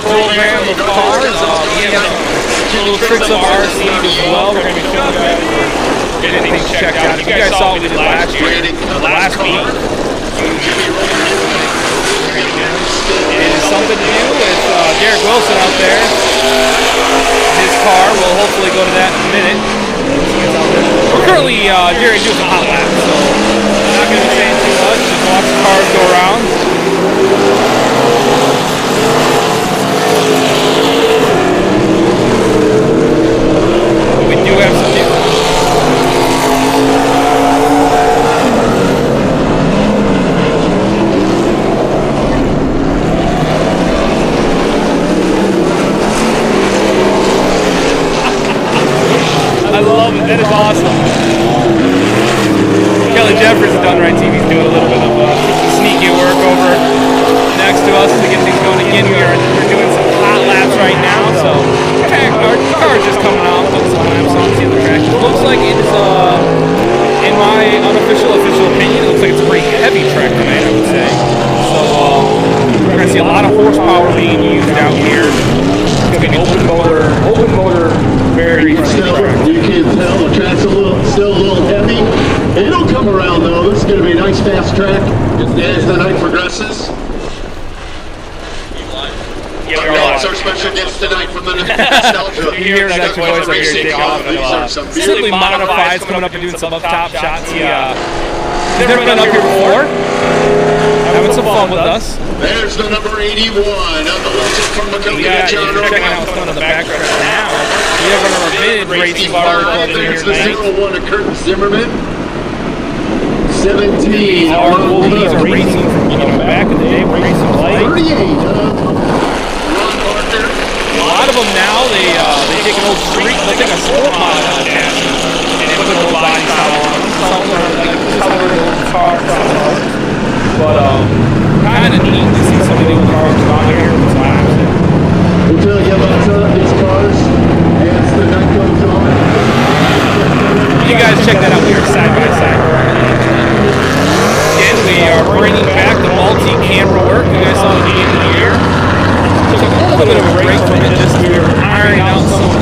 program of cars. We have little tricks up our sleeve as well. We're going to be showing you guys getting things checked out. If you guys saw what we did last year, the last week, and something new is Derek Wilson out there. His car, we'll hopefully go to that in a minute. We're currently Jerry doing some hot laps, so I'm not going to be saying too much. Just watch the cars go around. But we do have some new. I love it. That is awesome. Kelly Jeffers of Done Right TV is doing a little bit of sneaky work over next to us to get things going. Again, we're doing some hot laps right now, so our car is just coming out, putting some laps on, seeing the track. It looks like it is, in my official opinion, it looks like it's a pretty heavy track tonight, I would say. So we're going to see a lot of horsepower being used out here. It's going to be open motor, very friendly. You can tell the track's still a little heavy. It'll come around though. This is going to be a nice fast track as the night progresses. It's our special guest tonight from the Nostalgia. You hear that voice up here take off. Simply Modified's coming up and doing some up-top shots. He's never been up here before. Having some fun with us. There's the number 81 on the legend from McCoken, John Irwin. Checking out what's going on in the background now. We have one of our mid-racing bar clubs in here There's the tonight. 01 of Curtin Zimmerman. 17. Our oldies are racing from, back in the day, we're racing light. 38. Ron Parker. A lot of them now, they take an old street, they'll take a sport mod on the chassis and put an old body style on them. Some are like, this is how they're old cars. But, kind of neat to see some of the old cars on here with laps. We'll tell you about these cars as the night goes on. You guys check that out, we are side by side. Again, we are bringing back the multi-camera work. You guys saw at the beginning of the year. Took a little bit of a break from it just we were ironing out some of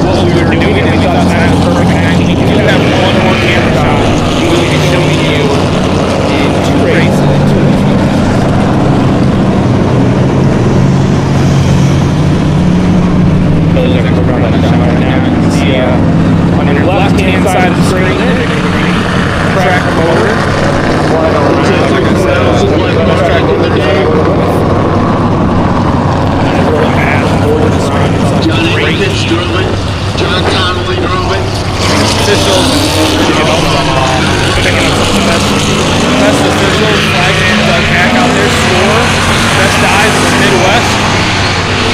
what we were doing, and we thought that was perfect. And we do have one more camera shot we will be showing you in two races. Those are going to run that shot right now. You can see on your left-hand side of the screen there, track motor. Like I said, best track of the day. John Aikens drove it. John Connolly drove it. Officials, picking up some of the best officials, flagman Doug Mack out there, score, best dives in the Midwest.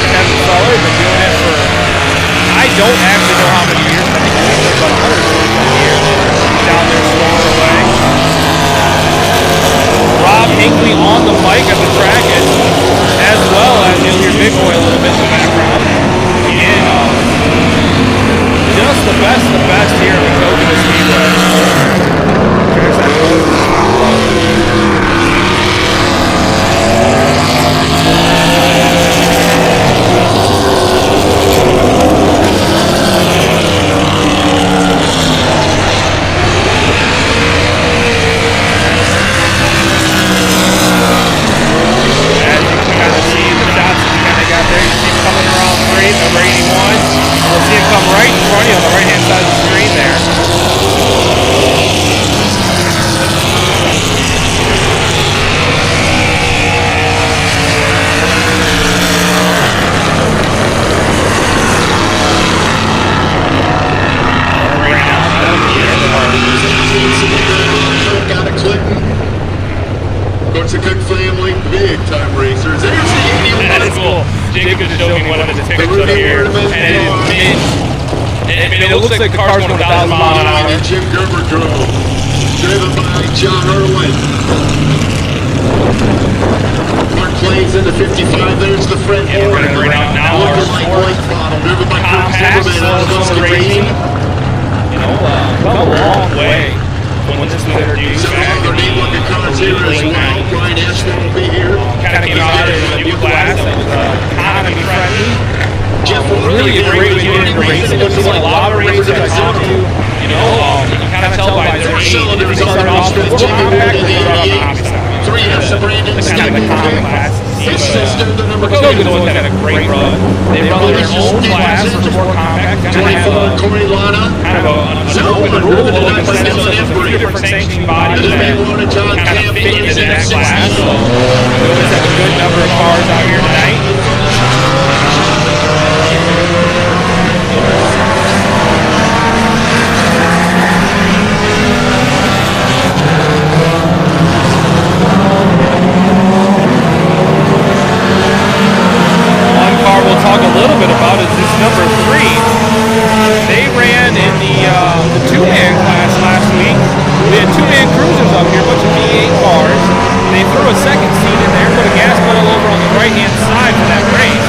Kevin Feller, been doing it for, I don't actually know how many years, but I think it's about 140 years down there scoring away. Rob Hinckley on the mic at the track, as well as you'll hear Big Boy a little bit in the background. Again, just the best here at the Coconut Speedway. It looks like the car's going 1,000 miles an hour. Jim Gerber drove, driven by John Irwin. Mark Plains in the 55. There's the Fred Ford. Looking like white bottle, driven by Kurt Zimmerman out of Muscatine. Come a long way from what this was introduced. Some other neat looking cars here as well. Brian Ashman will be here. Kind of came out in a new class. Kind of Really a great way to get into racing. There's a lot of racers I talk to, you kind of tell by their age. If they started off with a compact, or they're on the hobby style. That's kind of the common class. But Kogan's always had a great run. They run their own class, which is more compact. Kind of a rule book in the sense of 3 different sanctioning bodies that kind of fit into that class. So we always have a good number of cars out here tonight. Talk a little bit about is this number 3. They ran in the 2-man class last week. We had 2-man cruisers up here, a bunch of V8 cars. They threw a second seat in there, put a gas pedal over on the right-hand side for that race.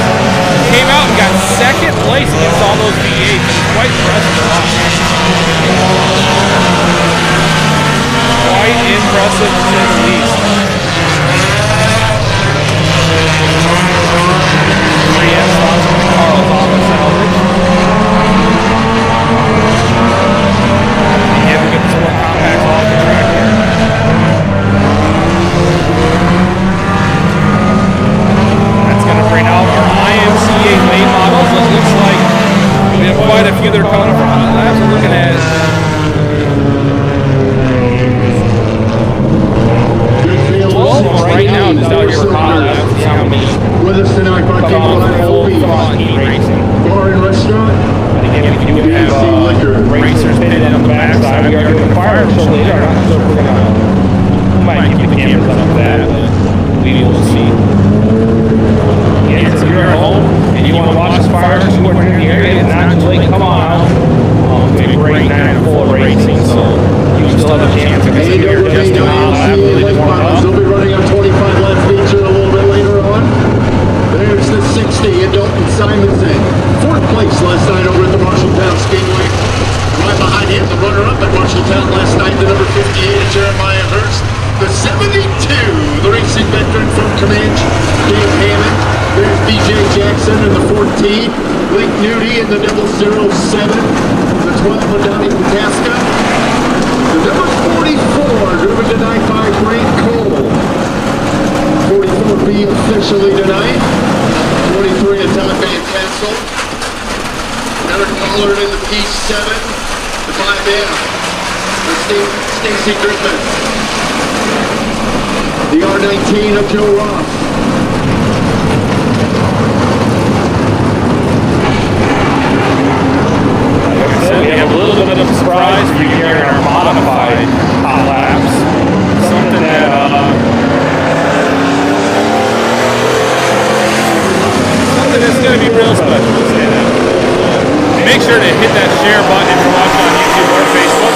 Came out and got second place against all those V8s. It was quite impressive to watch. Quite impressive to say the least. Carl's Auto Salvage. Yeah, we get the sport compacts all at the track here. That's going to bring out our IMCA late models. It looks like we have quite a few that are coming from Hot Labs. We're looking at right now, just out here for Hot Labs. See how many with us tonight by full throttle heat racing. Bar and restaurant. I think we do have racers pitted on the backside. We are doing a fire show later. I'm not sure if we're gonna. We might keep the cameras up for that, but we will see. Yeah, so if you're at home and you want to watch this fire show, we're in the area. It's not too late. Come on out. It's a great night full of racing, so you still have a chance to get here just doing all that. Really warm up. They'll be running on 25 left feature a little bit later on. There's the 60 in Dalton Simonson. 4th place last night over at the Marshalltown Speedway. Right behind him, the runner-up at Marshalltown last night, the number 58, Jeremiah Hurst. The 72, the racing veteran from Comanche, Dave Hammond. There's BJ Jackson in the 14. Blake Nudie in the 007. The 12 with Donnie Pataska. The number 44, driven tonight by Grant Cole. 44 being officially tonight. 43 at Todd Van Tassel. Eric Pollard in the P7. The 5M. Stacy Griffin. The R19 of Joe Ross. We have a little bit of a surprise for you here in our modified Hot Labs. Something that that's going to be real special to say that. Make sure to hit that share button if you're watching on YouTube or Facebook.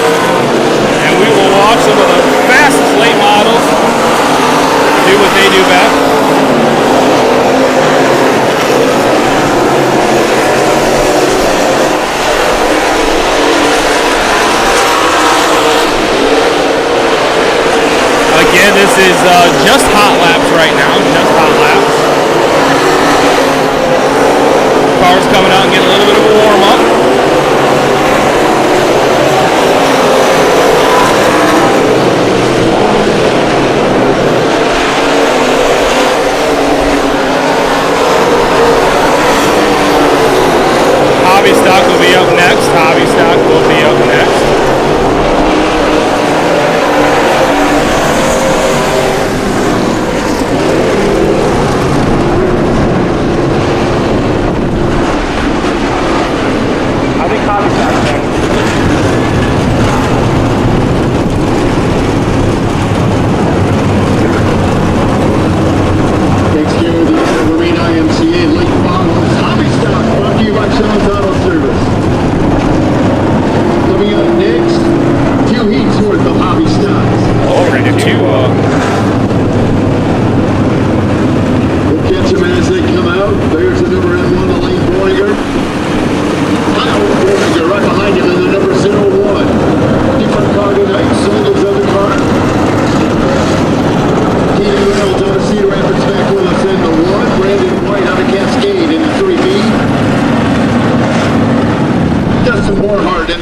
And we will watch some of the fastest late models do what they do best. Again, this is just hot laps right now, just hot laps. Cars coming out and getting a little bit of a warm-up. Hobby stock will be up next. Hobby stock will be up next.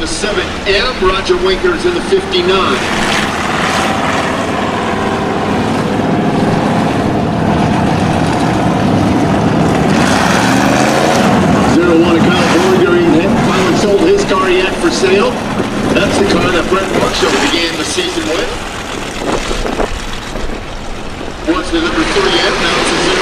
7M. Roger Winkers in the 59. Finally sold his car yet for sale. That's the car that Brett Marshall began the season with. Was the number 3 yet, now it's a 0-1.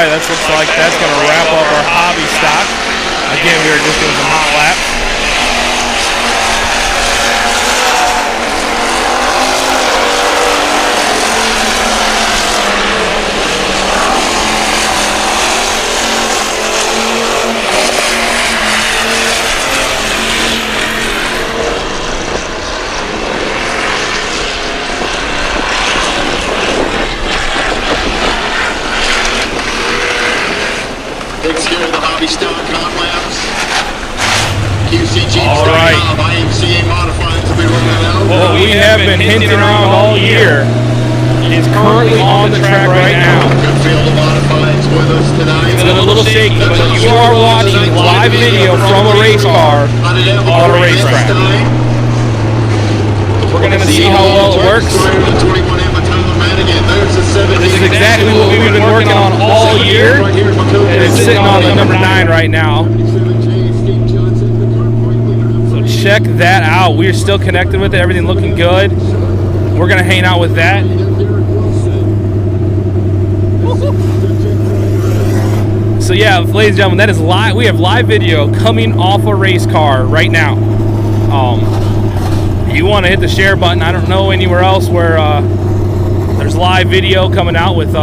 That looks like that's going to wrap up our hobby stock. Again, we were just doing some hot laps. Takes care of the hobby stock hot laps. QCG all right. IMCA modifieds will be running out. What we have been hinting around all year is currently on the track right now. Good field of modifieds with us tonight. It's a little shaky, but you are watching live video from a race car on a racetrack. We're going to see how well it works. This is exactly what we've been working on all year, and it's sitting on the number 9 right now. So check that out. We're still connected with it, everything looking good. We're going to hang out with that. So yeah, ladies and gentlemen, that is live. We have live video coming off a race car right now. You want to hit the share button. I don't know anywhere else where there's live video coming out with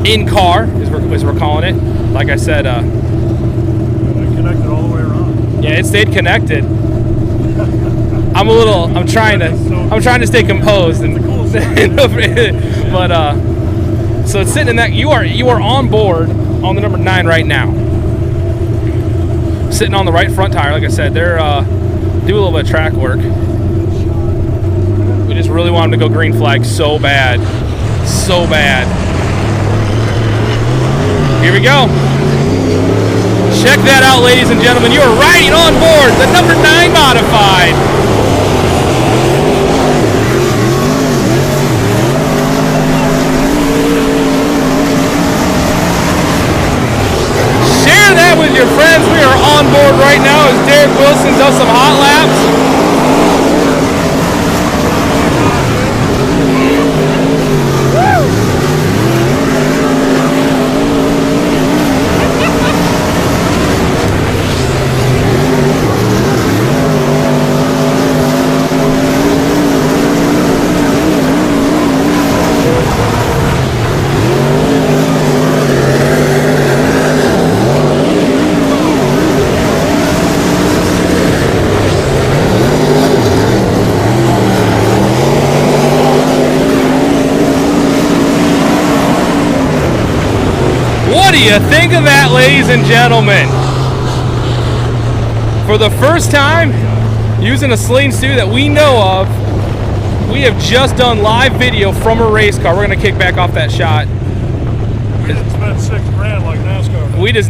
in-car, as we're calling it. Like I said, it connected all the way around. Yeah, it stayed connected. I'm trying to stay composed, and but so it's sitting in that. You are on board on the number 9 right now, sitting on the right front tire. Like I said, they're do a little bit of track work. We just really want them to go green flag so bad. So bad. Here we go. Check that out, ladies and gentlemen. You are riding on board the number 9 modified. Share that with your friends. We are on board right now as Derek Wilson does some hot laps. What do you think of that, ladies and gentlemen? For the first time, using a Saleen Stu that we know of, we have just done live video from a race car. We're going to kick back off that shot. We didn't spend $6,000 like NASCAR. We did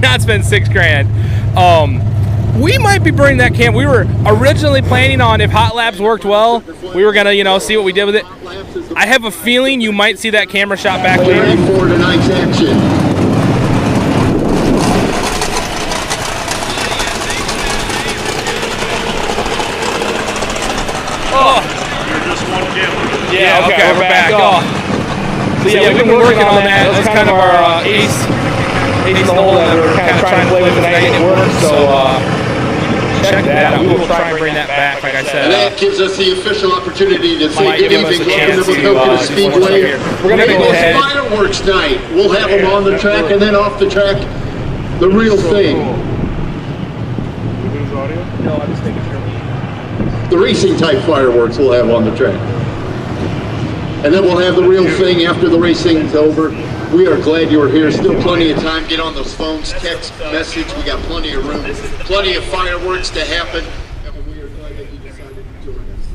not spend $6,000. We might be bringing that cam. We were originally planning on, if hot laps worked well, we were going to, see what we did with it. I have a feeling you might see that camera shot back later. Ready for tonight's action. Oh. You're just one camera. Yeah, okay, we're back. Oh. So yeah, we've been working on that. That's kind of our ace. 80s Knoll that we're kind of trying to play with tonight. It worked, so check that out. We will try and bring that back, like I said. And that gives us the official opportunity to say Might good give us evening. a chance Welcome to to, Waukegan just Speedway. We're gonna go ahead. Fireworks night. We'll have them on the track and then off the track. The real thing. Lose audio? No, I'm just making sure. The racing type fireworks we'll have on the track. And then we'll have the real thing after the racing's over. We are glad you're here. Still plenty of time. Get on those phones, text, message. We got plenty of room, plenty of fireworks to happen. And we are glad that you decided to join us.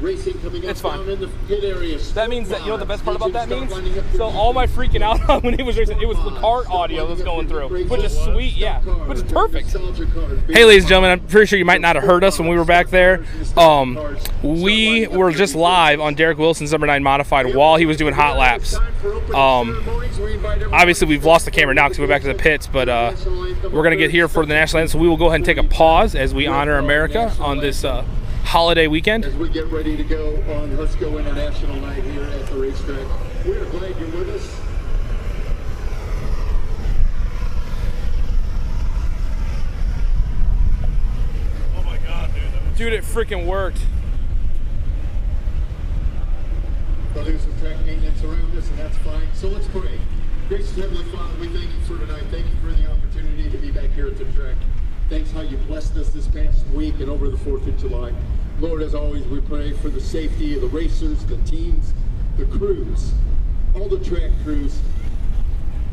Racing coming up It's fine. down in the pit area. That means that, you know what the best part about that means? So all my freaking out when it was racing, it was the kart audio that's going through, which is sweet, yeah, which is perfect. Hey, ladies and gentlemen, I'm pretty sure you might not have heard us when we were back there. We were just live on Derek Wilson's number 9 modified while he was doing hot laps. Obviously, we've lost the camera now because we went back to the pits, but we're going to get here for the national anthem, so we will go ahead and take a pause as we honor America on this holiday weekend. As we get ready to go on Husko International Night here at the racetrack, we are glad you're with us. Oh my God, dude. Dude, it freaking worked. Well, there's some track maintenance around us, and that's fine. So let's pray. Gracious Heavenly Father, we thank you for tonight. Thank you for the opportunity to be back here at the track. Thanks how you blessed us this past week and over the 4th of July. Lord, as always, we pray for the safety of the racers, the teams, the crews, all the track crews.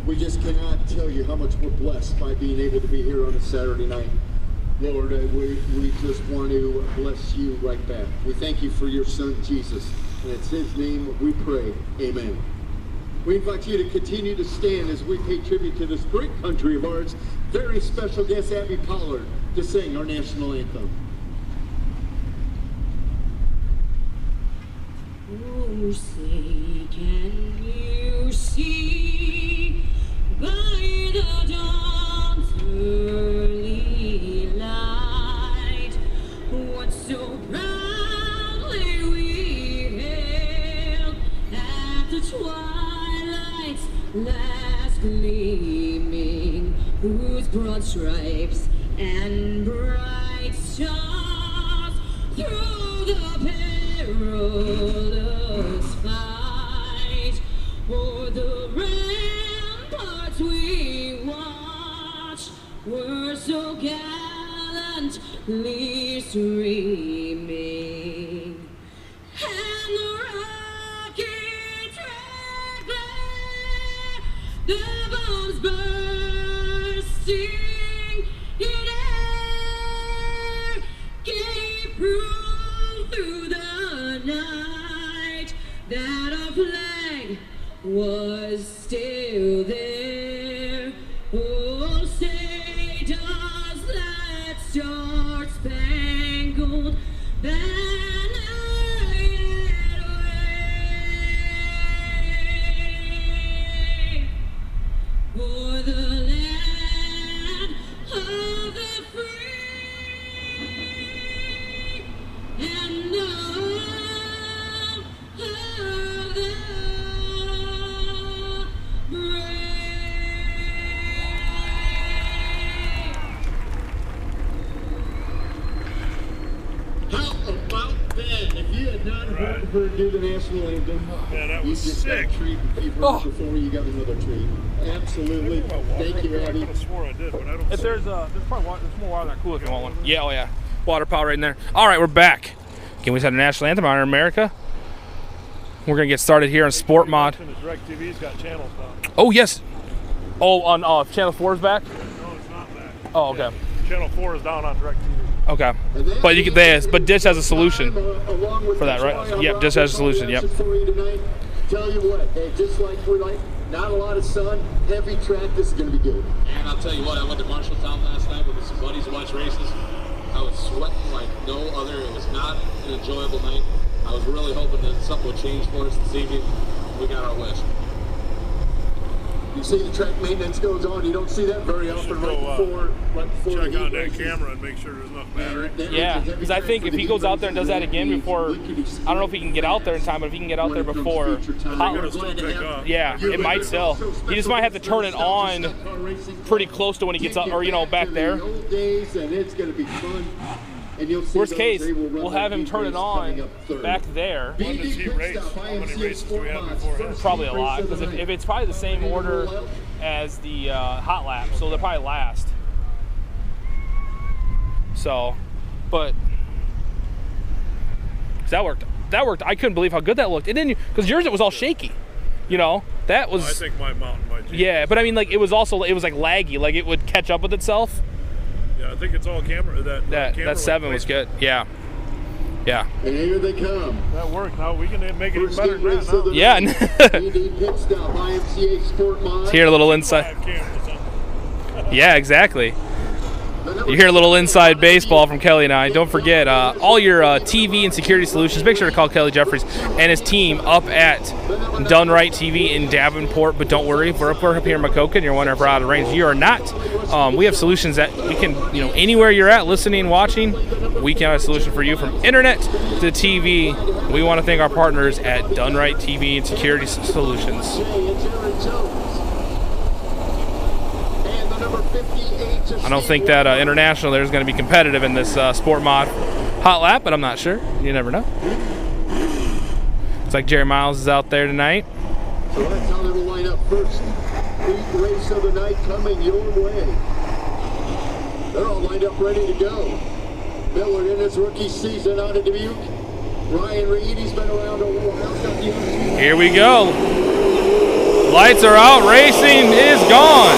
We just cannot tell you how much we're blessed by being able to be here on a Saturday night. Lord, we just want to bless you right back. We thank you for your son, Jesus, and it's his name we pray. Amen. We invite you to continue to stand as we pay tribute to this great country of ours. Very special guest, Abby Pollard, to sing our national anthem. Oh, say, can you see by the dawn's early light what so proudly we hailed at the twilight's last gleaming, whose broad stripes and bright stars through the perilous fight o'er the ramparts we watched were so gallantly streaming, and the rocket track there, the bombs bursting in air gave proof through the night that our flag was still there. Oh, say does that star-spangled banner yet wave for the land of the free and all of the brave. How about that? If you had not heard her do the national anthem, Man, that you was just sick. got a treat before you got another treat. Absolutely. Thank you, I Abby. could have swore I did, but I don't. If there's probably water, there's more water in that cooler if you want one. Yeah, oh yeah. Water power right in there. All right, we're back. Can we just have a national anthem, Honor America? We're gonna get started here on Sport Mod. DirecTV's got channels now. Oh yes. Oh, on Channel 4's back. No, it's not that. Oh, okay. Channel 4 is down on DirecTV. Okay. But you can, but Dish has a solution for that, right? Yep, Dish has a solution. Yep. Tell you what, hey, just like we're like, not a lot of sun, heavy track, this is going to be good. And I'll tell you what, I went to Marshalltown last night with some buddies to watch races. I was sweating like no other. It was not an enjoyable night. I was really hoping that something would change for us this evening. We got our wish. You see the track maintenance goes on. You don't see that very often right before Check the on heat that races. camera and make sure there's nothing bad. Yeah, because I think if he goes out there and does that again before, I don't know if he can get out there in time, but if he can get out there before, Gonna still pick up. yeah, it might still. He just might have to turn it on pretty close to when he gets up, or back there. The old days, and it's going to be fun. And you'll see Worst those, case, they will run we'll that have him heat turn race it on coming up third. back there. When does he race? How many races do we have before? Probably a lot, because if it's probably the same order as the hot lap, so they'll probably last. So, but 'cause that worked. That worked. I couldn't believe how good that looked. It didn't, because yours it was all shaky. That was. I think my mountain might be. Yeah, but I mean, like it was like laggy, like it would catch up with itself. Yeah, I think it's all camera. That 7 was good. Yeah. Yeah. And here they come. That worked. Now we can make it even First better heat than race that. of the Now. Yeah. ED pit stop, IMCA Sport Mod. Here, a little inside. Five cameras on. Yeah, exactly. You hear a little inside baseball from Kelly and I. Don't forget, all your TV and security solutions, make sure to call Kelly Jeffries and his team up at Done Right TV in Davenport. But don't worry, if we're up here in Maquoketa and you're wondering if we're out of range, you are not. We have solutions that we can, anywhere you're at, listening, watching, we can have a solution for you from internet to TV. We want to thank our partners at Done Right TV and Security Solutions. I don't think that International there's going to be competitive in this Sport Mod hot lap, but I'm not sure. You never know. Looks like Jerry Miles is out there tonight. So that's how they will line up first. Heat race of the night coming your way. They're all lined up ready to go. Miller in his rookie season out of Dubuque. Ryan Reed, he's been around a while. Here we go. Lights are out. Racing is gone.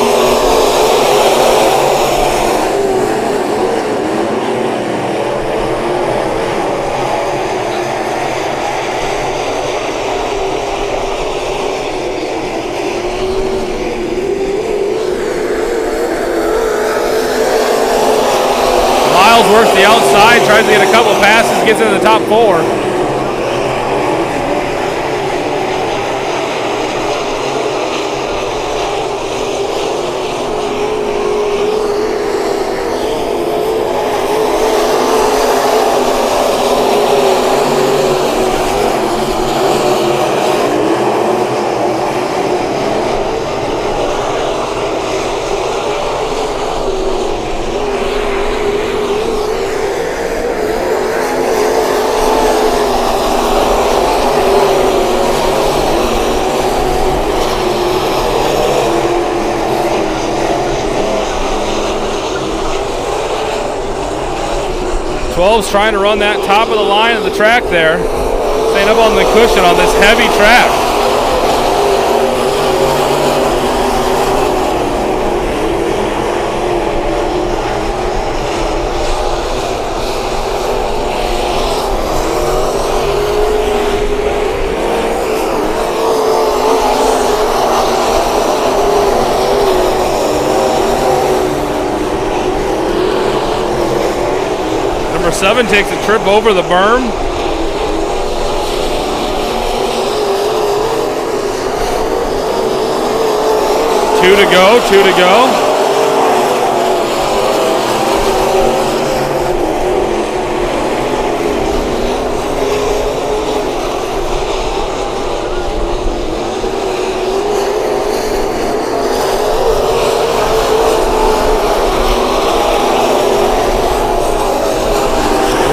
Miles works the outside, tries to get a couple passes, gets into the top 4. Trying to run that top of the line of the track there. Staying up on the cushion on this heavy track. Number 7 takes a trip over the berm. Two to go.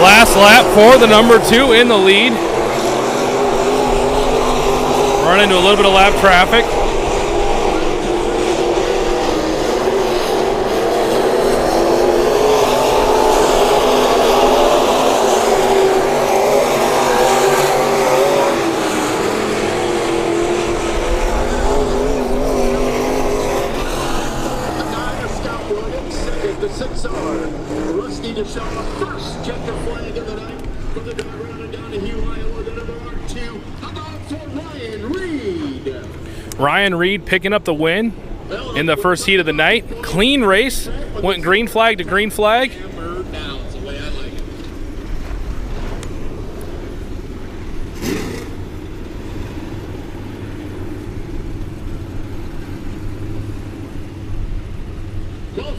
Last lap for the number 2 in the lead. Run into a little bit of lap traffic. The 6R, Rusty DeShaw, first checker flag of the night for the driver out of Donahue, Iowa, the number R2. How about for Ryan Reed? Ryan Reed picking up the win in the first heat of the night. Clean race, went green flag to green flag. Hammer down is the way I like it.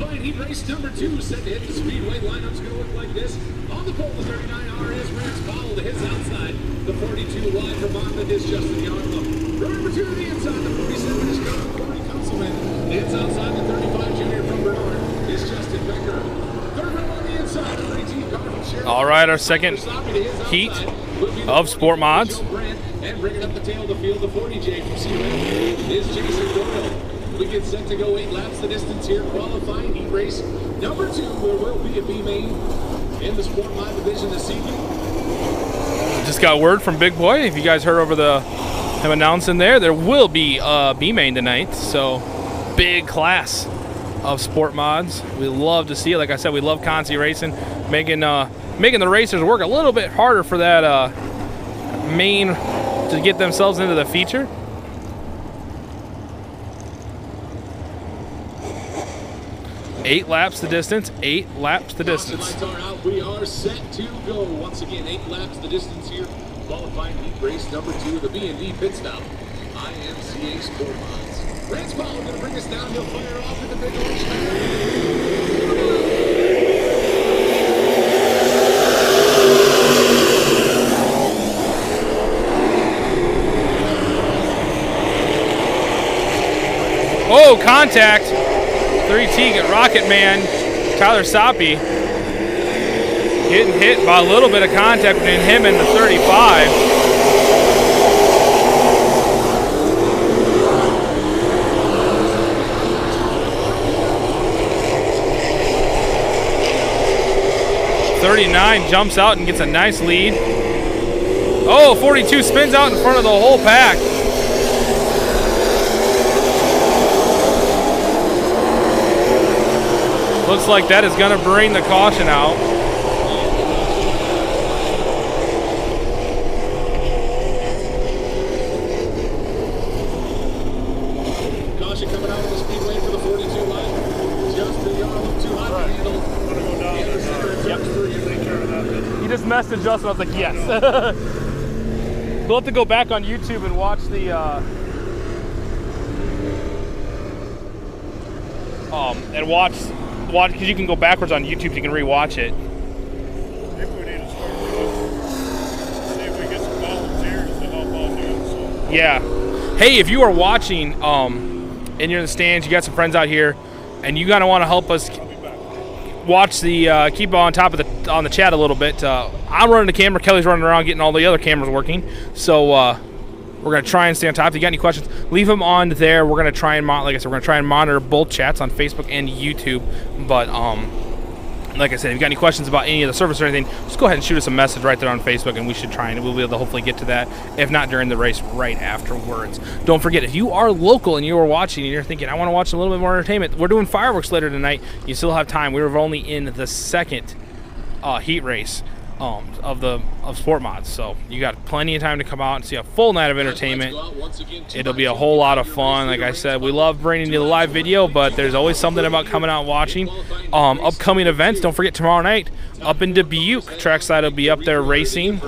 Qualifying heat race number 2 set to hit the speedway. Lineup's going to look like this. On the pole, the 39R is Rance Powell to his outside. The 42 wide for Monmouth is Justin Yarlow. Row number 2 to the inside. The 47 is Corey Councilman. It's outside the 35 junior from Bernard is Justin Becker. Third row on the inside. Number 18 car from Sheriff. All right, our second heat of Sport Mods. And bringing up the tail of the field, the 40J from CRM is Jason Doyle. We get set to go 8 laps the distance here. Qualifying heat race number 2. There will be a B main in the Sport Mod division this evening. Just got word from Big Boy. If you guys heard over him announcing there will be a B main tonight. So big class of Sport Mods. We love to see it. Like I said, we love Conci Racing, making the racers work a little bit harder for that main to get themselves into the feature. Eight laps the distance. 8 laps the distance. Lights are out. We are set to go. Once again, 8 laps the distance here. Qualifying heat race number 2, the B&D pit stop. IMCA Sport Mods. Rance Powell going to bring us down. He'll fire off in the big orange. Oh, contact. 3T get Rocket Man, Tyler Soppe getting hit by a little bit of contact between him and the 35. .39 jumps out and gets a nice lead. Oh, 42 spins out in front of the whole pack. Looks like that is going to bring the caution out. Caution coming out of the speedway for the 42 line. Justin Yarlow, too hot to handle. He just messaged us and I was like, yes. We'll have to go back on YouTube and watch the watch because you can go backwards on YouTube. You can rewatch it. Maybe we need to start see if we get some volunteers to help out doing so. Yeah. Hey, if you are watching and you're in the stands, you got some friends out here, and you kind of want to help us watch the keep on top of the chat a little bit. I'm running the camera. Kelly's running around getting all the other cameras working. So we're gonna try and stay on top. If you got any questions, leave them on there. We're gonna try and like I said, we're gonna try and monitor both chats on Facebook and YouTube. But like I said, if you got any questions about any of the service or anything, just go ahead and shoot us a message right there on Facebook, and we should try and we'll be able to hopefully get to that. If not during the race, right afterwards. Don't forget, if you are local and you are watching and you're thinking, I want to watch a little bit more entertainment, we're doing fireworks later tonight. You still have time. We were only in the second heat race of Sport Mods, so you got plenty of time to come out and see a full night of entertainment. It'll be a whole lot of fun. Like I said, we love bringing you the live video, but there's always something about coming out and watching. Upcoming events, don't forget tomorrow night up in Dubuque, Trackside will be up there racing.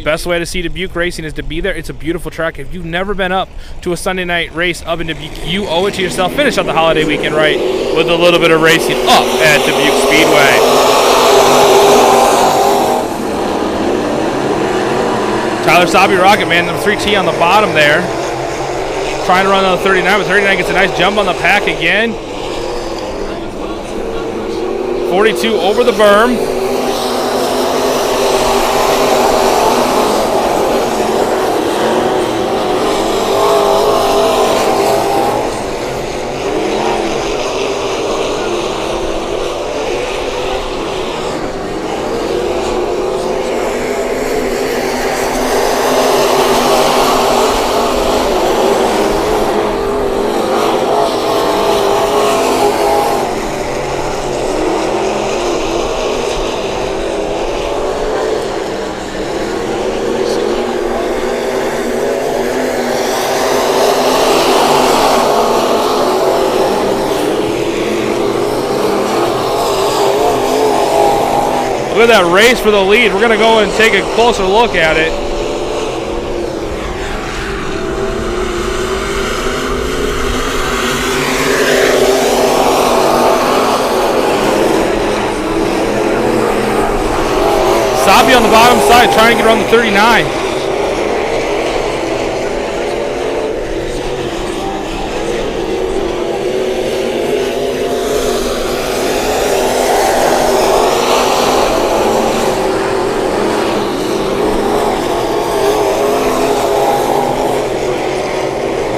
Best way to see Dubuque racing is to be there. It's a beautiful track. If you've never been up to a Sunday night race up in Dubuque, you owe it to yourself. Finish out the holiday weekend right with a little bit of racing up at Dubuque Speedway. Tyler Soppe, Rocket Man, number 3T on the bottom there. Trying to run on the 39, but 39 gets a nice jump on the pack again. 42 over the berm. Look at that race for the lead. We're going to go and take a closer look at it. I'll be on the bottom side trying to get around the 39.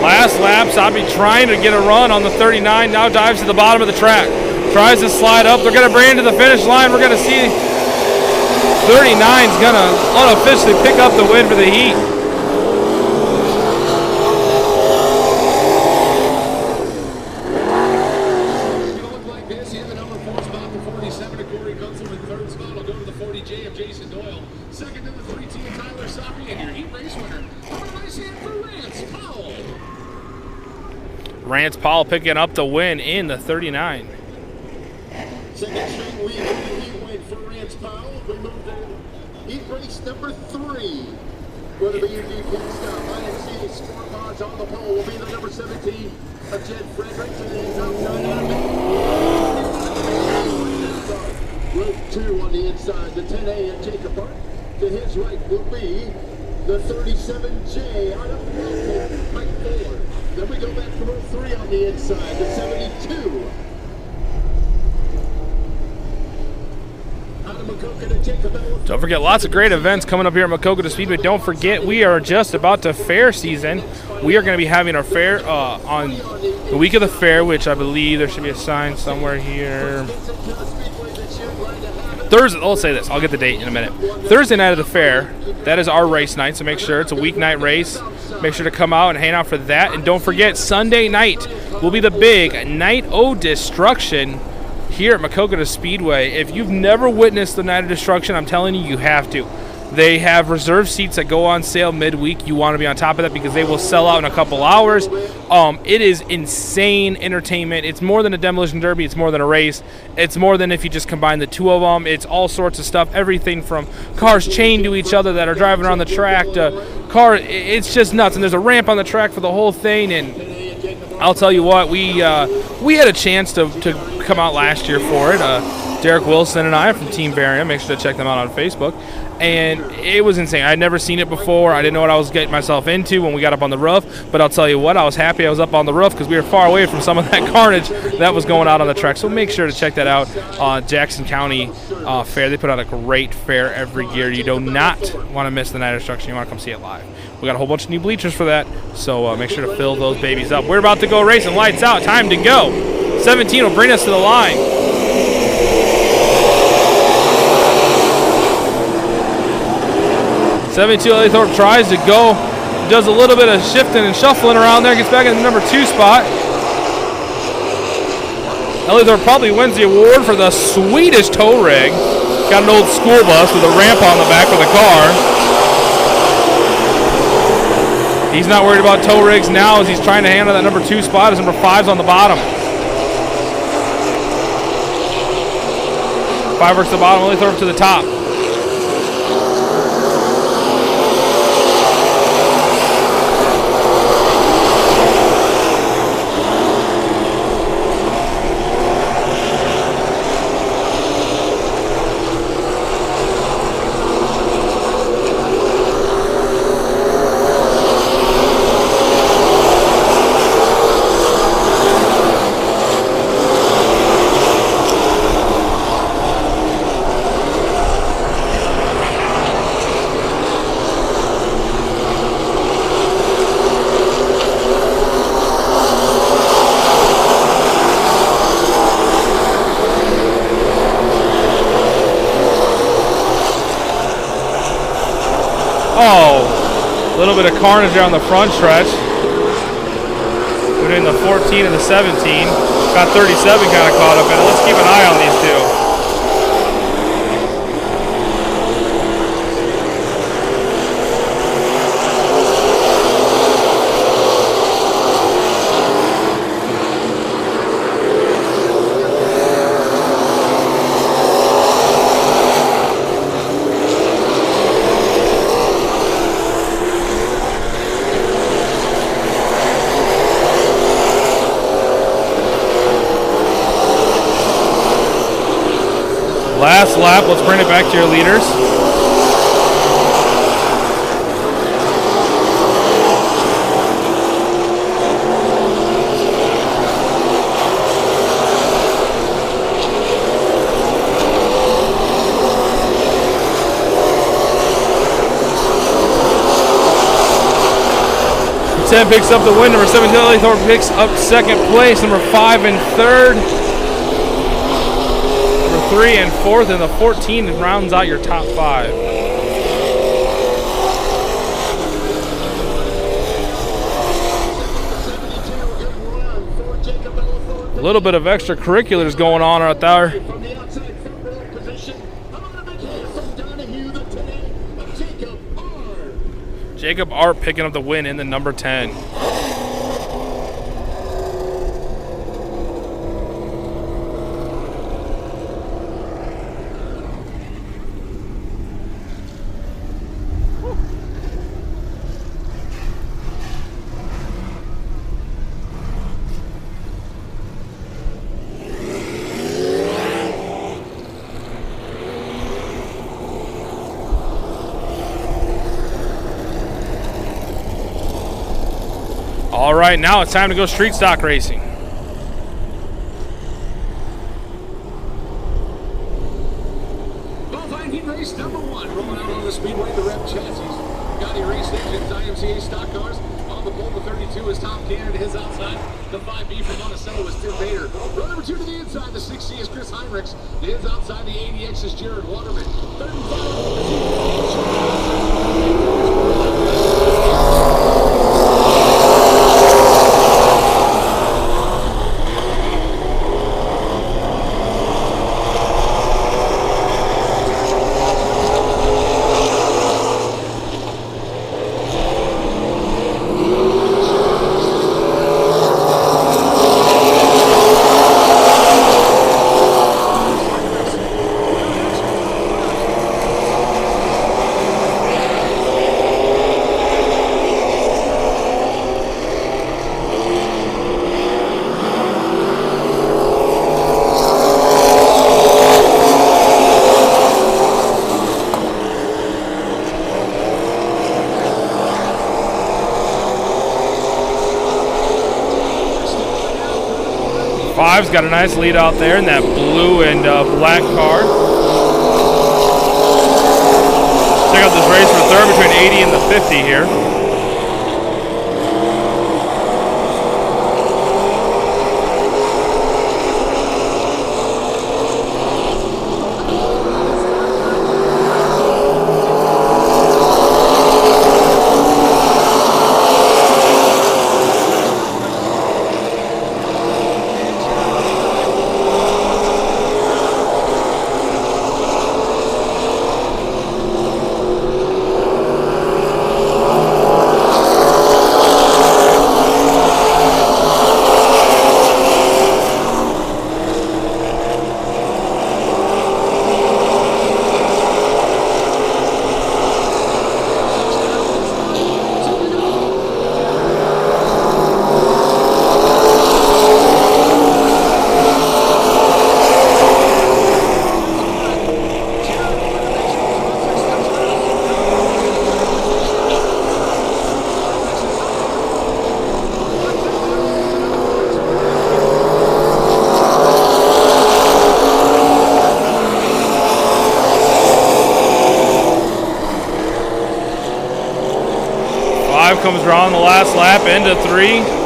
Last laps, I'll be trying to get a run on the 39. Now dives to the bottom of the track. Tries to slide up. They're going to bring it to the finish line. We're going to see 39's going to unofficially pick up the win for the heat. It's going to look like this. In the number 4 spot, the 47 to Corey Kunzelman. Third spot will go to the 40J of Jason Doyle. Second to the 32 Tyler Soppy. And your heat race winner, over to my hand for Rance Powell. Rance Powell picking up the win in the 39. Second straight win in the heat win for Rance Powell. We move to heat race number 3. For the BUD pit stop, IMC Sport Mods on the pole will be the number 17 of Jed Fredericks and his outside Road 2 on the inside, the 10A of Jacob Hart. To his right will be the 37J out of Milton, Mike Ford. Then we go back to row 3 on the inside, the 72. Out of Macoka to Jacob Ellis. Don't forget, lots of great events coming up here at Macoka Speedway. Don't forget, we are just about to fair season. We are going to be having our fair on the week of the fair, which I believe there should be a sign somewhere here. Thursday, I'll say this, I'll get the date in a minute. Thursday night of the fair, that is our race night, so make sure it's a weeknight race. Make sure to come out and hang out for that. And don't forget, Sunday night will be the big Night of Destruction here at Macoka Speedway. If you've never witnessed the Night of Destruction, I'm telling you, you have to. They have reserved seats that go on sale midweek. You want to be on top of that because they will sell out in a couple hours. It is insane entertainment. It's more than a demolition derby. It's more than a race. It's more than if you just combine the two of them. It's all sorts of stuff. Everything from cars chained to each other that are driving around the track to it's just nuts. And there's a ramp on the track for the whole thing. And I'll tell you what, we had a chance to come out last year for it. Derek Wilson and I from Team Varium. Make sure to check them out on Facebook. And it was insane. I'd never seen it before. I didn't know what I was getting myself into when we got up on the roof. But I'll tell you what, I was happy I was up on the roof because we were far away from some of that carnage that was going out on the track. So make sure to check that out. Jackson County Fair. They put out a great fair every year. You do not want to miss the Night of Destruction. You want to come see it live. We got a whole bunch of new bleachers for that. So make sure to fill those babies up. We're about to go racing. Lights out. Time to go. 17 will bring us to the line. 72 Ellithorpe tries to go, does a little bit of shifting and shuffling around there, gets back in the number 2 spot. Ellithorpe probably wins the award for the sweetest tow rig. Got an old school bus with a ramp on the back of the car. He's not worried about tow rigs now as he's trying to handle that number 2 spot as number 5's on the bottom. 5 works the bottom, Ellithorpe to the top. A little bit of carnage there on the front stretch between the 14 and the 17. Got 37 kind of caught up in it. Let's keep an eye on these two. Last lap, let's bring it back to your leaders. 10 picks up the win. Number 7, Kelly Thorpe picks up second place. Number 5 and third. Number 3 and fourth. And the 14 rounds out your top 5. A little bit of extracurriculars going on out there. From the outside front row position, how about a big hand from Donahue, the 10 of Jacob R. Jacob Art picking up the win in the number 10. All right, now it's time to go street stock racing. Qualifying heat race number 1, rolling out on the speedway, the Rev chassis. Gotti Race Engines, IMCA stock cars. On the pole, the 32 is Tom Cannon, his outside. The 5B from Monticello is Tim Bader. Row number 2 to the inside, the 6C is Chris Heinrichs. His outside, the 80X is Jared Waterman. 5's got a nice lead out there in that blue and black car. Check out this race for third between 80 and the 50 here. Comes around the last lap into 3.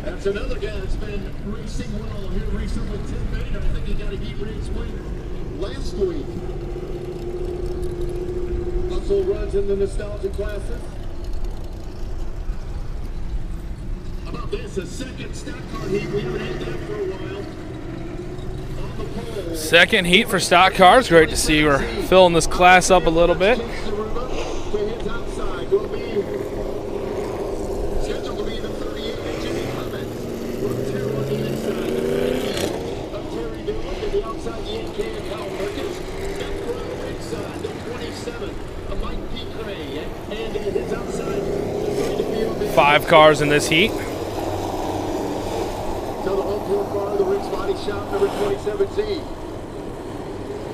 That's another guy that's been racing well here recently, Tim Bader. I think he got a heat race win last week. Hustle runs in the nostalgia classes. How about this? A second stock car heat. We haven't had that for a while. On the pole. Second heat for stock cars. Great to see we're filling this class up a little bit. Mike P. Gray and his outside 5 cars in this heat. So the home field car of the Rick's Body Shop, number 2017.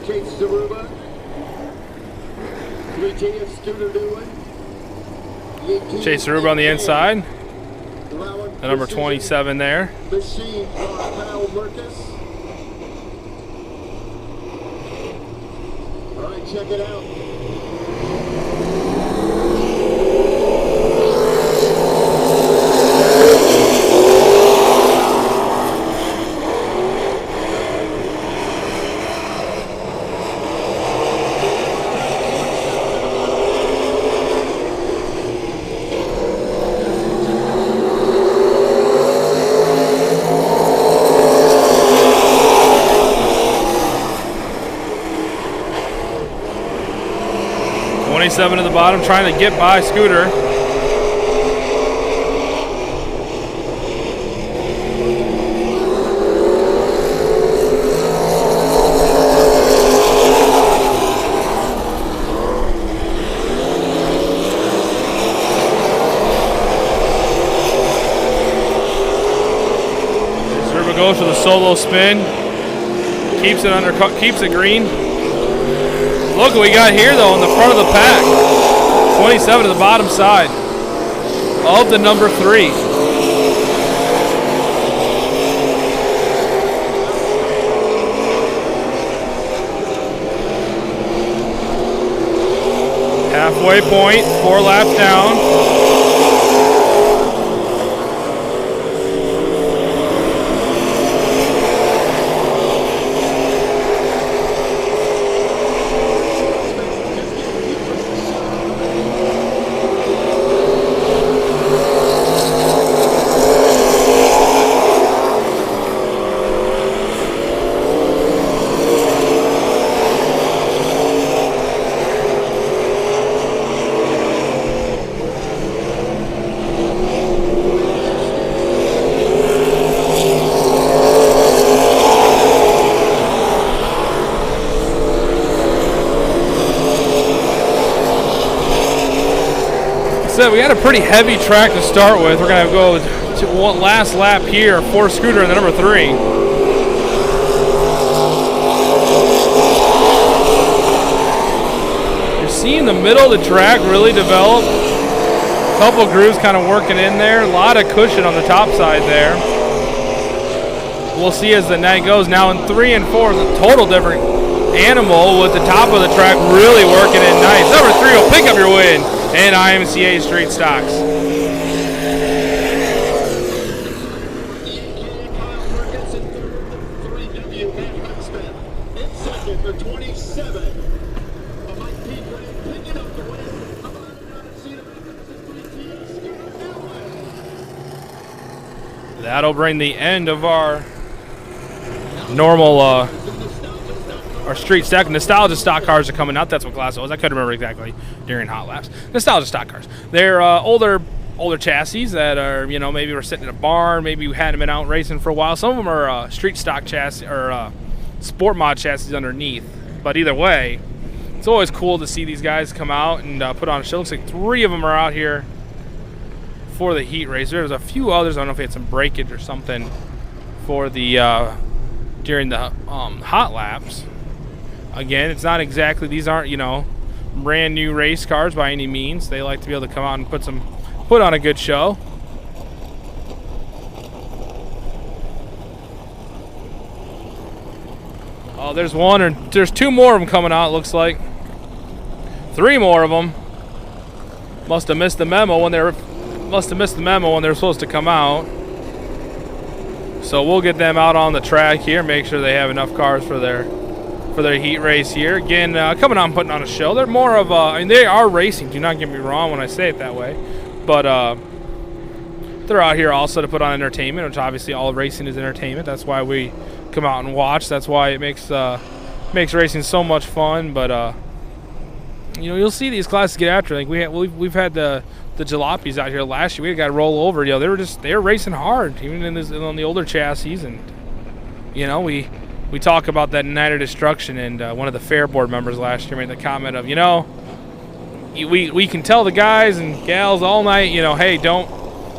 Chase Zaruba. 3T of Scooter Doolin. Chase Aruba on the inside. The number 27 there. Machine Kyle Merkus. All right, check it out. Seven at the bottom, trying to get by Scooter. Serba goes for the solo spin, keeps it under, keeps it green. Look what we got here, though, in the front of the pack. 27 to the bottom side of the number 3. Halfway point, 4 laps down. We had a pretty heavy track to start with. We're going to go to one last lap here for Scooter in the number 3. You're seeing the middle of the track really develop. A couple grooves kind of working in there. A lot of cushion on the top side there. We'll see as the night goes. Now in 3 and 4 is a total different animal with the top of the track really working in nice. Number 3 will pick up your win in IMCA Street Stocks. That'll bring the end of our normal our street stock. Nostalgia stock cars are coming out. That's what class it was. I couldn't remember exactly during hot laps. Nostalgia stock cars. They're older chassis that are, you know, maybe we're sitting in a barn, maybe we hadn't been out racing for a while. Some of them are street stock chassis or sport mod chassis underneath. But either way, it's always cool to see these guys come out and put on a show. Looks like 3 of them are out here for the heat race. There's a few others. I don't know if they had some breakage or something for the during the hot laps. Again, it's not exactly, these aren't, you know, brand new race cars by any means. They like to be able to come out and put on a good show. Oh, there's one, or there's 2 more of them coming out, it looks like. 3 more of them. Must have missed the memo when they were supposed to come out. So we'll get them out on the track here, make sure they have enough cars for their heat race here. Again, coming out and putting on a show. They're more of I mean, they are racing, do not get me wrong when I say it that way, but they're out here also to put on entertainment, which obviously all racing is entertainment. That's why we come out and watch. That's why it makes racing so much fun. But you know, you'll see these classes get after. Like we've had the jalopies out here last year. We had a guy roll over. You know, they were racing hard, even on the older chassis. And you know, we talk about that Night of Destruction, and one of the fair board members last year made the comment of, you know, we can tell the guys and gals all night, you know, hey, don't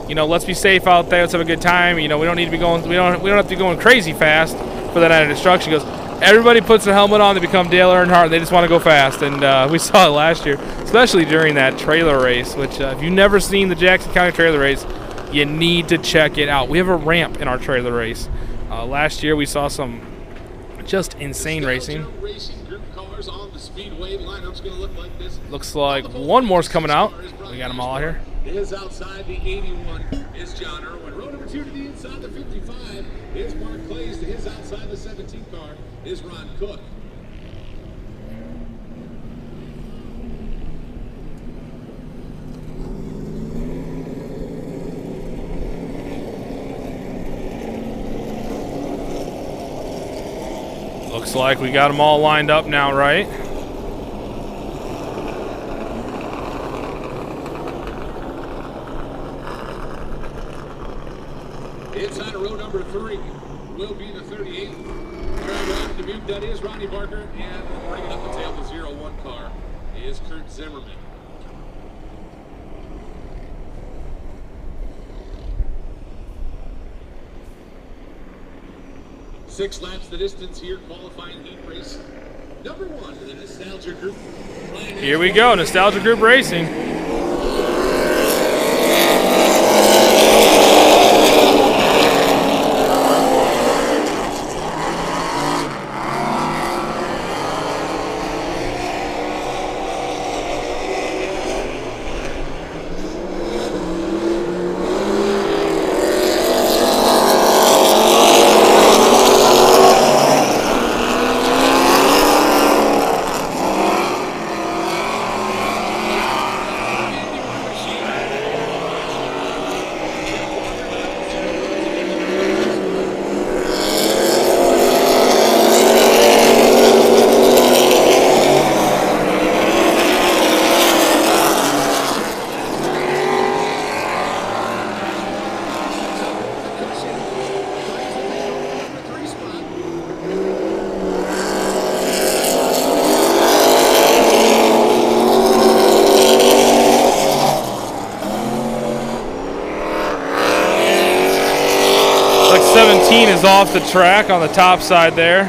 you know, let's be safe out there. Let's have a good time. You know, we don't need to be going. We don't have to be going crazy fast for that night of destruction. He goes, everybody puts a helmet on. They become Dale Earnhardt. They just want to go fast, and we saw it last year, especially during that trailer race. Which, if you've never seen the Jackson County trailer race, you need to check it out. We have a ramp in our trailer race. Last year we saw some just insane racing. Looks like one more's coming out. We got them all out here. Is outside the 81 is John Irwin. Row number 2 to the inside the 55 is Mark Clays. To his outside the 17 car is Ron Cook. Looks like we got them all lined up now, right? Inside of row number 3 will be the 38. Turn Dubuque, that is Ronnie Barker, and bringing up the tail, the 01 car is Kurt Zimmerman. Six laps the distance here, qualifying heat race. Number 1 in the Nostalgia Group. Here we go, Nostalgia Group Racing. Like 17 is off the track on the top side there.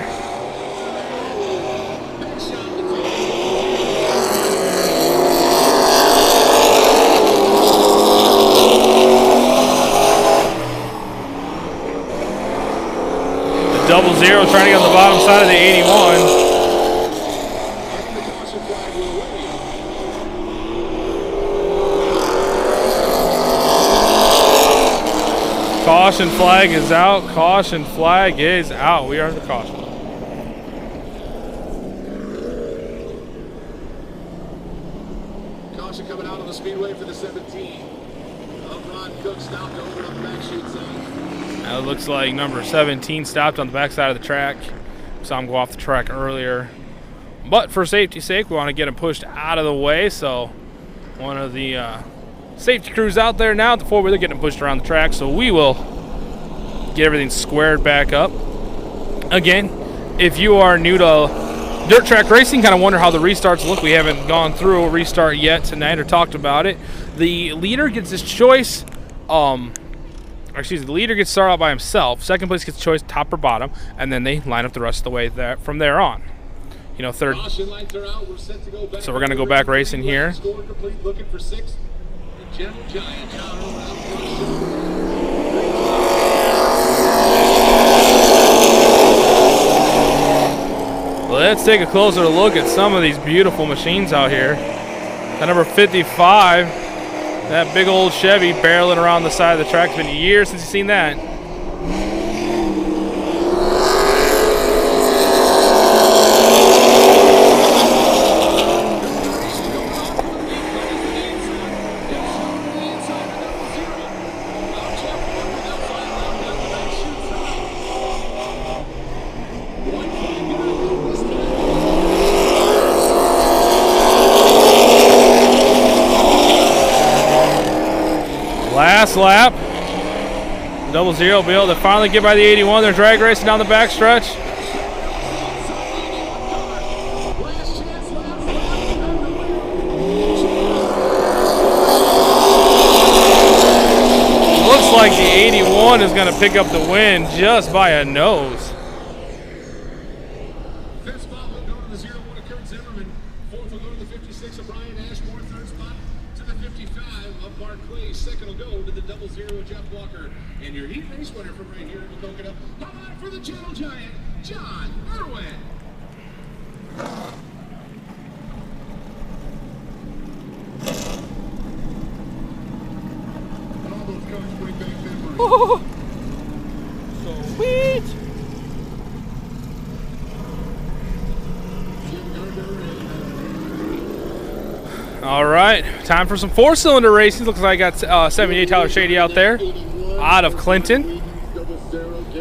The 00 trying to get on the bottom side of the 81. Caution flag is out. Caution flag is out. We are in the caution. Caution coming out on the speedway for the 17. Ron Cook stopped over on the back chute side. Now it looks like number 17 stopped on the back side of the track. Saw him go off the track earlier. But for safety's sake, we want to get him pushed out of the way. So one of the safety crews out there now. The four-wheeler getting pushed around the track, so we will get everything squared back up. Again, if you are new to dirt track racing, kind of wonder how the restarts look. We haven't gone through a restart yet tonight or talked about it. The leader gets his choice. The leader gets started out by himself. Second place gets choice, top or bottom, and then they line up the rest of the way there from there on. You know, third. So we're gonna go back racing here. Score complete, looking for 6th. Gentle Giant John Let's take a closer look at some of these beautiful machines out here. That number 55, that big old Chevy barreling around the side of the track. It's been years since you've seen that. Last lap, 00 will be able to finally get by the 81. They're drag racing down the back stretch. 81 is going to pick up the win just by a nose. Fifth spot will go to the 0-1 of Kurt Zimmerman. Fourth will go to the 56 of Brian Ashmore. Third spot to the 55 of Mark Clay. Second will go to the 00 of Jeff Walker. And your heat race winner from right here in Coconut. How about for the Channel Giant, John Irwin? And all those cars bring back memories. Sweet. Jim Gardner and All right, time for some four-cylinder racing. Looks like I got 78 Tyler Shady out there, out of Clinton.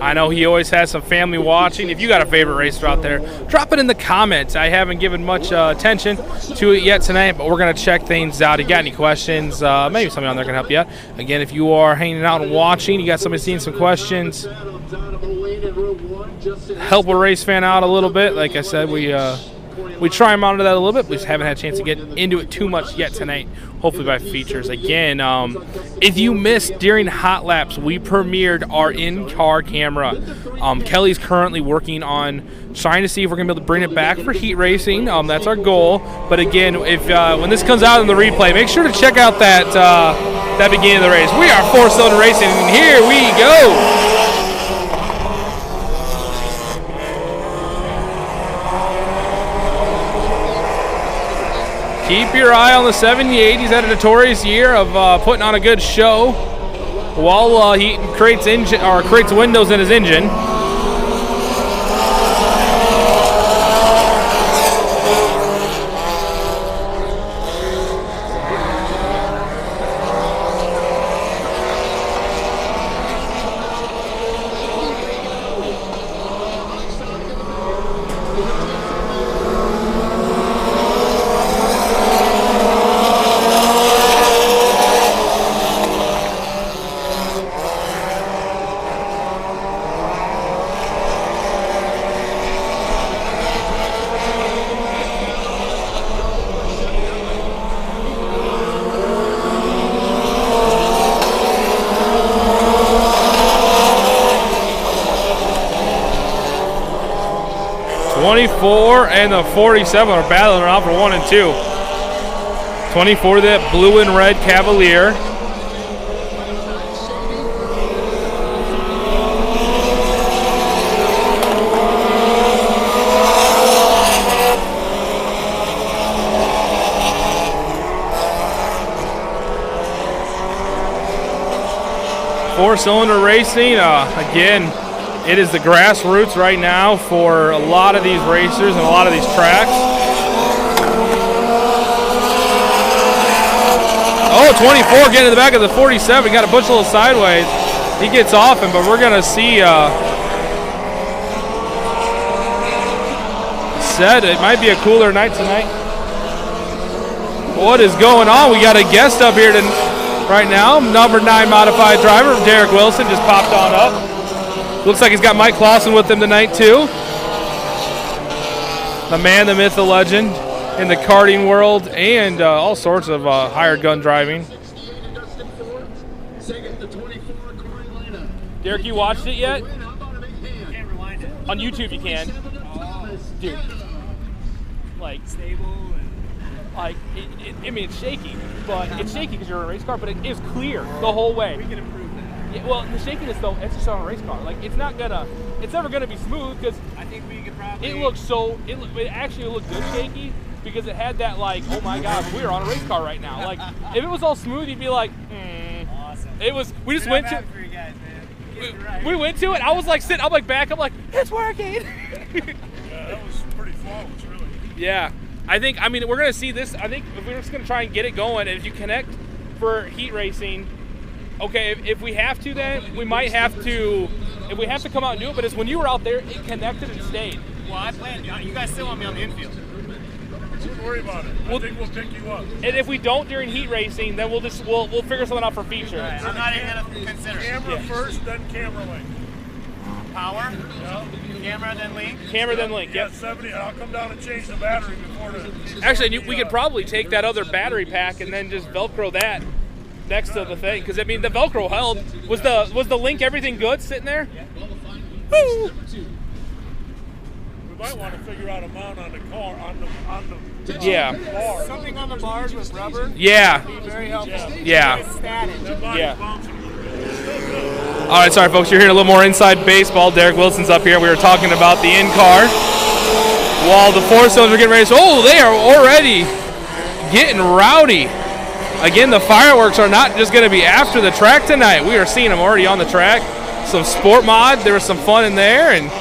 I know he always has some family watching. If you got a favorite racer out there, drop it in the comments. I haven't given much attention to it yet tonight, but we're going to check things out. You got any questions? Maybe somebody on there can help you out. Again, if you are hanging out and watching, you got somebody seeing some questions, help a race fan out a little bit. Like I said, we try and monitor that a little bit. We just haven't had a chance to get into it too much yet tonight. Hopefully by features. Again, if you missed during Hot Laps, we premiered our in-car camera. Kelly's currently working on trying to see if we're going to be able to bring it back for heat racing. That's our goal. But again, if when this comes out in the replay, make sure to check out that beginning of the race. We are four-cylinder racing, and here we go. Keep your eye on the 78. He's had a notorious year of putting on a good show while he creates windows in his engine. And the 47 are battling around for 1 and 2. 24, that blue and red Cavalier. Four-cylinder racing, again, it is the grassroots right now for a lot of these racers and a lot of these tracks. Oh, 24 getting to the back of the 47. Got to push a little sideways. He gets off him, but we're going to see. Said it might be a cooler night tonight. What is going on? We got a guest up here right now. Number 9 modified driver, Derek Wilson, just popped on up. Looks like he's got Mike Clausen with him tonight, too. The man, the myth, the legend in the karting world and all sorts of hired gun driving. Derek, you watched it yet? Can't rewind it. On YouTube, you can. Dude. Like, Stable and like I mean, it's shaky, but it's shaky because you're in a race car, but it is clear the whole way. we can improve that. Yeah, well, the shakiness though, it's just on a race car. Like, it's never gonna be smooth because I think we could probably. it actually looked good shaky because it had that like, oh my God, we're on a race car right now. Like, if it was all smooth, you'd be like, Awesome. It was. We just Dude, went I'm to. happy for you guys, man. Getting it right. We went to it. I was like sitting. I'm like back. I'm like, it's working. Yeah, that was pretty flawless, really. Yeah, I mean, we're gonna see this. I think if we're just gonna try and get it going, and if you connect for heat racing, okay. If we have to, then we might have to. If we have to come out and do it, but it's when you were out there, it connected and stayed. Well, I planned. You guys still want me on the infield. Don't worry about it. I think we'll pick you up. And if we don't during heat racing, then we'll figure something out for feature. Right, I'm not even gonna consider it. Camera first, then camera link. Power, Yeah. camera, then link. Camera then link. Yeah, Yep. 70, and I'll come down and change the battery before the... Actually, we could probably take that other battery pack and then just Velcro that next to the thing, because I mean the Velcro held. Was the link everything good sitting there? Woo! We might want to figure out a mount on the car, on the Yeah. bar. Something on the bars with rubber. Yeah. Be very helpful. Yeah. It's static. That body's Yeah. bouncing a little bit. It's still good. All right, sorry folks, you're hearing a little more inside baseball. Derek Wilson's up here. We were talking about the in-car. While the four cylinders are getting ready, so they are already getting rowdy. Again, the fireworks are not just going to be after the track tonight. We are seeing them already on the track. Some sport mod, there was some fun in there, and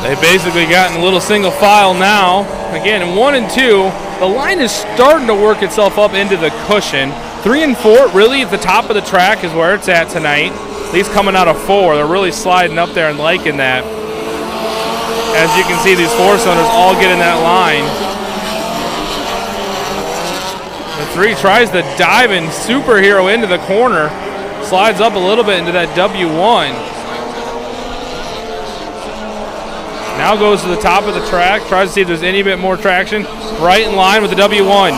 they've basically gotten a little single file now. Again, in 1 and 2, the line is starting to work itself up into the cushion. 3 and 4, really at the top of the track is where it's at tonight. These coming out of 4, they're really sliding up there and liking that. As you can see, these four cylinders all get in that line. The 3 tries the diving superhero into the corner, slides up a little bit into that W1. Now goes to the top of the track, tries to see if there's any bit more traction. Right in line with the W1.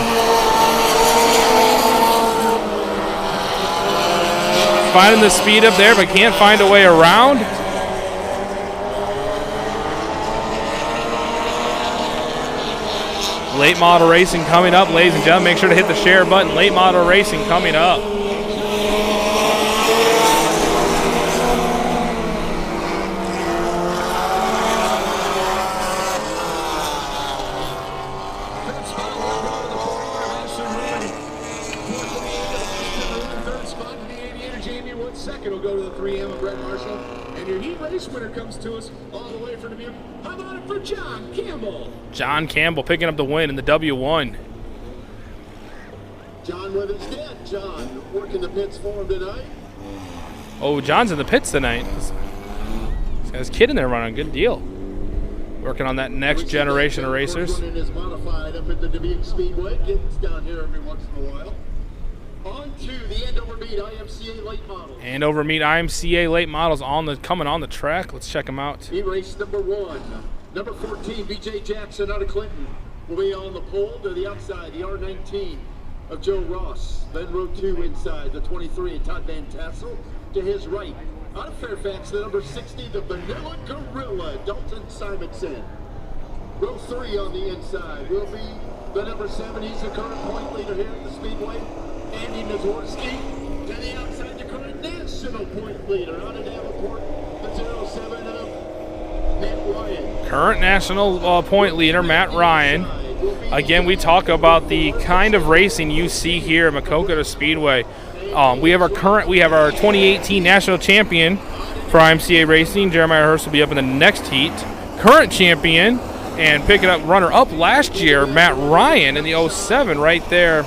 Finding the speed up there, but can't find a way around. Late model racing coming up, ladies and gentlemen. Make sure to hit the share button. Late model racing coming up. Second will go to the 3M of Brett Marshall. And your heat race winner comes to us all the way from Dubuque. How about it for John Campbell? John Campbell picking up the win in the W1. John with his dad. John working the pits for him tonight. Oh, John's in the pits tonight. He's got his kid in there running a good deal. Working on that next generation of racers. Running his modified up at the Dubuque Speedway. Gets down here every once in a while. On to the Andover Mead IMCA late models. Andover Mead IMCA late models coming on the track. Let's check them out. Heat race number 1. Number 14, BJ Jackson out of Clinton will be on the pole to the outside. The R19 of Joe Ross. Then row 2 inside. The 23 of Todd Van Tassel to his right. Out of Fairfax, the number 60, the Vanilla Gorilla, Dalton Simonson. Row 3 on the inside will be the number 7. He's the current point leader here at the Speedway. Andy Nazorski to the outside, the current national point leader out of Davenport, the 07 of Matt Ryan. Current national point leader, Matt Ryan. Again, we talk about the kind of racing you see here at Maquoketa Speedway. We have our 2018 national champion for IMCA Racing. Jeremiah Hurst will be up in the next heat. Current champion and picking up runner-up last year, Matt Ryan in the 07 right there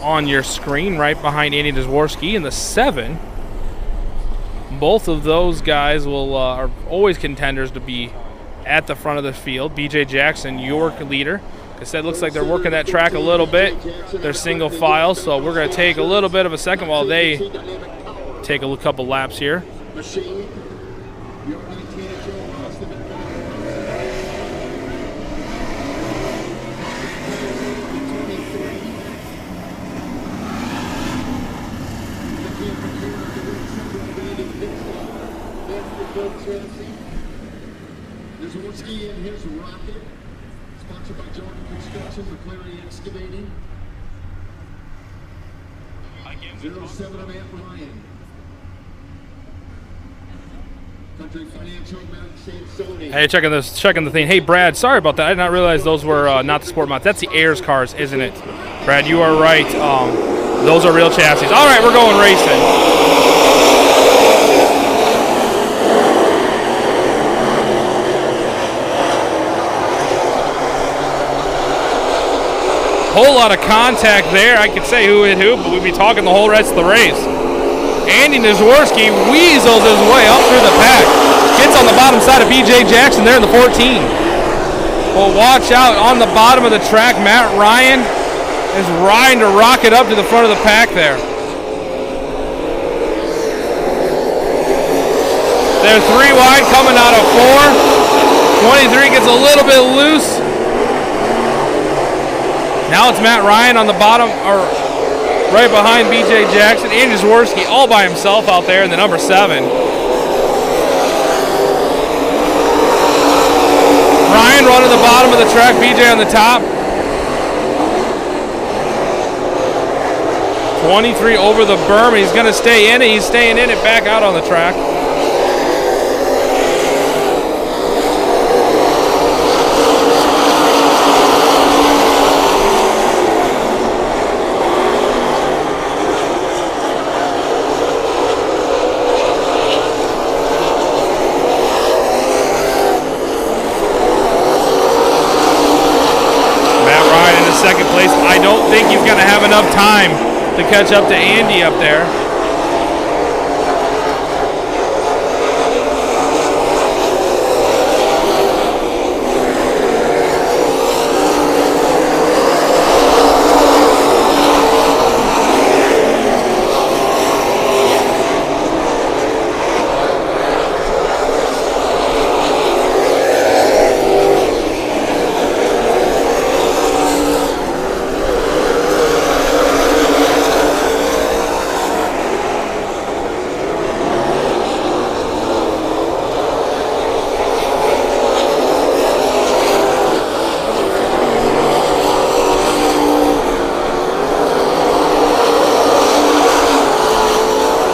on your screen, right behind Andy Dworsky in the 7. Both of those guys are always contenders to be at the front of the field. BJ Jackson, your leader. Like I said, looks like they're working that track a little bit. They're single file, so we're going to take a little bit of a second while they take a couple laps here. Machine. The R19 of Joe Ross, the Dworsky and his rocket, sponsored by Jordan Construction, McCleary Excavating. 07 of Matt Ryan. Country Financial, Mount Sansoni. Hey, checking the thing. Hey, Brad, sorry about that. I did not realize those were not the sport mods. That's the Ayers cars, isn't it? Brad, you are right. Those are real chassis. All right, we're going racing. Whole lot of contact there. I could say who hit who, but we'd be talking the whole rest of the race. Andy Nazworski weasels his way up through the pack. Gets on the bottom side of BJ Jackson there in the 14. Well, watch out on the bottom of the track. Matt Ryan is riding to rocket up to the front of the pack there. They're 3 wide coming out of 4. 23 gets a little bit loose. Now it's Matt Ryan on the bottom, or right behind BJ Jackson. Andy Zworski all by himself out there in the number 7. Ryan running the bottom of the track, BJ on the top. 23 over the berm. He's going to stay in it. He's staying in it, back out on the track. Second place. I don't think he's going to have enough time to catch up to Andy up there.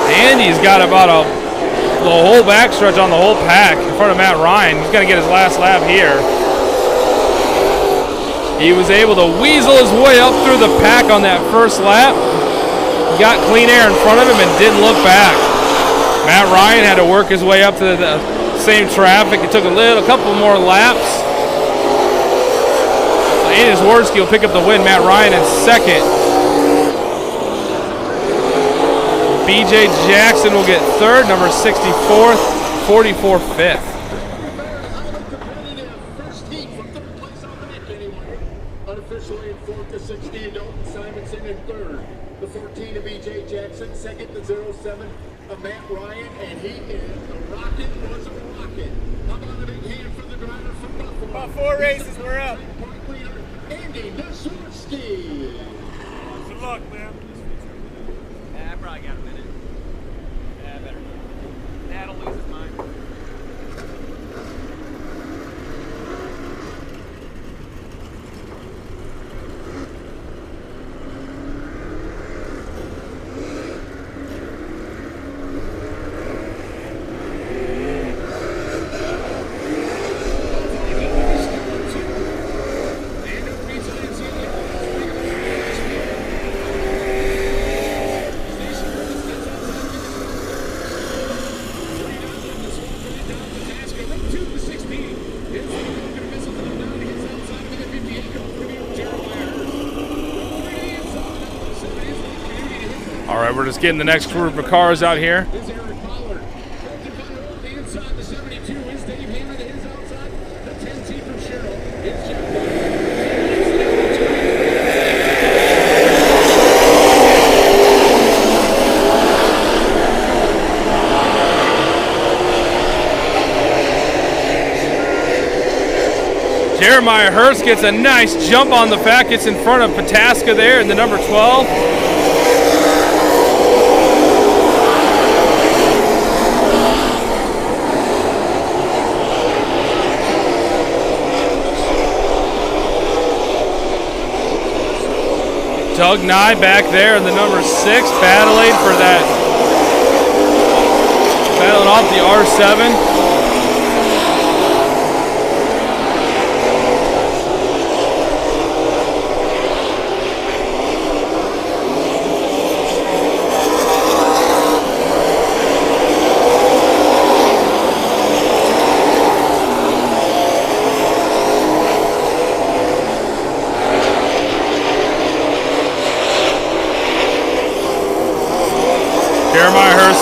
Andy's got about the whole backstretch on the whole pack in front of Matt Ryan. He's going to get his last lap here. He was able to weasel his way up through the pack on that first lap. He got clean air in front of him and didn't look back. Matt Ryan had to work his way up to the same traffic. It took a couple more laps. So Andy Zworski will pick up the win. Matt Ryan in second. BJ Jackson will get third, number 64th, 44 fifth. First heat from third place on the neck anyway. Unofficially in fourth to 16, Dalton Simonson in third. The 14 to BJ Jackson, second to 07 of Matt Ryan, and he is the rocket was a rocket. How about a big hand for the driver from Buffalo? About 4 races, we're up. Point leader, Andy Nazworski. Good luck, man. Yeah, I probably got a minute. Yeah, better. Dad'll lose his mind. All right, we're just getting the next group of cars out here. Is Eric Pollard. The inside, the 72 is Dave Hammond. His outside, the 10T from Sherrill is Jeff Jeremiah Hurst gets a nice jump on the pack, gets in front of Pataska there in the number 12. Doug Nye back there in the number 6, battling for that, battling off the R7.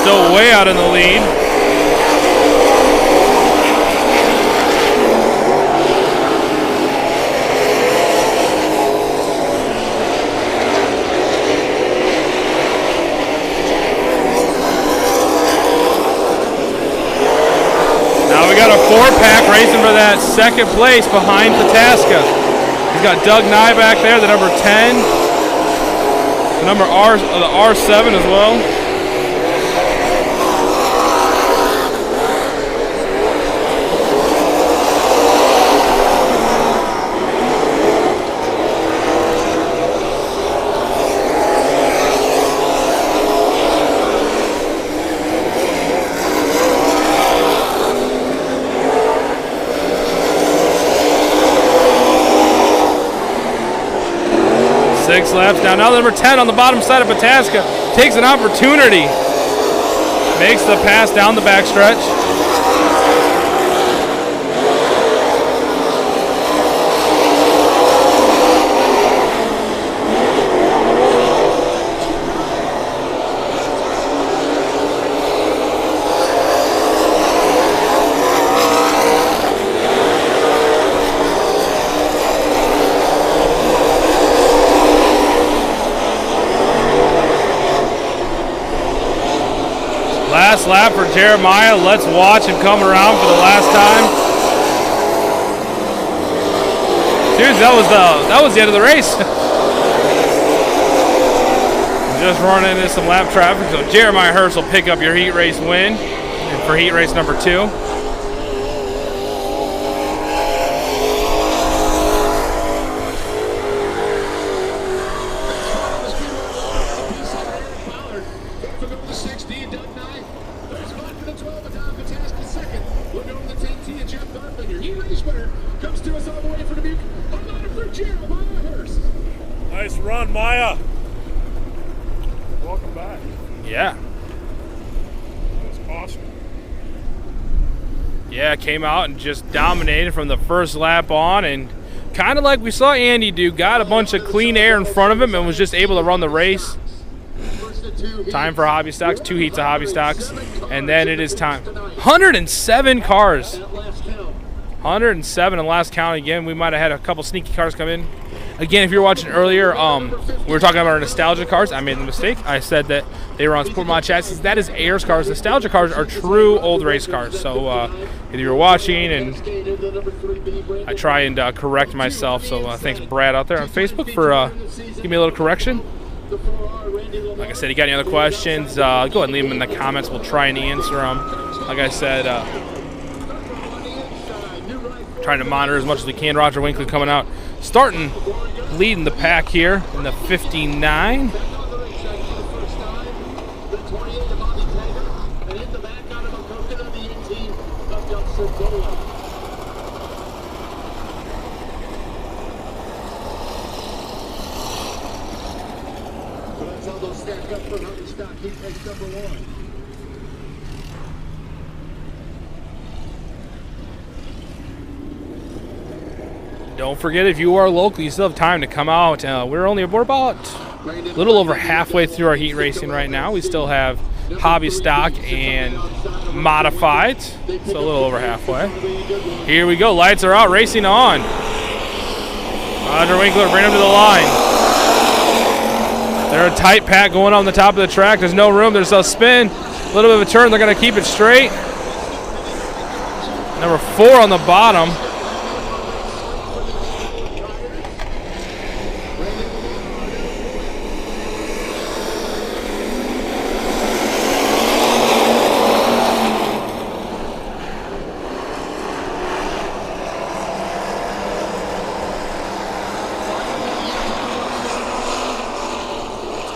still way out in the lead. Now we got a 4-pack racing for that second place behind Pataska. He's got Doug Nye back there, the number 10. The number the R7 as well. Six laps down. Now number 10 on the bottom side of Pataska takes an opportunity. Makes the pass down the backstretch. Last lap for Jeremiah. Let's watch him come around for the last time. Dude, that was the end of the race. Just running into some lap traffic. So Jeremiah Hurst will pick up your heat race win for heat race number 2. Nice run, Maya. Welcome back. Yeah. That was awesome. Yeah, came out and just dominated from the first lap on, and kind of like we saw Andy do, got a bunch of clean air in front of him and was just able to run the race. Time for hobby stocks, 2 heats of hobby stocks, and then it is time. 107 cars. 107 in last count. Again, we might have had a couple sneaky cars come in. Again, if you were watching earlier, we were talking about our nostalgia cars. I made the mistake. I said that they were on Sport Mod chassis. That is Ayers cars. Nostalgia cars are true old race cars. So if you were watching, and I try and correct myself. So thanks, Brad, out there on Facebook for giving me a little correction. Like I said, you got any other questions, go ahead and leave them in the comments. We'll try and answer them. Like I said, trying to monitor as much as we can. Roger Winkley coming out, starting, leading the pack here in the 59. That's how those stack up for hobby stock heat race number 1. Don't forget, if you are local, you still have time to come out. We're about a little over halfway through our heat racing right now. We still have hobby stock and modified, so a little over halfway. Here we go. Lights are out. Racing on. Roger Winkler, bring him to the line. They're a tight pack going on the top of the track. There's no room. There's a spin. A little bit of a turn. They're going to keep it straight. Number 4 on the bottom.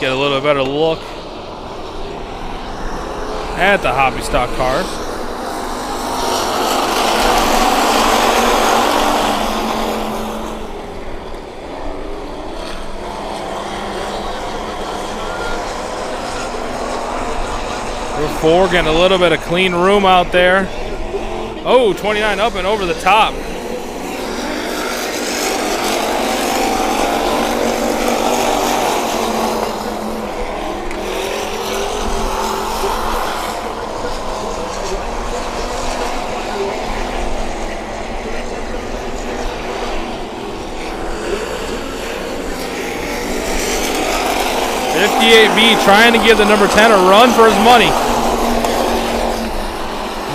Get a little better look at the hobby stock cars. Number 4 getting a little bit of clean room out there. Oh, 29 up and over the top. 58B trying to give the number 10 a run for his money.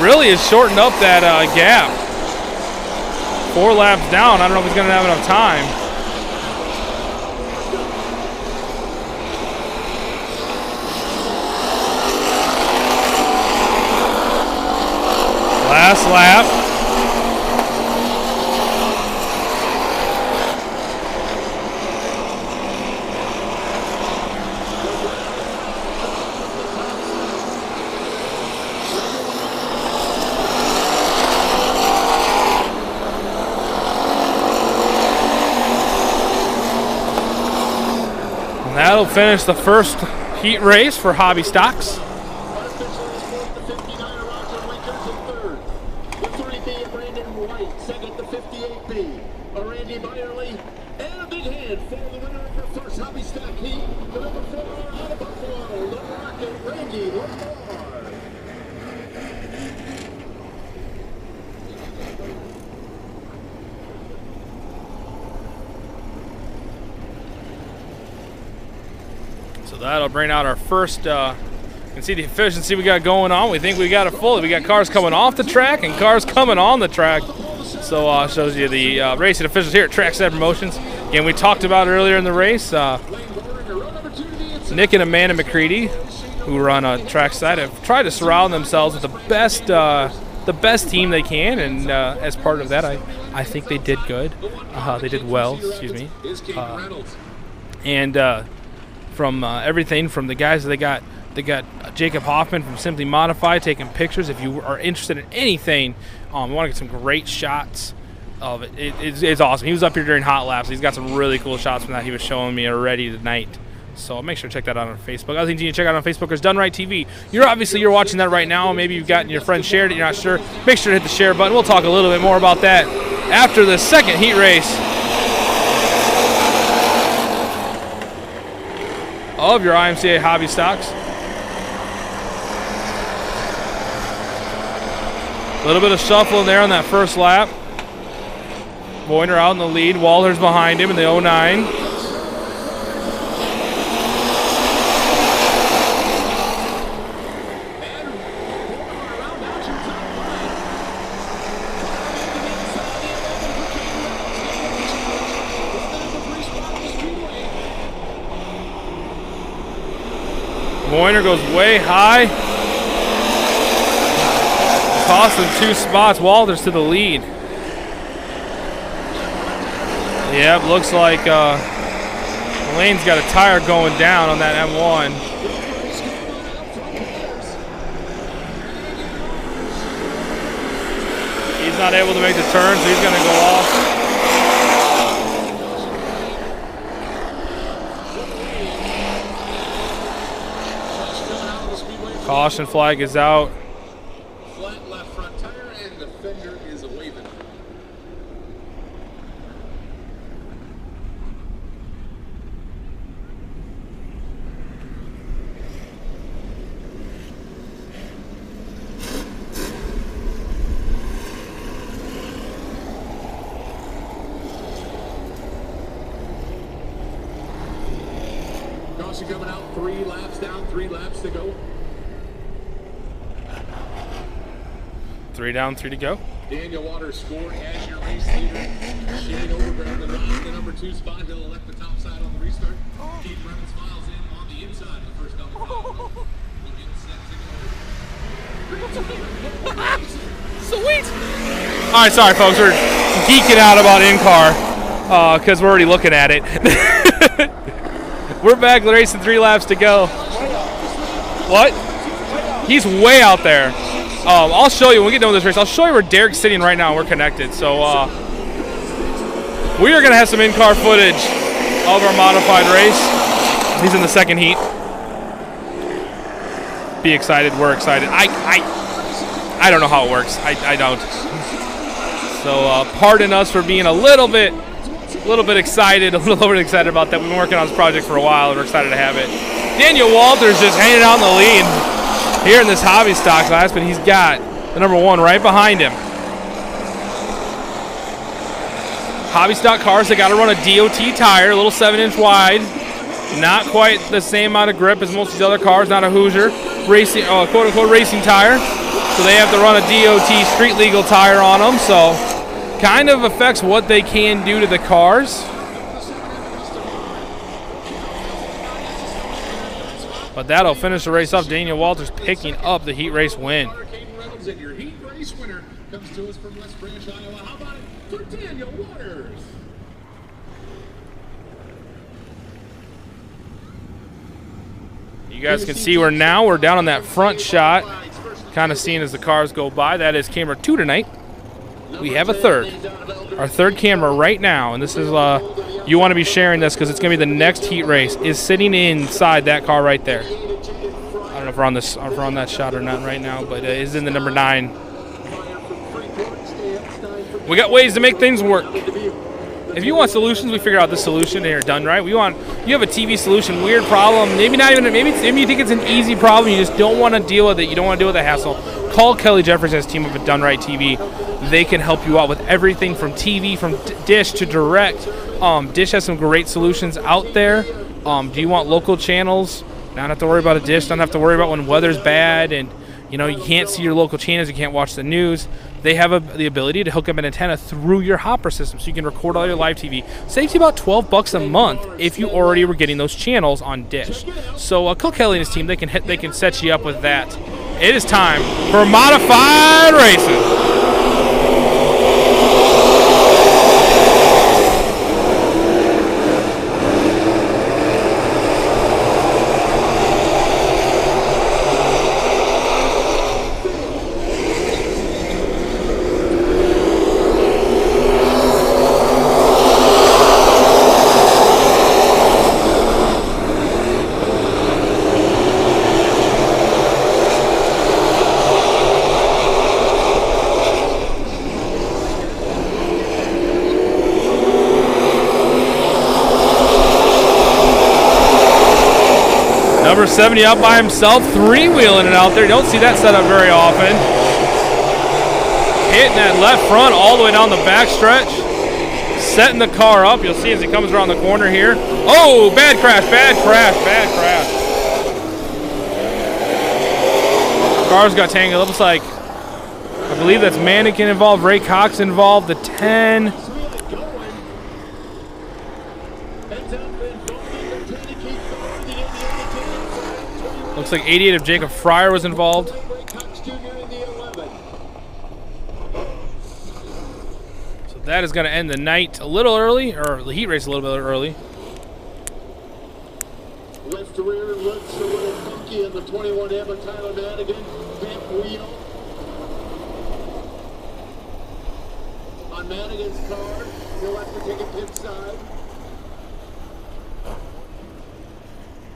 Really has shortened up that gap. 4 laps down. I don't know if he's going to have enough time. Last lap. And that'll finish the first heat race for Hobby Stocks. Second, the 58B, Randy Byerly, and a big hand for the winner of the first Hobby Stock heat, the number 4 out of Buffalo, the Rocket, Randy Lamar. So that'll bring out our first, you can see the efficiency we got going on. We think we got it fully. We got cars coming off the track and cars coming on the track. So shows you the racing officials here at Trackside Promotions. Again, we talked about earlier in the race, Nick and Amanda McCready, who run Trackside, have tried to surround themselves with the best team they can, and as part of that, I think they did good. They did well, excuse me. And from everything from the guys that they got Jacob Hoffman from Simply Modify taking pictures. If you are interested in anything, we want to get some great shots of it. It's awesome. He was up here during hot laps. He's got some really cool shots from that he was showing me already tonight. So make sure to check that out on Facebook. Other things you need to check out on Facebook is Done Right TV. You're watching that right now. Maybe you've gotten your friend shared it. You're not sure. Make sure to hit the share button. We'll talk a little bit more about that after the second heat race of your IMCA Hobby Stocks. A little bit of shuffling there on that first lap. Boyner out in the lead. Walters behind him in the 09. Boyner goes way high. Cost him 2 spots. Walters to the lead. Yep, looks like Lane's got a tire going down on that M1. He's not able to make the turn, so he's going to go off. Caution flag is out. Flat left front tire and the fender is a waving. Caution coming out, 3 laps down, 3 laps to go. 3 down, 3 to go. Daniel Waters scored as your race leader. Shane Overground the number 2 spot. He'll elect the top side on the restart. Keith Reynolds files in on the inside of the first double. We'll get set to go. Sweet. All right, sorry, folks. We're geeking out about in-car because we're already looking at it. We're back racing 3 laps to go. What? He's way out there. I'll show you when we get done with this race. I'll show you where Derek's sitting right now. We're connected. So we are going to have some in-car footage of our modified race. He's in the second heat. Be excited. We're excited. I don't know how it works. I don't. So pardon us for being a little bit excited, about that. We've been working on this project for a while, and we're excited to have it. Daniel Walters just hanging out in the lead here in this Hobby Stock class, but he's got the number 1 right behind him. Hobby Stock cars, they got to run a DOT tire, a little 7-inch wide. Not quite the same amount of grip as most of these other cars. Not a Hoosier racing, quote-unquote racing tire. So they have to run a DOT street legal tire on them. So kind of affects what they can do to the cars. But that'll finish the race up. Daniel Walters picking up the heat race win. And your heat race winner comes to us from West Branch, Iowa. How about it for Daniel Waters? You guys can see we're down on that front shot, kind of seeing as the cars go by. That is camera 2 tonight. We have a third. Our third camera right now, and this is you want to be sharing this because it's going to be the next heat race, is sitting inside that car right there. I don't know if we're on that shot or not right now, but it is in the number 9. We got ways to make things work. If you want solutions, we figure out the solution and you're done, right? You have a TV solution, weird problem, maybe you think it's an easy problem, you just don't want to deal with it, you don't want to deal with the hassle. Call Kelly Jeffers and his team up at Done Right TV. They can help you out with everything from TV, from Dish to Direct. Dish has some great solutions out there. Do you want local channels? Not have to worry about a Dish, don't have to worry about when weather's bad and you can't see your local channels, you can't watch the news. They have the ability to hook up an antenna through your Hopper system so you can record all your live TV. Saves you about $12 a month if you already were getting those channels on Dish. So call Kelly and his team. They can set you up with that. It is time for modified racing. Number 70 out by himself, three-wheeling it out there. You don't see that setup very often. Hitting that left front all the way down the back stretch. Setting the car up. You'll see as he comes around the corner here. Oh, bad crash, bad crash, bad crash. Cars got tangled. It looks like, I believe that's Mannequin involved, Ray Cox involved, the 10. Looks like 88 of Jacob Fryer was involved. So that is going to end the night a little early, or the heat race a little bit early. Left to rear looks a little funky in the 21 Ever Tyler Madigan. Back wheel. On Madigan's car, he'll have to take a pit side.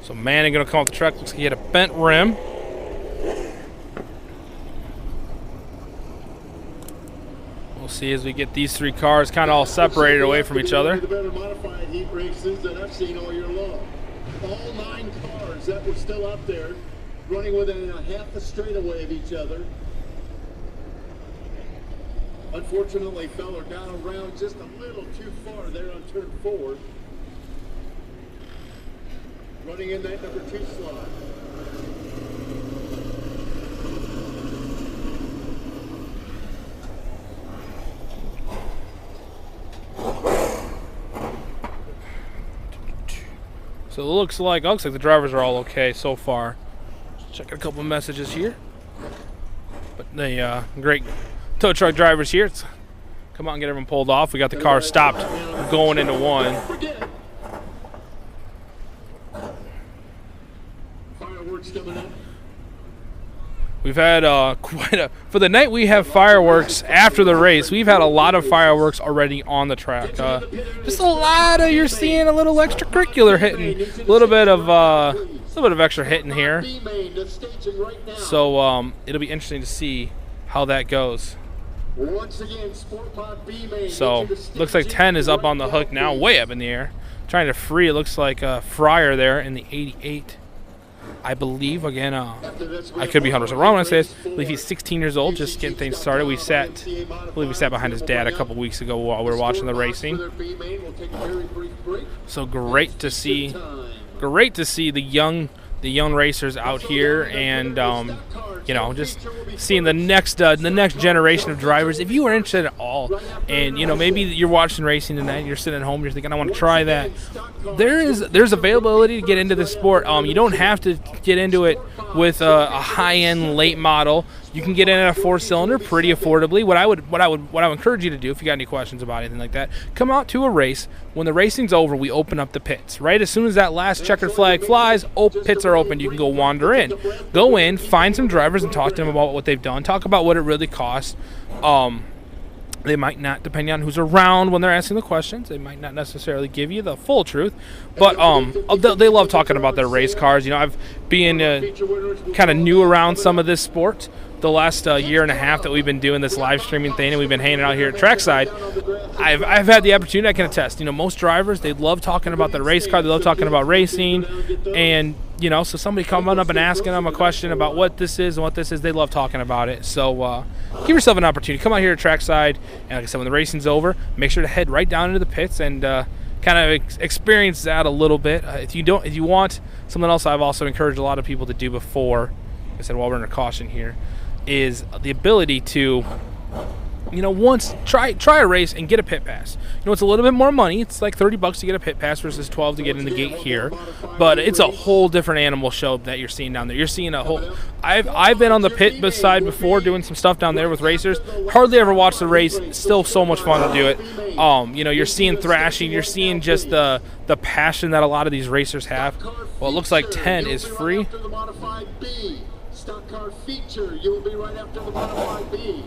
So Manning going to come off the track. Looks like he had a bent rim. We'll see as we get these three cars kind of all separated away from each other. The better modified heat races that I've seen all year long. All 9 cars that were still up there, running within a half a straightaway of each other. Unfortunately, Feller got around just a little too far there on turn 4. Running in that number 2 slot. So it looks like the drivers are all okay so far. Check a couple messages here. But the great tow truck drivers here, come out and get everyone pulled off. We got the car stopped going into one. Fireworks coming up. We've had for the night we have fireworks after the race. We've had a lot of fireworks already on the track. Just a lot of, you're seeing a little extracurricular hitting, a little bit of extra hitting here. So it'll be interesting to see how that goes. So looks like 10 is up on the hook now, way up in the air, trying to free. It looks like Fryer there in the 88. I believe, again, I could be 100% wrong when I say this. I believe he's 16 years old, just getting things started. I believe we sat behind his dad a couple weeks ago while we were watching the racing. So great to see great to see the young racers out here, and you know, just seeing the next generation of drivers. If you are interested at all, and you know, maybe you're watching racing tonight, you're sitting at home, you're thinking, I want to try that. There's availability to get into this sport. You don't have to get into it with a high-end late model. You can get in at a 4-cylinder pretty affordably. What I would encourage you to do, if you got any questions about anything like that, come out to a race. When the racing's over, we open up the pits. Right as soon as that last checkered flag flies, pits are open. You can go wander in, go in, find some drivers, and talk to them about what they've done. Talk about what it really costs. They might not, depending on who's around when they're asking the questions, they might not necessarily give you the full truth, but they love talking about their race cars. You know, I've been kind of new around some of this sport the last year and a half that we've been doing this live streaming thing, and we've been hanging out here at Trackside. I've had the opportunity, I can attest, you know, most drivers, they love talking about their race car, they love talking about racing, and you know, so somebody coming up and asking them a question about what this is and what this is, they love talking about it. So give yourself an opportunity. Come out here at Trackside, and like I said, when the racing's over, make sure to head right down into the pits and kind of experience that a little bit. If you want something else, I've also encouraged a lot of people to do before, like I said, while we're under caution here, is the ability to, you know, once try a race and get a pit pass. You know, it's a little bit more money. It's like $30 to get a pit pass versus $12 to get in the gate here, but it's a whole different animal show that you're seeing down there. You're seeing a whole. I've been on the pit side before doing some stuff down there with racers. Hardly ever watched the race. Still so much fun to do it. You know, you're seeing thrashing. You're seeing just the passion that a lot of these racers have. Well, it looks like 10 is free. Stock car feature, you will be right after the modified B.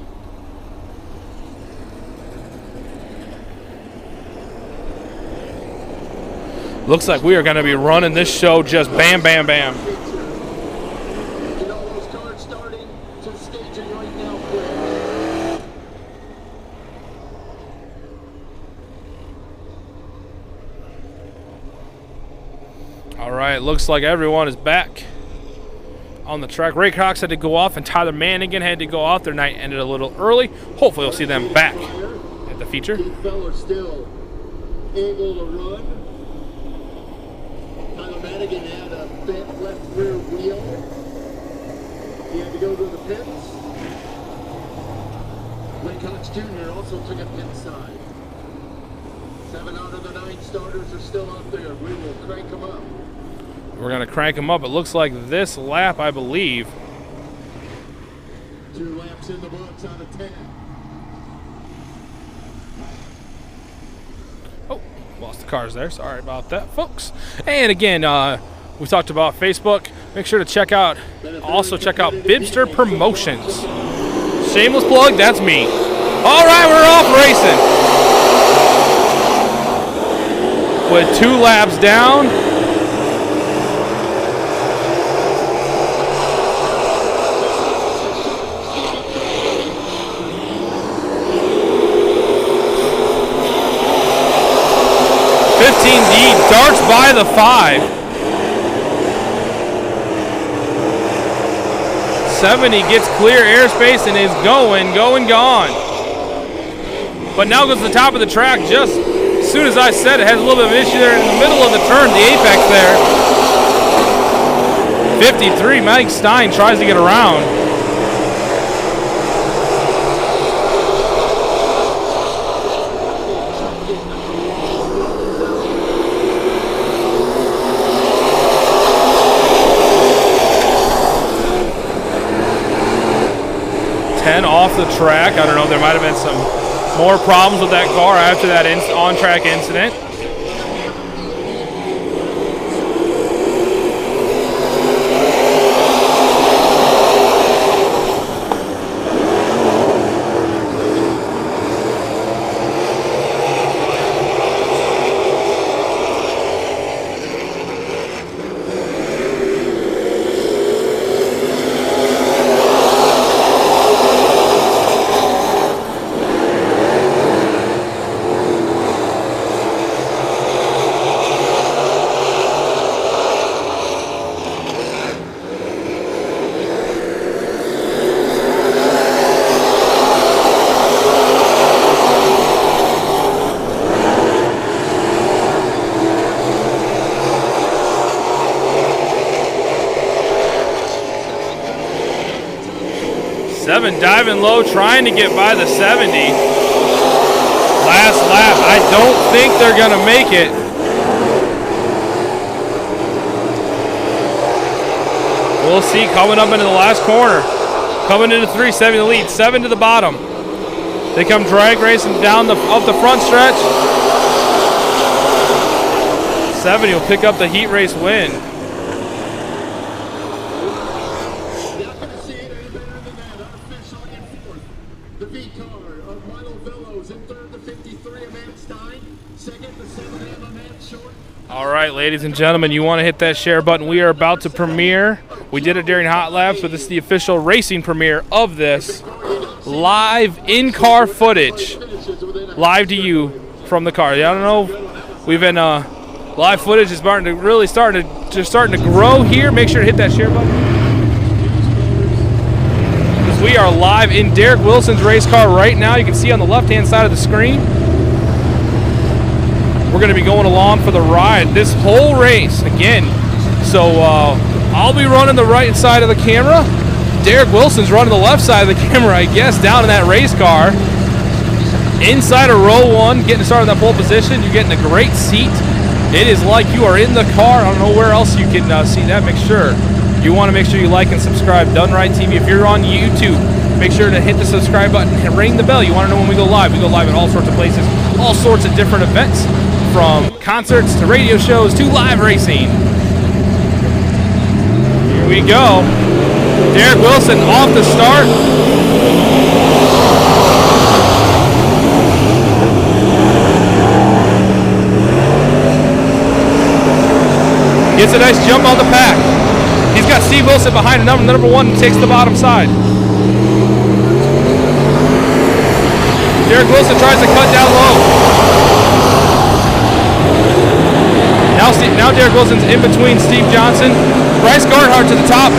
Looks like we are going to be running this show just bam, bam, bam. Get all those cars starting to staging right now, please. All right, looks like everyone is back on the track. Ray Cox had to go off, and Tyler Mannigan had to go off. Their night ended a little early. Hopefully we'll see them back at the feature. Keith Feller still able to run. Tyler Mannigan had a bent left rear wheel. He had to go to the pits. Ray Cox Jr. also took a pit side. 7 out of the 9 starters are still out there. We will crank them up. We're going to crank them up. It looks like this lap, I believe. 2 laps in the books out of 10. Oh, lost the cars there. Sorry about that, folks. And again, we talked about Facebook. Make sure to check out Bibster Promotions. Shameless plug, that's me. All right, we're off racing. With 2 laps down. Darts by the 5. 70 gets clear airspace and is going, gone. But now goes to the top of the track just as soon as I said it. Has a little bit of an issue there in the middle of the turn, the apex there. 53, Mike Stein tries to get around. Off the track. I don't know, there might have been some more problems with that car after that on-track incident. 7 diving low, trying to get by the 70. Last lap. I don't think they're going to make it. We'll see coming up into the last corner. Coming into 3, 7 to the lead, 7 to the bottom. They come drag racing down up the front stretch. 7 will pick up the heat race win. Not going to see it any better than that. Unofficial in 4th. The V car of Milo Villos. In 3rd, the 53 of Matt Stein. 2nd, the 7 of Matt Short. All right, ladies and gentlemen, you want to hit that share button. We are about to premiere. We did it during Hot Laps, but this is the official racing premiere of this. Live in-car footage. Live to you from the car. I don't know. We've been live footage is starting to grow here. Make sure to hit that share button. Because we are live in Derek Wilson's race car right now. You can see on the left-hand side of the screen. We're going to be going along for the ride this whole race again. So I'll be running the right side of the camera. Derek Wilson's running the left side of the camera, I guess, down in that race car. Inside of row 1, getting started in that pole position. You're getting a great seat. It is like you are in the car. I don't know where else you can see that. Make sure you want to make sure you like and subscribe. Done Right TV. If you're on YouTube, make sure to hit the subscribe button and ring the bell. You want to know when we go live. We go live at all sorts of places, all sorts of different events, from concerts to radio shows to live racing. Here we go. Derek Wilson off the start. Gets a nice jump on the pack. He's got Steve Wilson behind him. Number 1 takes the bottom side. Derek Wilson tries to cut down low. Now Derek Wilson's in between Steve Johnson. Bryce Garnhart to the top.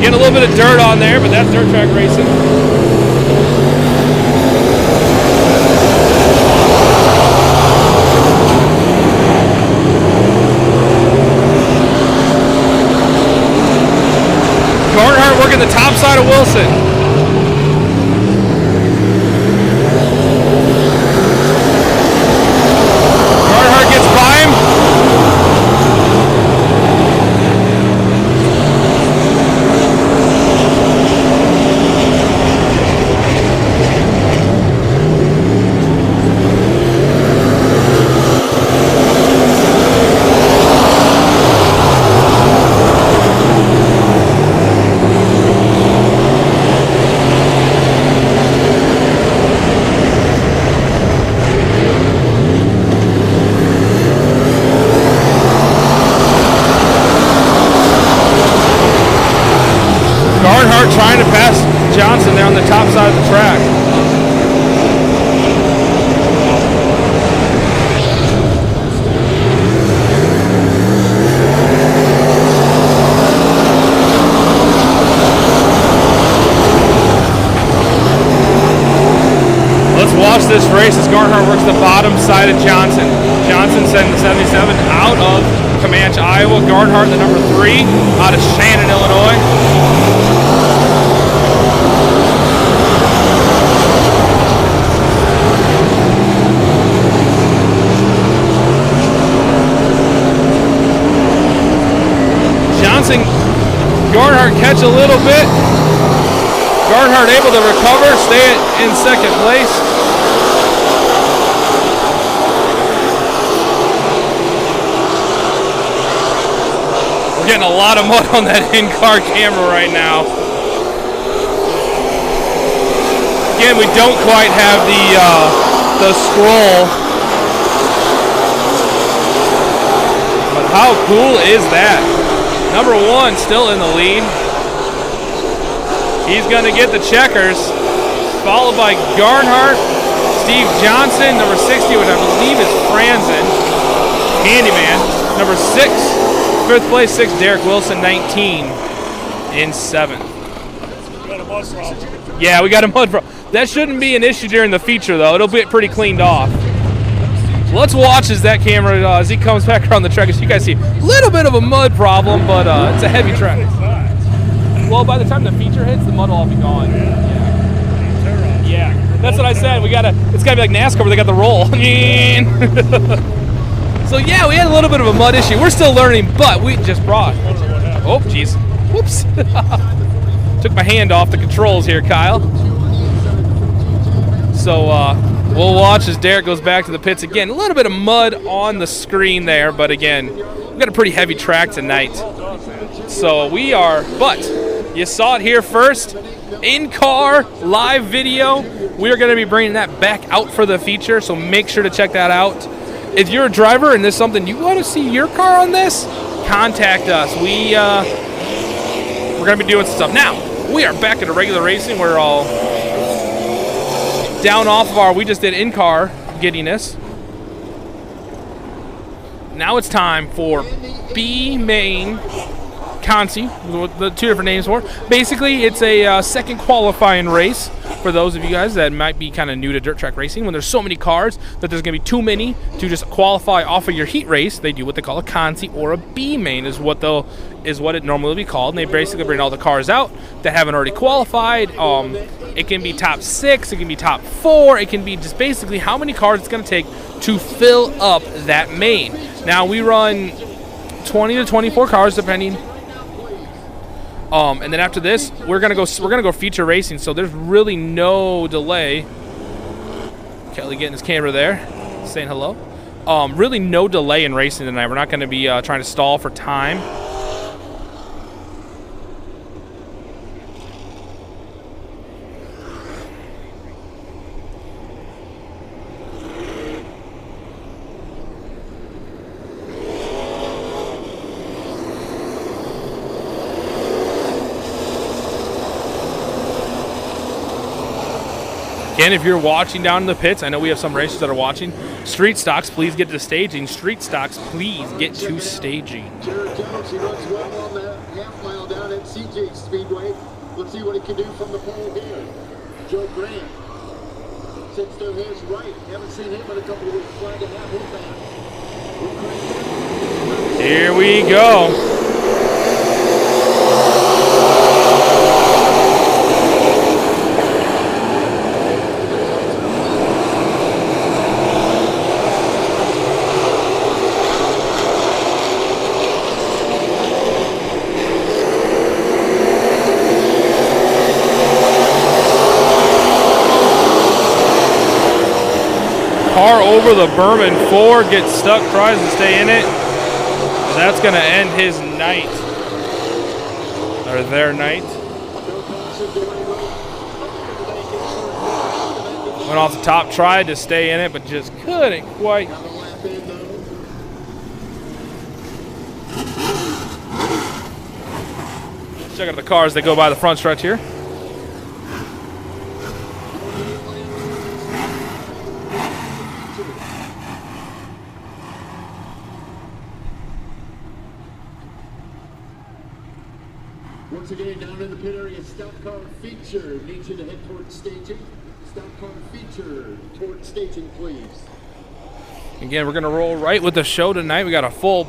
Getting a little bit of dirt on there, but that's dirt track racing. Garnhart working the top side of Wilson. Trying to pass Johnson there on the top side of the track. Let's watch this race as Garnhart works the bottom side of Johnson. Johnson sending the 77 out of Comanche, Iowa. Garnhart, the number 3, out of Shannon, Illinois. Garnhart catch a little bit. Garnhart able to recover, stay in 2nd place. We're getting a lot of mud on that in-car camera right now. Again, we don't quite have the scroll. But how cool is that? Number 1 still in the lead. He's going to get the checkers, followed by Garnhart, Steve Johnson, number 60, which I believe is Franzen, Handyman, number 6, 5th place, 6, Derek Wilson, 19 in 7th. Got a mud problem. Yeah, we got a mud problem. That shouldn't be an issue during the feature, though. It'll be pretty cleaned off. Let's watch as that camera, as he comes back around the track. As you guys see, a little bit of a mud problem, but it's a heavy track. Well, by the time the feature hits, the mud will all be gone. Yeah. That's what I said. It's gotta be like NASCAR where they got the roll. So yeah, we had a little bit of a mud issue. We're still learning, but we just brought. Oh, jeez. Whoops. Took my hand off the controls here, Kyle. So we'll watch as Derek goes back to the pits again. A little bit of mud on the screen there, but again, we've got a pretty heavy track tonight. So but you saw it here first. In-car live video. We're going to be bringing that back out for the feature, so make sure to check that out. If you're a driver and there's something you want to see your car on this, contact us. We're going to be doing some stuff. Now, we are back into regular racing. We're all down off of we just did in-car giddiness. Now it's time for B-Main Conti, the two different names for. Basically, it's a second qualifying race for those of you guys that might be kind of new to dirt track racing. When there's so many cars that there's going to be too many to just qualify off of your heat race, they do what they call a Conti, or a B-Main is what it normally would be called. And they basically bring all the cars out that haven't already qualified. It can be top 6, it can be top 4, it can be just basically how many cars it's going to take to fill up that main. Now we run 20 to 24 cars depending. And then after this, we're gonna go feature racing. So there's really no delay. Kelly getting his camera there, saying hello. Really no delay in racing tonight. We're not going to be trying to stall for time. Again, if you're watching down in the pits, I know we have some racers that are watching. Street stocks, please get to staging. Street stocks, please get to staging. Jared Jones, he runs well on the half mile down at CJ Speedway. Let's see what he can do from the pole here. Joe Grant sits to his right. Haven't seen him in a couple of weeks. Glad to have him back. Here we go. Car over the Berman 4, gets stuck, tries to stay in it. And that's going to end his night. Or their night. Went off the top, tried to stay in it, but just couldn't quite. Check out the cars that go by the front stretch here. Once again, down in the pit area, stock car feature. Need you to head towards staging. Stock car feature towards staging, please. Again, we're going to roll right with the show tonight. We got a full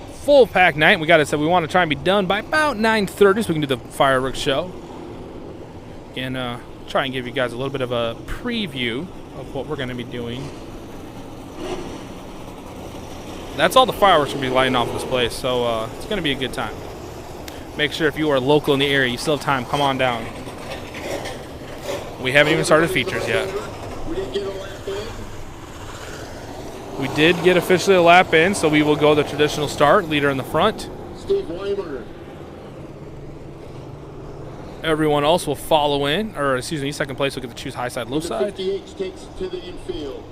pack night. We want to try and be done by about 9:30 so we can do the fireworks show. And try and give you guys a little bit of a preview of what we're going to be doing. That's all the fireworks will be lighting off this place, so it's going to be a good time. Make sure if you are local in the area, you still have time, come on down. We haven't even started features yet. We did get officially a lap in, so we will go the traditional start, leader in the front. Steve Weimer. Everyone else will follow in, or excuse me, second place will get to choose high side, low side. 58 takes it to the infield.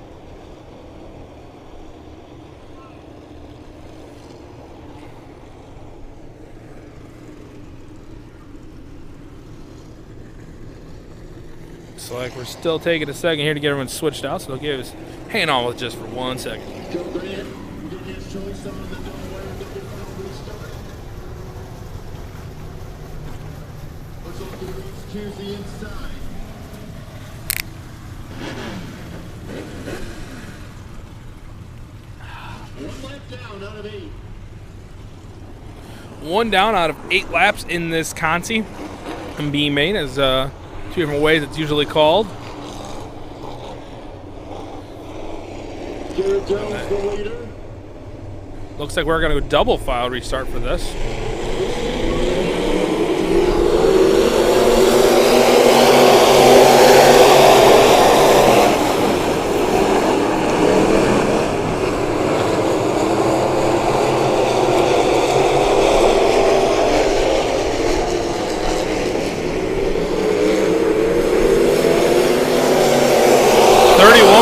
Looks like we're still taking a second here to get everyone switched out, so they'll give us, hang on with just for 1 second. Joe Grant did his choice on the Delaware final restart. Looks like he leads to the inside. One lap down out of 8. 1 down out of 8 laps in this Conti. and B main, as 2 different ways it's usually called. Garrett Jones, the leader. Looks like we're going to go double file restart for this.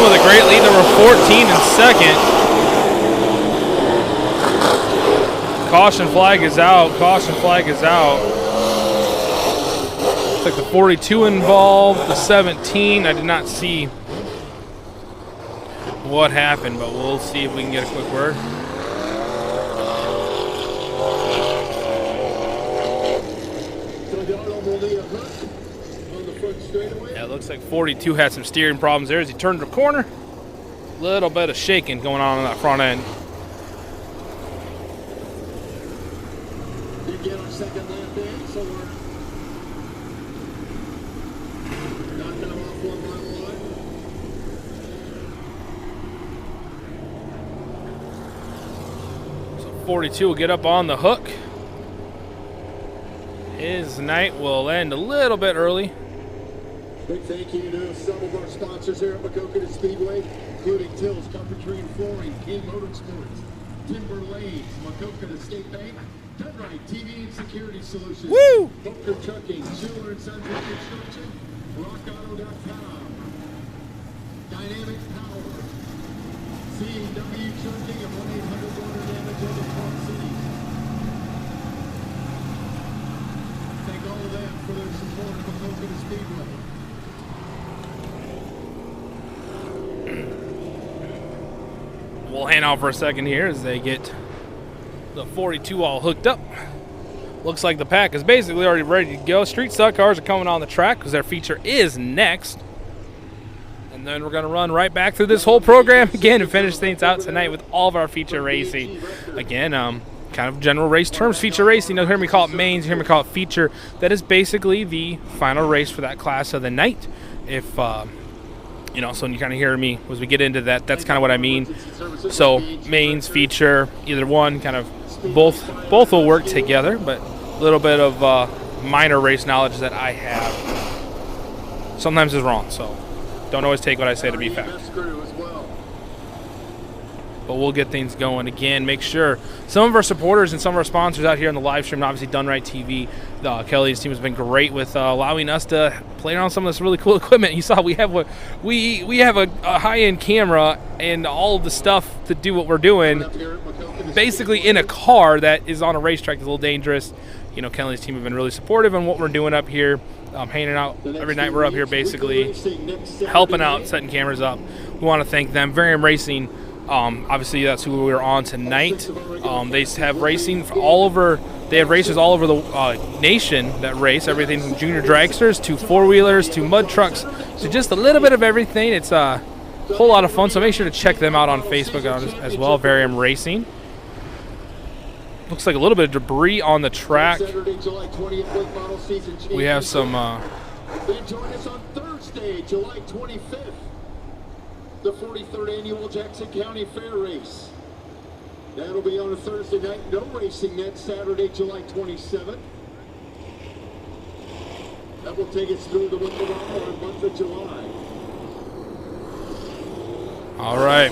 With a great lead, number 14 in second. Caution flag is out. Caution flag is out. Looks like the 42 involved, the 17. I did not see what happened, but we'll see if we can get a quick word. Yeah, it looks like 42 had some steering problems there as he turned the corner. Little bit of shaking going on that front end. Did get our second lap in, so we're knocking them off one by one. So 42 will get up on the hook. His night will end a little bit early. Big thank you to some of our sponsors here at Maquoketa Speedway, including Tills Carpentry and Flooring, King Motorsports, Timber Lanes, Maquoketa State Bank, Penrite TV and Security Solutions, Woo! Boker Trucking, Schuler and Sons Construction, RockAuto.com, Dynamic Power, CW Trucking, and 1-800 Water Damage over Park City. Thank all of them for their support of Maquoketa Speedway. We'll hang out for a second here as they get the 42 all hooked up. Looks like the pack is basically already ready to go. Street stock cars are coming on the track because their feature is next. And then we're going to run right back through this whole program again and finish things out tonight with all of our feature racing. Again, kind of general race terms, feature racing. You'll hear me call it mains, you hear me call it feature. That is basically the final race for that class of the night. If you know, so when you kind of hear me as we get into that, that's kind of what I mean. So mains, feature, either one, kind of both will work together, but a little bit of minor race knowledge that I have sometimes is wrong, so don't always take what I say to be fact. But we'll get things going again. Make sure some of our supporters and some of our sponsors out here on the live stream, obviously Done Right TV, Kelly's team has been great with allowing us to play around some of this really cool equipment. You saw we have a high-end camera and all of the stuff to do what we're doing, basically in a car that is on a racetrack. It's a little dangerous. You know, Kelly's team have been really supportive in what we're doing up here, hanging out every night. We're up here basically helping out, setting cameras up. We want to thank them. Varium Racing. Obviously, that's who we're on tonight. They have racing all over. They have races all over the nation that race, everything from junior dragsters to four-wheelers to mud trucks to just a little bit of everything. It's a whole lot of fun, so make sure to check them out on Facebook as well, Varium Racing. Looks like a little bit of debris on the track. We have some... Then join us on Thursday, July 25th. The 43rd Annual Jackson County Fair Race. That'll be on a Thursday night. No racing next Saturday, July 27th. That will take us through the month of July. All right.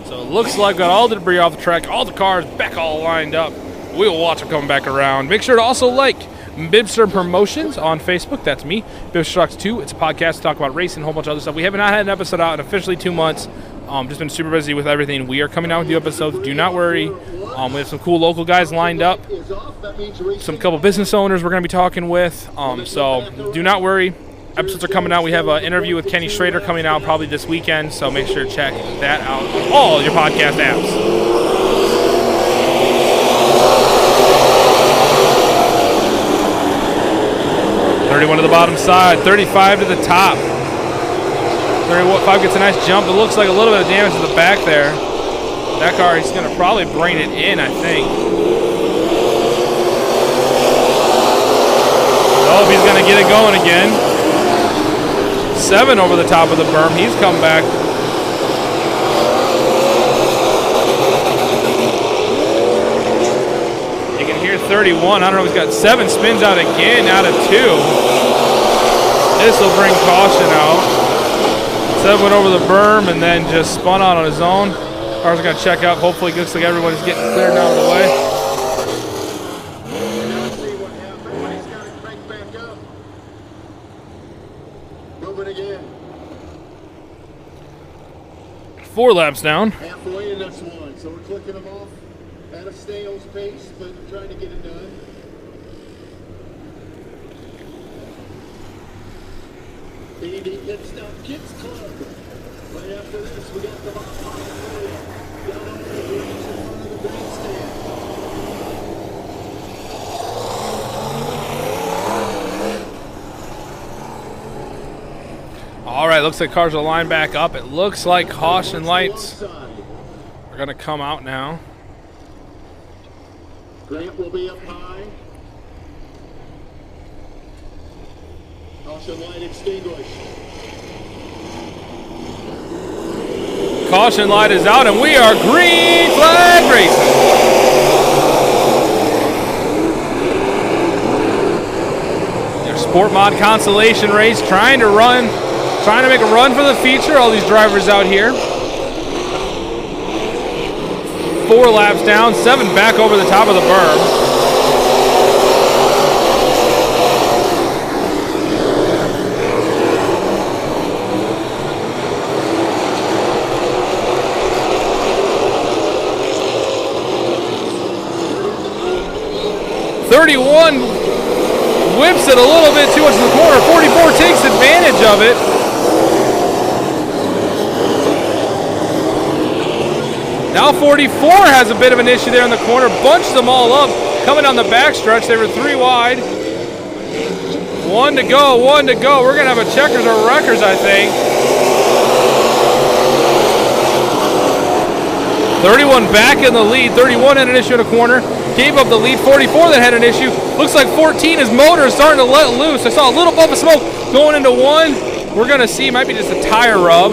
So it looks like we got all the debris off the track, all the cars back all lined up. We'll watch them come back around. Make sure to also like Bibster Promotions on Facebook. That's me, Bibster Talks 2. It's a podcast to talk about racing, a whole bunch of other stuff. We have not had an episode out in officially 2 months. Just been super busy with everything. We are coming out with new episodes. Do not worry. We have some cool local guys lined up. Some couple business owners we're going to be talking with. So do not worry. Episodes are coming out. We have an interview with Kenny Schrader coming out probably this weekend. So make sure to check that out on all your podcast apps. 31 to the bottom side, 35 to the top. 35 gets a nice jump. It looks like a little bit of damage to the back there. That car, he's going to probably bring it in, I think. Oh, he's going to get it going again. 7 over the top of the berm. He's come back. You can hear 31. I don't know. He's got 7 spins out again out of 2. This will bring caution out. 7 went over the berm and then just spun out on his own. Car's going to check out. Hopefully it looks like everybody's getting cleared out of the way. Now see what happened. He's got to crank back up. Moving again. 4 laps down. Halfway in this one. So we're clicking them off at a snail's pace, but trying to get it done. BD Pit Stop Kids Club. Right after this, we got the Mont Pond down on the bridge in front of the grandstand. All right, looks like cars are lined back up. It looks like caution lights Alongside. are going to come out now. Grant will be up high. Caution light extinguished. Caution light is out, and we are green flag racing. Their Sport Mod Consolation race trying to make a run for the feature. All these drivers out here. 4 laps down, 7 back over the top of the berm. .31 whips it a little bit too much in the corner. 44 takes advantage of it. Now 44 has a bit of an issue there in the corner. Bunched them all up. Coming down the backstretch, they were 3 wide. 1 to go, 1 to go. We're going to have a checkers or wreckers, I think. 31 back in the lead. 31 had an issue in a corner. Gave up the lead. 44 that had an issue. Looks like 14, his motor is starting to let loose. I saw a little bump of smoke going into 1. We're going to see, might be just a tire rub.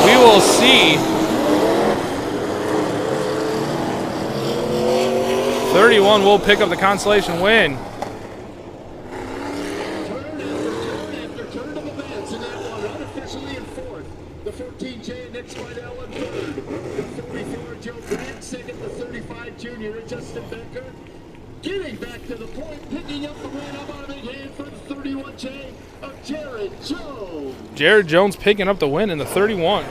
We will see. 31 will pick up the consolation win. Turn after turn of events in that one. Unofficially in 4th. The 14J Nick Spidell in 3rd. The 44 Joe Grant second. The 35 Junior Justin Becker. Getting back to the point, picking up the win. Up on a big hand for the 31J of Jared Jones. Jared Jones picking up the win in the 31.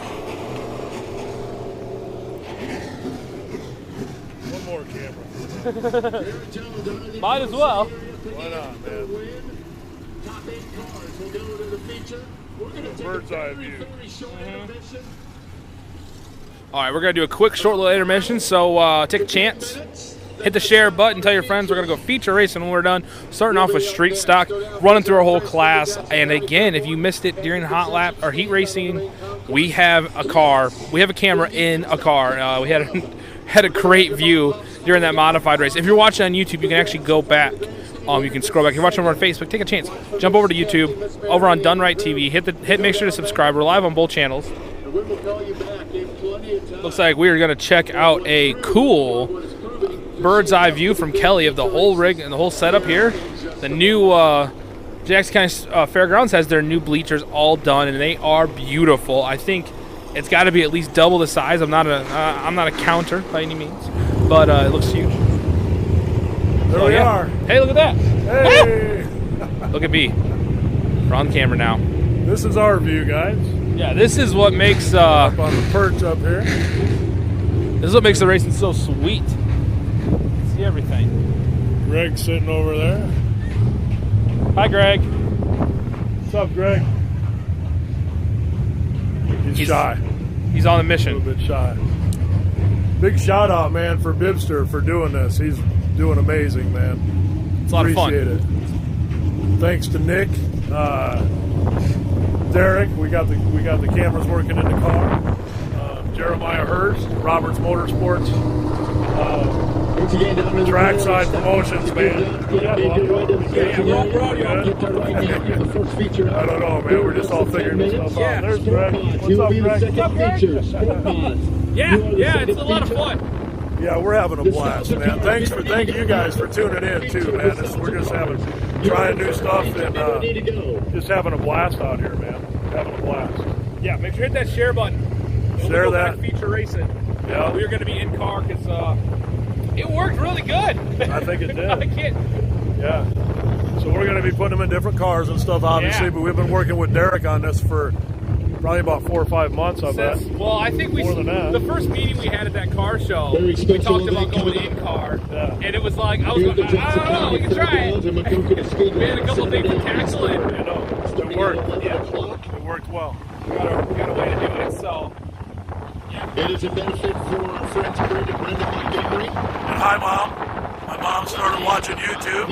One more camera. Jared Jones under the Might as well. Why not, man? Top 8 cars will go to the feature. We're going to take Bird's a eye very, view. very short intermission. All right, we're going to do a quick, short little intermission, so take a chance. Hit the share button, tell your friends. We're going to go feature racing when we're done. Starting off with street stock, running through our whole class. And again, if you missed it during hot lap or heat racing, we have a car. We have a camera in a car. We had a great view during that modified race. If you're watching on YouTube, you can actually go back. You can scroll back. If you're watching over on Facebook, take a chance. Jump over to YouTube, over on Done Right TV. Make sure to subscribe. We're live on both channels. And we will call you back in plenty of time. Looks like we are going to check out a cool bird's eye view from Kelly of the whole rig and the whole setup here. The new Jackson County Fairgrounds has their new bleachers all done, and they are beautiful. I think it's got to be at least double the size. I'm not a counter by any means, but it looks huge. There we are. Hey, look at that. Hey! Look at B. We're on camera now. This is our view, guys. Yeah, this is what makes Up on the perch up here. this is what makes the racing so sweet. See everything. Greg's sitting over there. Hi, Greg. What's up, Greg? He's shy. He's on a A mission. little bit shy. Big shout out, man, for Bibster for doing this. He's doing amazing, man. It's a lot of fun. Appreciate it. Thanks to Nick, Derek. We got the cameras working in the car. Jeremiah Hurst, Roberts Motorsports. Trackside promotions, man. I don't know, man. We're just all figuring this stuff out. There's Greg. What's up, Greg? Yeah, it's a lot of fun. Yeah, we're having a blast, man. Thank you guys for tuning in too, man. We're just trying new stuff and just having a blast out here, man. Having a blast. Yeah, make sure to hit that share button. Share that. Feature racing. Yeah. We're going to be in car because it worked really good. I think it did. I can't. Yeah. So we're going to be putting them in different cars and stuff, obviously. Yeah. But we've been working with Derek on this for probably about 4 or 5 months, I bet. Well, I think More than that. the first meeting we had at that car show, we talked about going in car, and it was like, I was going, I don't know, we can try it. We had a couple of things to tackle it. You know, it worked. Yeah. It worked well. We got a way to do it, so. It is a benefit for our friends Brenda Montgomery. And hi, Mom. My mom started watching YouTube.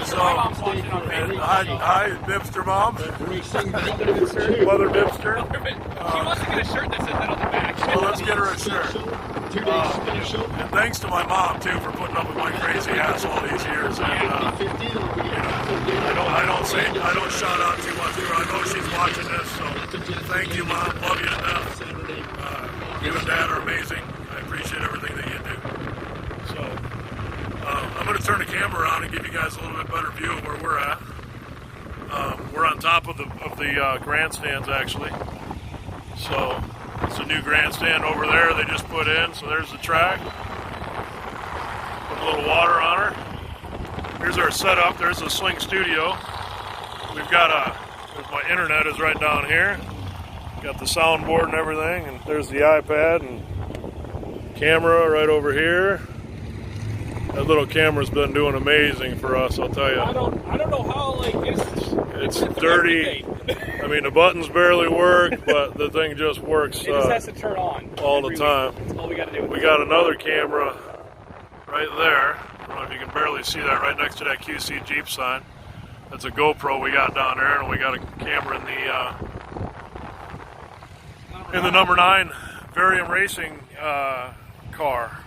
So, hi, Bibster Mom. Mother Bibster. She wants to get a shirt that says that on the back. Well, let's get her a shirt. And thanks to my mom, too, for putting up with my crazy ass all these years. And, I don't shout out too much to her. I know she's watching this, so thank you, Mom. Love you to death. You and Dad are amazing. I appreciate everything that you do. So, I'm going to turn the camera around and give you guys a little bit better view of where we're at. We're on top of the grandstands, actually. So, it's a new grandstand over there they just put in. So there's the track. Put a little water on her. Here's our setup. There's the Sling Studio. We've got my internet is right down here. Got the soundboard and everything, and there's the iPad and camera right over here. That little camera's been doing amazing for us, I'll tell you. I don't know how, like, it's dirty. I mean, the buttons barely work, but the thing just works it just has to turn on all the time. That's all we got to do. We got another camera right there. I don't know if you can barely see that, right next to that QC Jeep sign. That's a GoPro we got down there, and we got a camera in the number 9 Varium Racing car.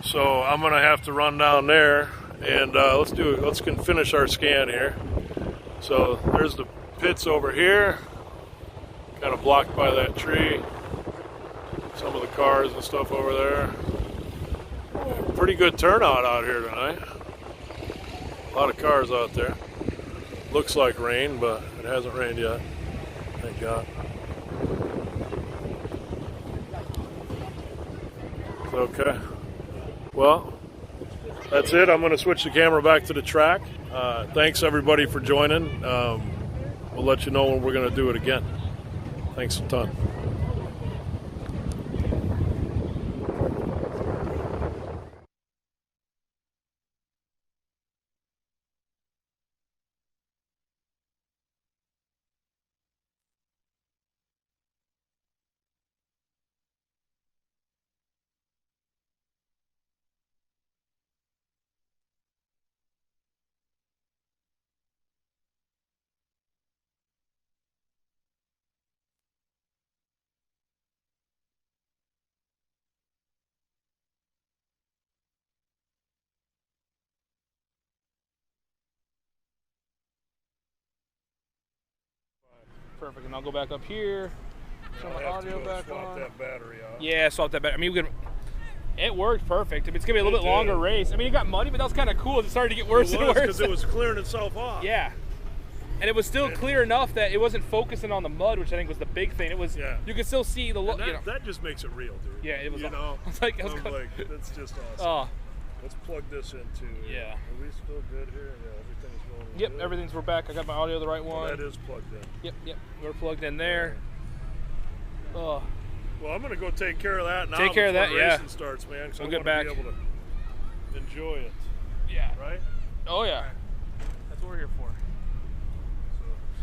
So I'm gonna have to run down there and let's finish our scan here. So there's the pits over here, kind of blocked by that tree. Some of the cars and stuff over there. Pretty good turnout out here tonight. A lot of cars out there. Looks like rain, but it hasn't rained yet. Thank God. Okay. Well, that's it. I'm going to switch the camera back to the track. Thanks everybody for joining. We'll let you know when we're going to do it again. Thanks a ton. Perfect, and I'll go back up here. Turn my audio back on. That battery out. Yeah, swap that battery. I mean, it worked perfect. I mean, it's gonna be a little bit longer race. I mean, it got muddy, but that was kind of cool. It started to get worse and worse because it was clearing itself off. Yeah, and it was still clear enough that it wasn't focusing on the mud, which I think was the big thing. It was. Yeah. You could still see the look. That just makes it real, dude. Yeah, it was. You know, I was like, that's just awesome. Oh. Let's plug this into. Yeah. Are we still good here? Yeah, everything's going. Yep, good. we're back. I got my audio the right one. That is plugged in. Yep, we're plugged in there. Oh. Well, I'm gonna go take care of that now. Take care of that, yeah. Racing starts, man. We'll get back. Be able to enjoy it. Yeah. Right. Oh yeah. That's what we're here for.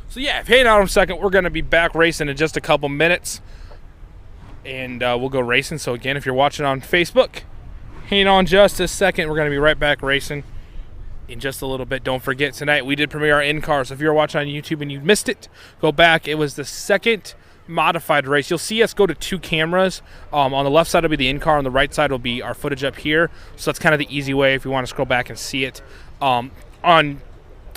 So yeah, hang on a second. We're gonna be back racing in just a couple minutes, and we'll go racing. So again, if you're watching on Facebook, hang on just a second. We're gonna be right back racing in just a little bit. Don't forget, tonight we did premiere our in-car. So if you're watching on YouTube and you missed it, go back. It was the second modified race. You'll see us go to 2 cameras. On the left side will be the in-car, on the right side will be our footage up here. So that's kind of the easy way if you want to scroll back and see it. On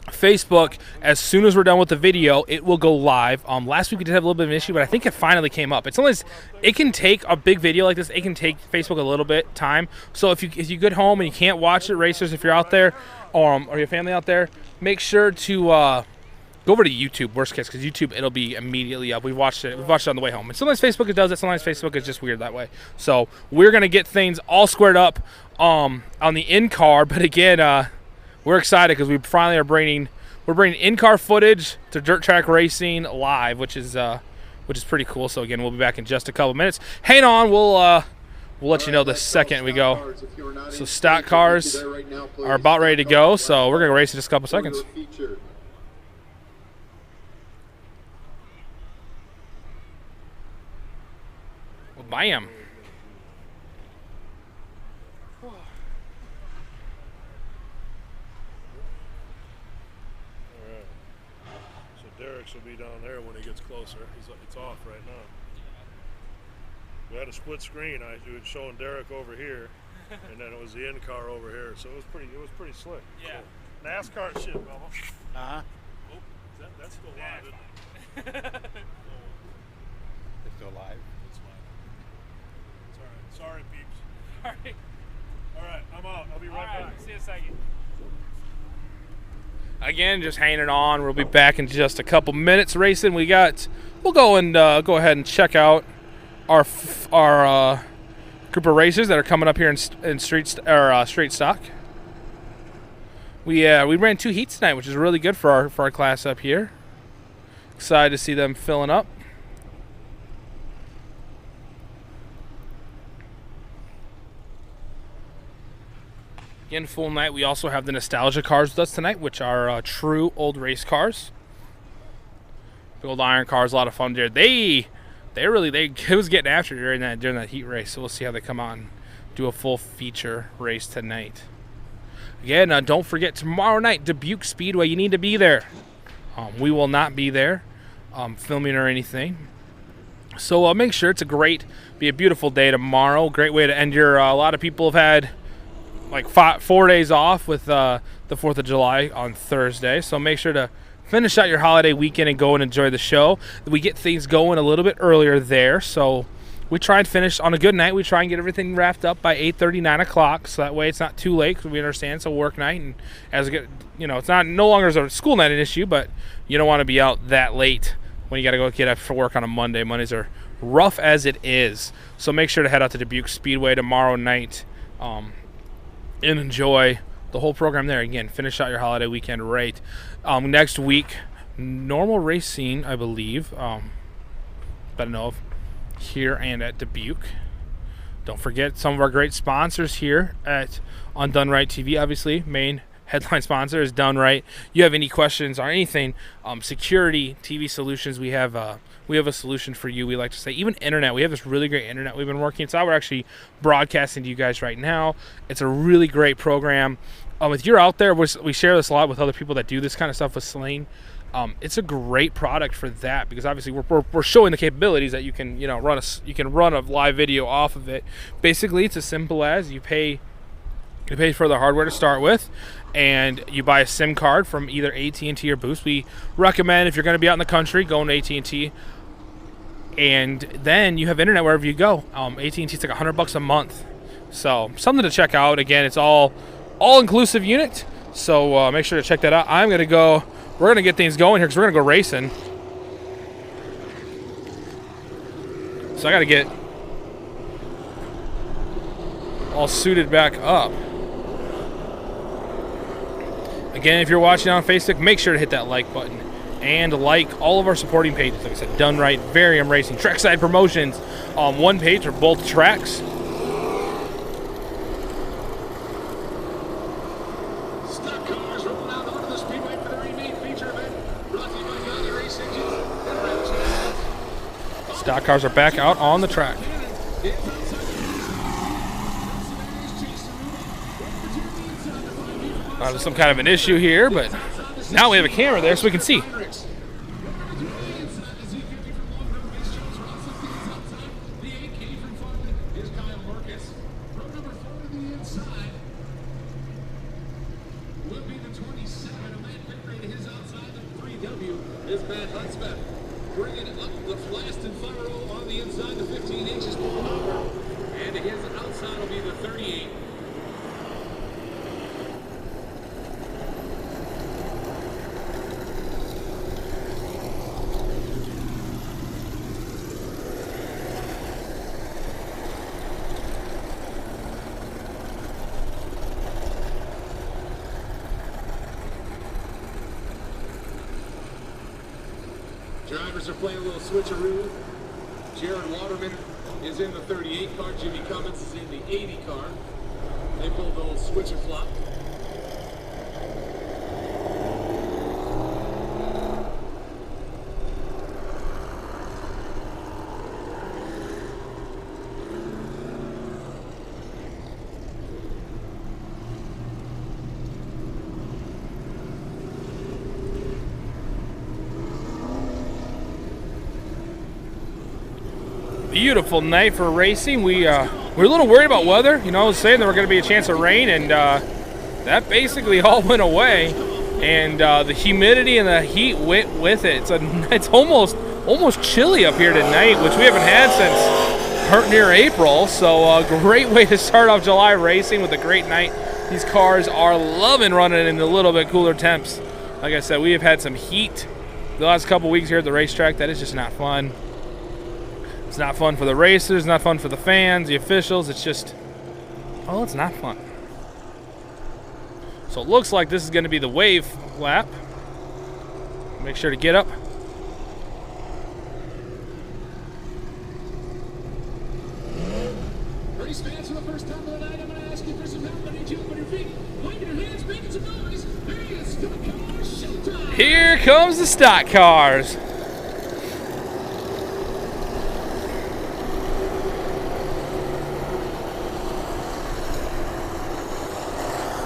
Facebook, as soon as we're done with the video, it will go live. Last week we did have a little bit of an issue, but I think it finally came up. It's always, it can take a big video like this, it can take Facebook a little bit time. So if you get home and you can't watch it, racers, if you're out there, or your family out there, make sure to go over to YouTube, worst case, because YouTube, it'll be immediately up. We've watched it on the way home. And sometimes Facebook it does it, sometimes Facebook is just weird that way. So we're gonna get things all squared up on the in-car, but again, we're excited because we finally are bringing in-car footage to Dirt Track Racing live, which is pretty cool. So again, we'll be back in just a couple minutes. Hang on, we'll let you know the second we go. So stock cars are about ready to go. So we're gonna race in just a couple seconds. Well, bam. Derek's will be down there when he gets closer. It's off right now. We had a split screen. I was showing Derek over here, and then it was the in-car over here. So it was pretty slick. Yeah. So, NASCAR shit, Bubba. Uh-huh. Oh, that's still live. Isn't it? It's still live. It's live. It's all right. Sorry, peeps. All right, I'm out. I'll be right back. See you in a second. Again, just hanging on. We'll be back in just a couple minutes racing. We'll go and go ahead and check out our group of racers that are coming up here in straight stock. We ran 2 heats tonight, which is really good for our class up here. Excited to see them filling up. Again, full night. We also have the nostalgia cars with us tonight, which are true old race cars. The old iron cars, a lot of fun there. It was getting after during that heat race. So we'll see how they come on and do a full feature race tonight. Again, don't forget tomorrow night, Dubuque Speedway. You need to be there. We will not be there, filming or anything. So make sure be a beautiful day tomorrow. Great way to end your. A lot of people have had like 4 days off with the 4th of July on Thursday. So make sure to finish out your holiday weekend and go and enjoy the show. We get things going a little bit earlier there. So we try and finish on a good night. We try and get everything wrapped up by 8:30, 9 o'clock. So that way it's not too late, because we understand it's a work night. And as it it's no longer a school night an issue, but you don't want to be out that late when you got to go get up for work on a Monday. Mondays are rough as it is. So make sure to head out to Dubuque Speedway tomorrow night. And enjoy the whole program there. Again, finish out your holiday weekend right. Next week, normal racing, I believe, that I know of, here and at Dubuque. Don't forget some of our great sponsors here on Done Right TV. Obviously, main headline sponsor is Done Right. You have any questions or anything, security, TV solutions, we have a solution for you. We like to say even internet. We have this really great internet we've been working. So we're actually broadcasting to you guys right now. It's a really great program. If you're out there, we share this a lot with other people that do this kind of stuff with Sling. It's a great product for that, because obviously we're showing the capabilities that you can run a live video off of it. Basically, it's as simple as you pay for the hardware to start with, and you buy a SIM card from either AT&T or Boost. We recommend, if you're going to be out in the country, going to AT&T, and then you have internet wherever you go. AT&T's like $100 a month, so something to check out. Again, it's all inclusive unit, so make sure to check that out. We're gonna get things going here because we're gonna go racing. So I gotta get all suited back up. Again, if you're watching on Facebook, make sure to hit that like button and like all of our supporting pages. Like I said, Done Right, Varium Racing, Trackside Promotions. On one page are both tracks. Stock cars rolling out onto the speedway for the remade feature event. Brought to you by Valley Race Engines and Red. Stock cars are back out on the track. There's some kind of an issue here, but now we have a camera there so we can see. is Matt Huntsman. Bringing up the Fast and Fire on the inside, the 15 inches per hour. And his outside will be the 38. Drivers are playing a little switcheroo. Jared Waterman is in the 38 car. Jimmy Cummins is in the 80 car. They pulled a little switcher flop. Beautiful night for racing. We're a little worried about weather. You know, I was saying there were going to be a chance of rain, and that basically all went away. And the humidity and the heat went with it. It's almost chilly up here tonight, which we haven't had since near April. So a great way to start off July racing with a great night. These cars are loving running in a little bit cooler temps. Like I said, we have had some heat the last couple weeks here at the racetrack. That is just not fun. It's not fun for the racers, not fun for the fans, the officials. It's just, oh, it's not fun. So it looks like this is going to be the wave lap. Make sure to get up. Race fans, for the first time of the night, I'm going to ask you for some help. I need you to put your feet, waving your hands, making some noise. Hey, it's stock car showtime. Here comes the stock cars.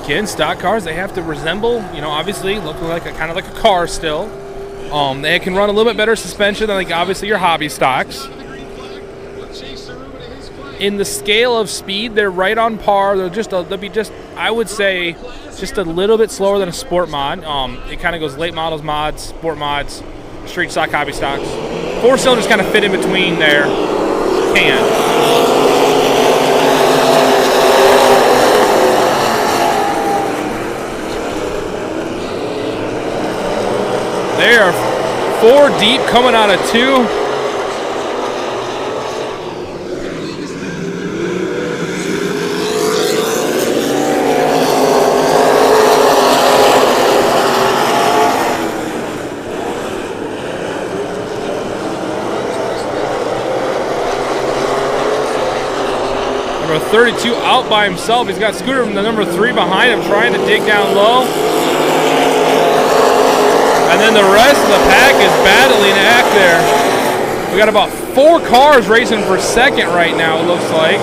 Again, stock cars, they have to resemble, you know, obviously look like kind of like a car still. They can run a little bit better suspension than like obviously your hobby stocks. In the scale of speed, they're right on par. They'll be just I would say just a little bit slower than a sport mod. It kind of goes late models, mods, sport mods, street stock, hobby stocks. 4 cylinders kind of fit in between there. They are 4 deep coming out of 2. Number 32 out by himself. He's got Scooter from the number 3 behind him trying to dig down low. And then the rest of the pack is battling act there. We got about 4 cars racing for second right now, it looks like.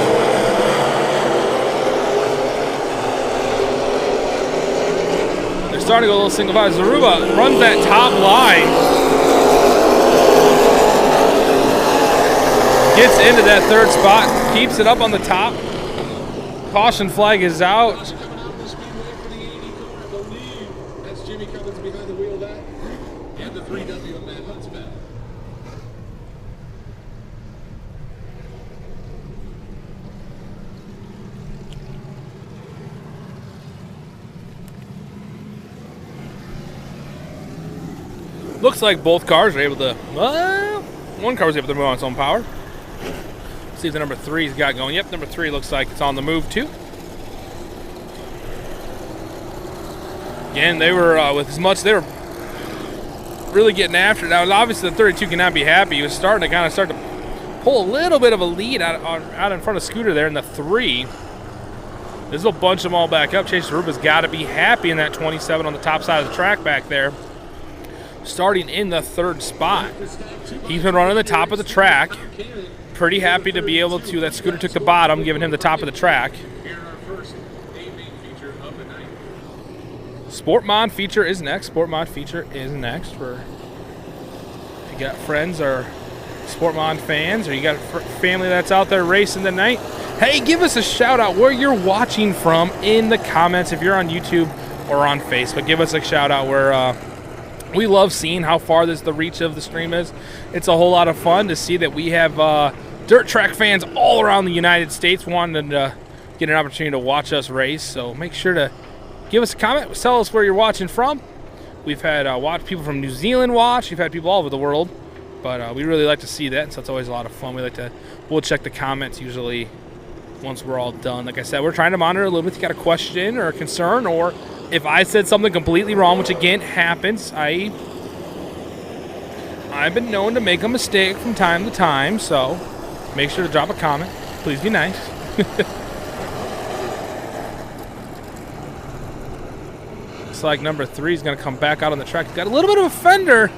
They're starting to go a little single file. Zaruba runs that top line. Gets into that 3rd spot, keeps it up on the top. Caution flag is out. That's Jimmy Cummins behind the wheel there. And the 3W of Matt Huntsman. Looks like both cars are able to, well, one car was able to move on its own power. See if the number 3's got going. Yep, number 3 looks like it's on the move too. Again, they were they were really getting after it. Now, obviously, the 32 cannot be happy. He was starting to pull a little bit of a lead out in front of Scooter there in the 3. This will bunch them all back up. Chase Zaruba's got to be happy in that 27 on the top side of the track back there. Starting in the 3rd spot. He's been running the top of the track. Pretty happy to be able to, that Scooter took the bottom, giving him the top of the track. Sport Mod feature is next. Sport Mod feature is next. If you got friends or Sport Mod fans, or you got family that's out there racing tonight, hey, give us a shout out where you're watching from in the comments. If you're on YouTube or on Facebook, give us a shout out where We love seeing how far the reach of the stream is. It's a whole lot of fun to see that we have dirt track fans all around the United States wanting to get an opportunity to watch us race. So make sure to give us a comment. Tell us where you're watching from. We've had people from New Zealand watch. We've had people all over the world. But we really like to see that, so it's always a lot of fun. We'll check the comments usually once we're all done. Like I said, we're trying to monitor a little bit. If you got a question or a concern, or if I said something completely wrong, which again happens, I've been known to make a mistake from time to time, so make sure to drop a comment. Please be nice. Looks like number 3 is going to come back out on the track. He's got a little bit of a fender.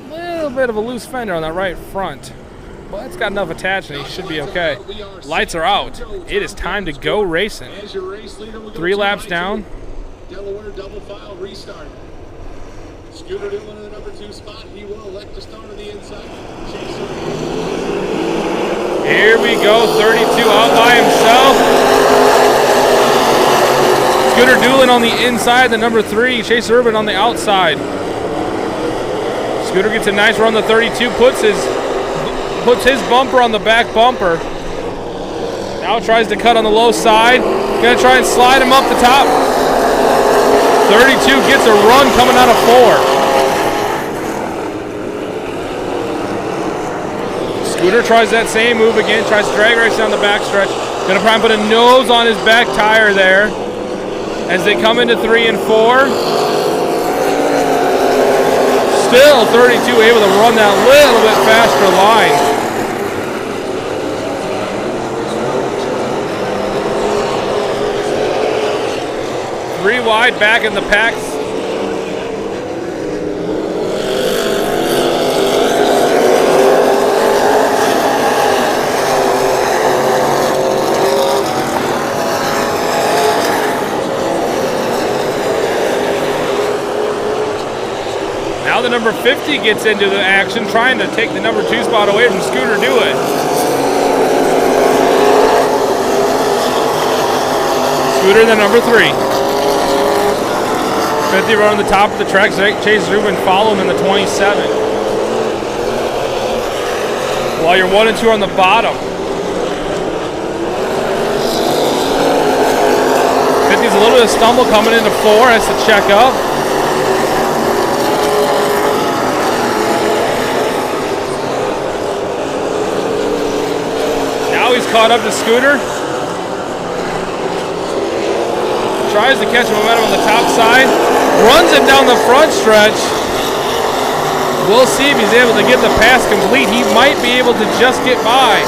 A little bit of a loose fender on that right front. But it's got enough attachment. He should be okay. Lights are out. It is time to go racing. 3 laps down. Delaware double file restart. Scooter Dillon in the number 2 spot. He will elect to start on the inside. Here we go. 32 out by himself. Scooter Dillon on the inside. The number 3. Chase Urban on the outside. Scooter gets a nice run. The 32 puts his bumper on the back bumper. Now tries to cut on the low side. Gonna try and slide him up the top. 32 gets a run coming out of 4. Scooter tries that same move again. Tries to drag race down the backstretch. Gonna try and put a nose on his back tire there as they come into 3 and 4. Still 32 able to run that little bit faster line. Three wide back in the packs. Now the number 50 gets into the action, trying to take the number 2 spot away from Scooter Dillon. Scooter, the number 3. 50 run on the top of the track. Chase Rubin follow him in the 27. While you're 1 and 2 on the bottom. 50's a little bit of stumble coming into 4. Has to check up. He's caught up to Scooter. Tries to catch momentum on the top side. Runs it down the front stretch. We'll see if he's able to get the pass complete. He might be able to just get by.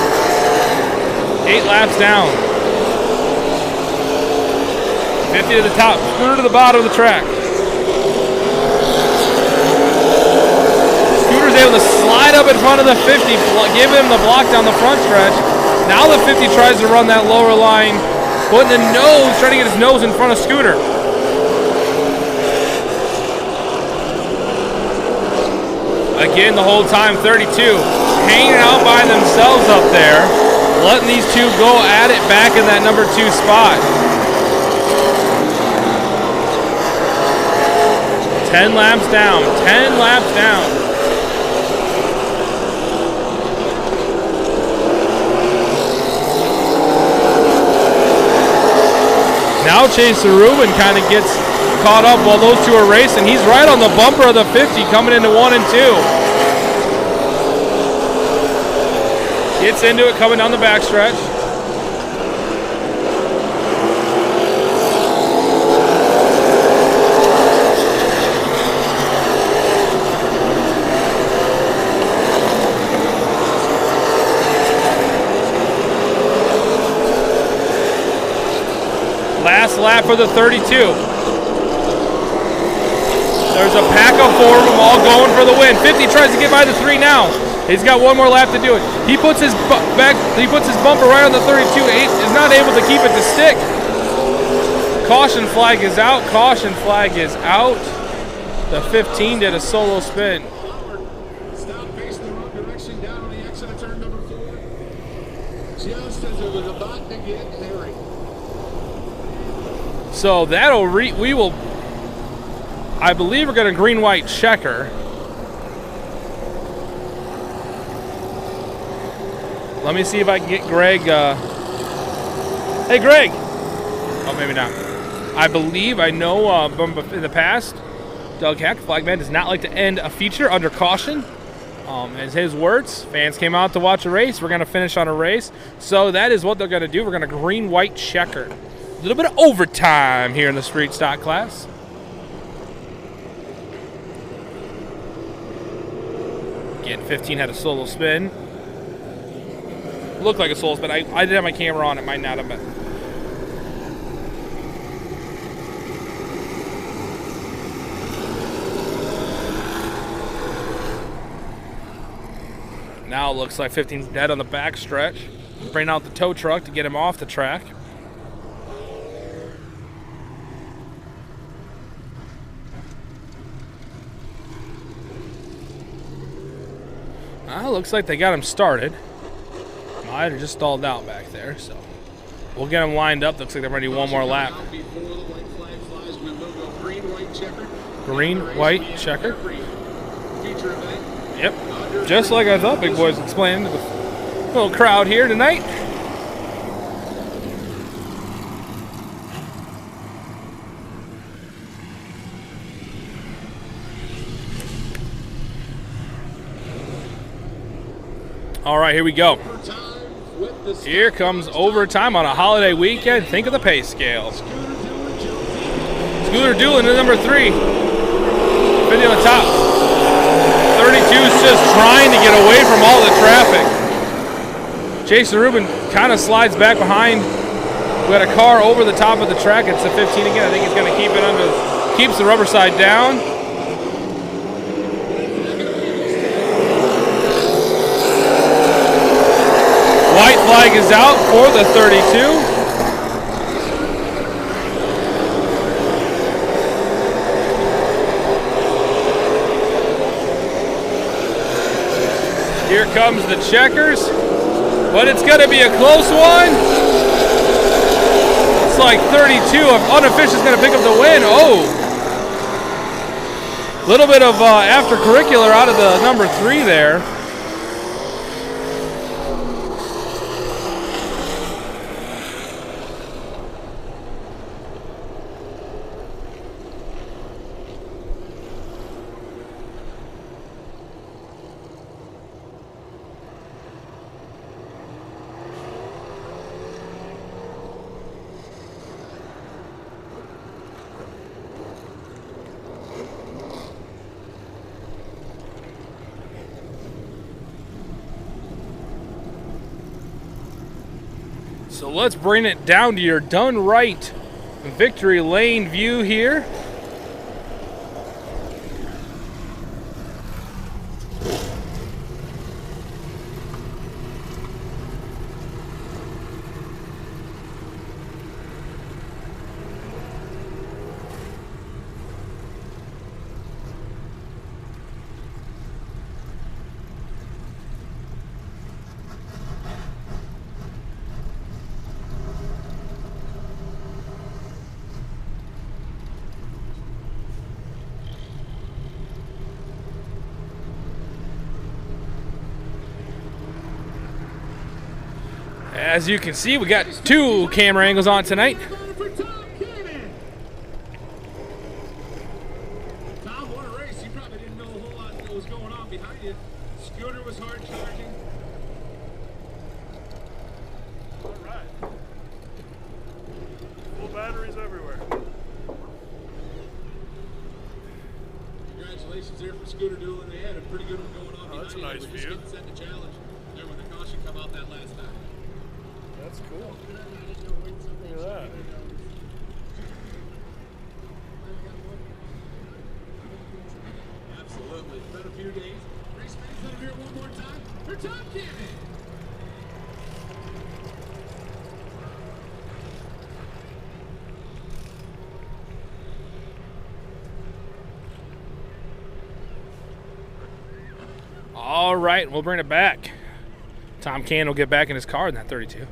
8 laps down. 50 to the top. Scooter to the bottom of the track. Scooter's able to slide up in front of the 50. Give him the block down the front stretch. Now the 50 tries to run that lower line, putting the nose, trying to get his nose in front of Scooter. Again, the whole time, 32 hanging out by themselves up there, letting these two go at it back in that number 2 spot. 10 laps down, 10 laps down. Now Chaser Rubin kind of gets caught up while those two are racing. He's right on the bumper of the 50 coming into 1 and 2. Gets into it coming down the backstretch. Last lap for the 32. There's a pack of 4 of them all going for the win. 50 tries to get by the 3 now. He's got one more lap to do it. He puts his bumper right on the 32. Is not able to keep it to stick. Caution flag is out. Caution flag is out. The 15 did a solo spin. Stop facing the wrong direction down on the exit of turn number 4. Just as it was about to get hairy. So that'll we will I believe we're going to green-white checker. Let me see if I can get Greg. Hey, Greg. Oh, maybe not. I believe, I know in the past, Doug Heck, flagman, does not like to end a feature under caution. As his words, fans came out to watch a race. We're going to finish on a race. So that is what they're going to do. We're going to green-white checker. A little bit of overtime here in the street stock class. Again, 15 had a solo spin. Looked like a solo spin. I didn't have my camera on. It might not have been. Now it looks like 15's dead on the back stretch. Bring out the tow truck to get him off the track. Looks like they got him started. Might have just stalled out back there, so we'll get him lined up. Looks like they're ready one more lap. Green, white, checker. Yep, just like I thought Big Boy's explaining to the little crowd here tonight. All right, here we go. Here comes overtime on a holiday weekend. Think of the pay scale. Scooter Doolin to number 3. 50 on the top. 32's just trying to get away from all the traffic. Jason Rubin kind of slides back behind. We got a car over the top of the track. It's a 15 again. I think he's going to keep it under, keeps the rubber side down. White flag is out for the 32. Here comes the checkers, but it's going to be a close one. It's like 32. Unofficial is going to pick up the win. Oh, a little bit of after-curricular out of the number 3 there. So let's bring it down to your done right victory lane view here. As you can see, we got 2 camera angles on tonight. Tom, what a race. You probably didn't know a whole lot that was going on behind you. Scooter was hard charging. All right. Full batteries everywhere. Congratulations there for Scooter Doolin. They had a pretty good one going on behind That's a you. nice We're view. just getting set to challenge there when the caution come out that last time. That's cool. Look at that. Absolutely. It's been a few days. Race fans, let him hear it one more time for Tom Cannon. All right, we'll bring it back. Tom Cannon will get back in his car in that 32.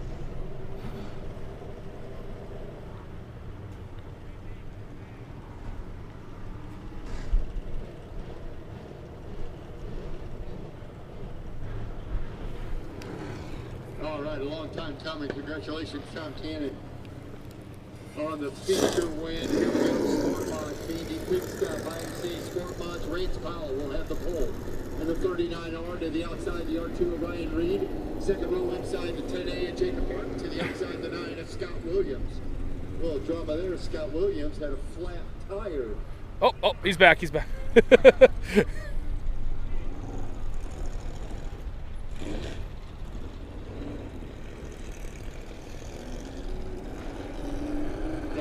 right, a long time coming. Congratulations, Tom Cannon. On the feature win, here we go. Sport Mods, B&D Quick Stop, IMC Sport Mods, Rance Powell will have the pole. And the 39R to the outside, the R2 of Ryan Reed. Second row inside the 10A of Jacob Martin, to the outside the 9 of Scott Williams. A little drama there. Scott Williams had a flat tire. Oh, he's back. He's back. Got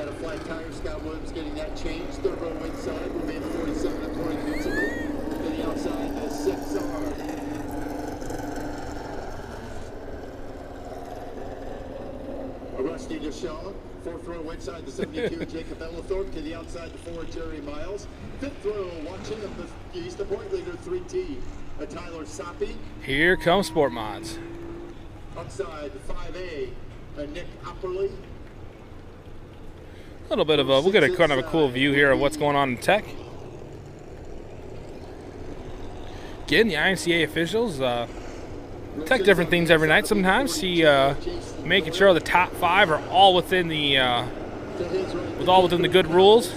a flat tire. Scott Williams getting that changed. Third row inside will be the 47 of Corey Principal. To the outside, the 6R. Rusty DeShaw. Fourth row inside the 72 Jacob Ellithorpe. To the outside the 4 Jerry Miles. Fifth row watching of the East, the point leader 3T. Tyler Soppy. Here comes Sport Mods. Outside the 5A, Nick Opperly. A little bit of a, we'll get a kind of a cool view here of what's going on in Tech. Again, the IMCA officials Tech different things every night. Sometimes see making sure the top 5 are all within the within the good rules.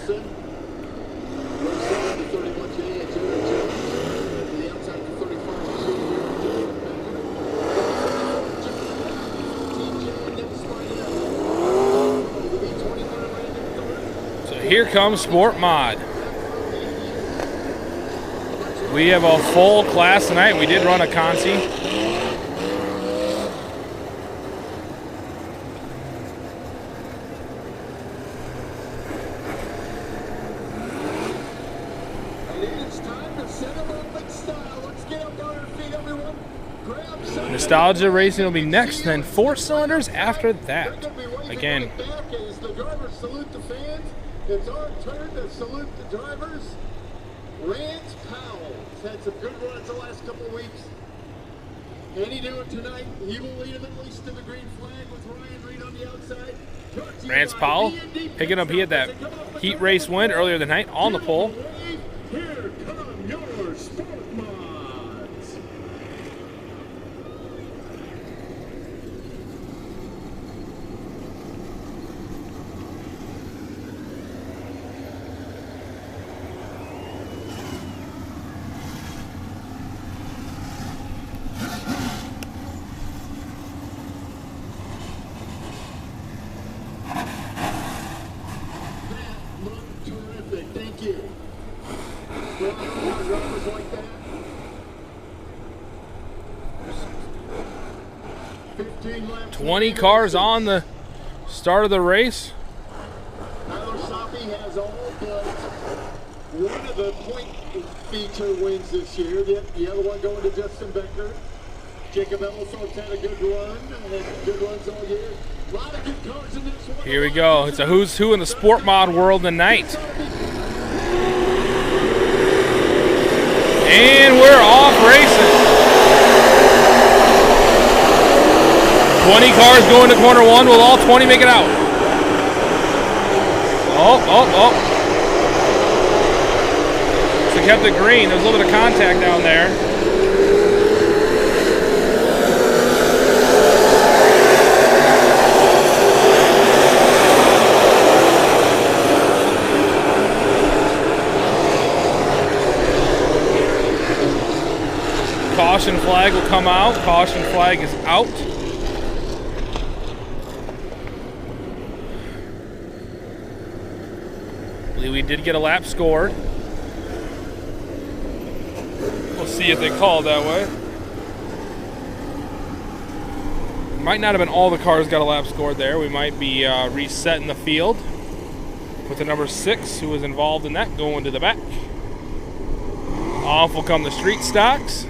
So here comes Sport Mod. We have a full class tonight. We did run a consi. Nostalgia Racing will be next, then 4 cylinders after that. Again, the drivers salute the fans. It's our turn to salute the drivers. Rance Powell has had some good runs the last couple of weeks. Can he do it tonight? He will lead him at least to the green flag with Ryan Reed on the outside. Rance Powell picking up, he had that heat race win earlier tonight on the pole. Here come your Sport Mods. Thank you. Like that. 15 laps. 20 cars on the start of the race. Tyler Soppy has all but one of the point feature wins this year. The other one going to Justin Becker. Jacob Ellithorpe's had a good run and good runs all year. A lot of good cars in this one. Here we go. It's a who's who in the Sport Mod world tonight. And we're off racing. 20 cars going to corner 1. Will all 20 make it out? Oh. So kept it green. There's a little bit of contact down there. Caution flag will come out. Caution flag is out. I believe we did get a lap scored. We'll see if they call it that way. Might not have been all the cars got a lap scored there. We might be resetting the field with the number 6 who was involved in that going to the back. Off will come the street stocks.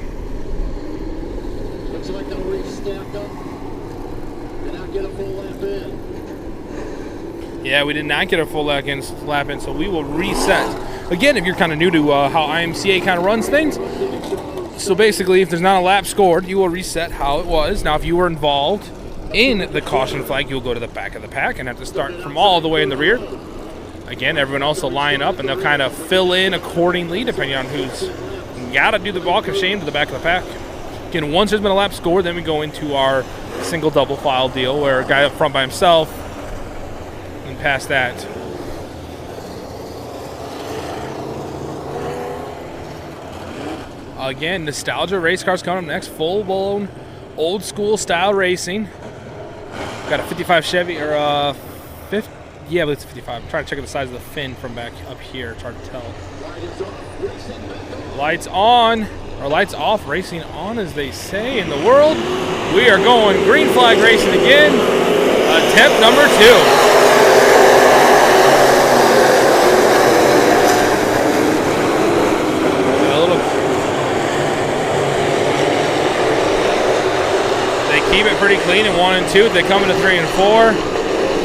Looks like they'll re-stack up and not get a full lap in. Yeah, we did not get a full lap in, so we will reset. Again, if you're kind of new to how IMCA kind of runs things, so basically if there's not a lap scored, you will reset how it was. Now, if you were involved in the caution flag, you'll go to the back of the pack and have to start from all the way in the rear. Again, everyone else will line up, and they'll kind of fill in accordingly, depending on who's got to do the walk of shame to the back of the pack. Again, once there's been a lap scored, then we go into our single double file deal where a guy up front by himself, and past that. Again, nostalgia race cars coming up next. Full-blown, old-school-style racing. Got a 55 Chevy, or a 50, yeah, but it's 55. I'm trying to check out the size of the fin from back up here. It's hard to tell. Lights on, or lights off, racing on, as they say in the world. We are going green flag racing again. Attempt number 2. Keep it pretty clean in 1 and 2. If they come into 3 and 4,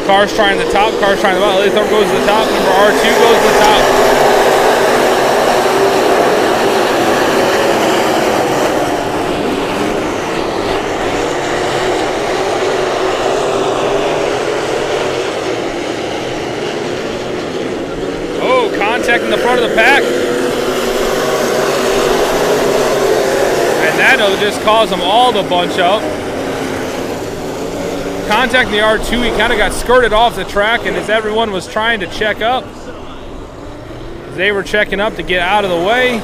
cars trying the top, cars trying the bottom. Lily Thorpe goes to the top. Number R2 goes to the top. Oh, contact in the front of the pack. And that'll just cause them all to bunch up. Contacting the R2, he kind of got skirted off the track, and as everyone was trying to check up, they were checking up to get out of the way.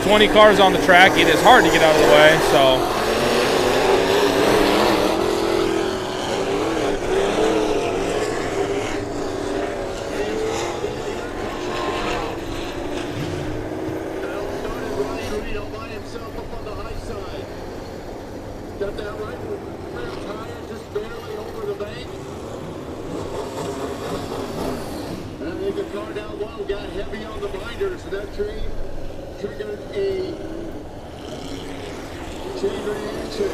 20 cars on the track, it is hard to get out of the way, so. Got that right rear tire just barely over the bank. And I think the car down low got heavy on the binders, and that triggered a chain reaction.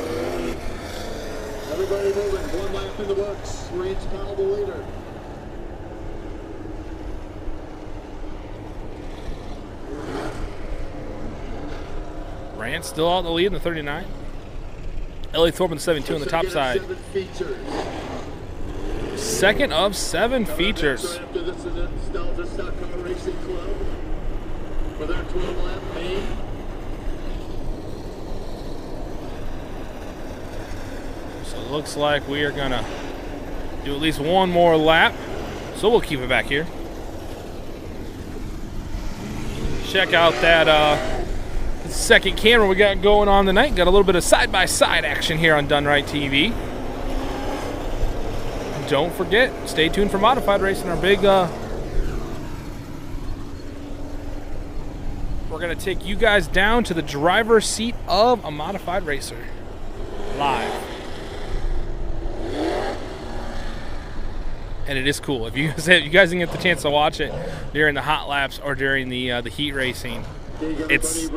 Everybody moving, 1 lap in the books. Rance Powell the leader. Rance still out in the lead in the 39. Ellie Thorpe in the 72 on the top side. 7 features. Second of 7 features. After this is the Nostalgia Stock Car Racing Club for their 12-lap main. So it looks like we are gonna do at least 1 more lap. So we'll keep it back here. Check out that second camera we got going on tonight. Got a little bit of side-by-side action here on Done Right TV. Don't forget, stay tuned for Modified Racing, our big we're gonna take you guys down to the driver's seat of a modified racer live. And it is cool. If you guys didn't get the chance to watch it during the hot laps or during the heat racing, it's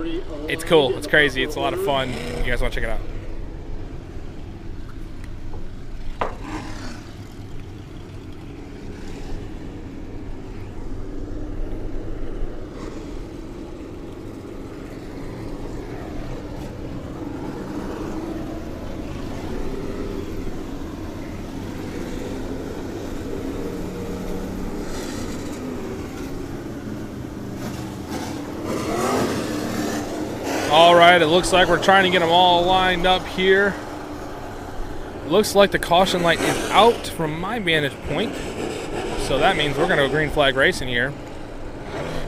cool. It's crazy. It's a lot of fun. You guys want to check it out? All right, it looks like we're trying to get them all lined up here. Looks like the caution light is out from my vantage point. So that means we're going to go green flag racing here.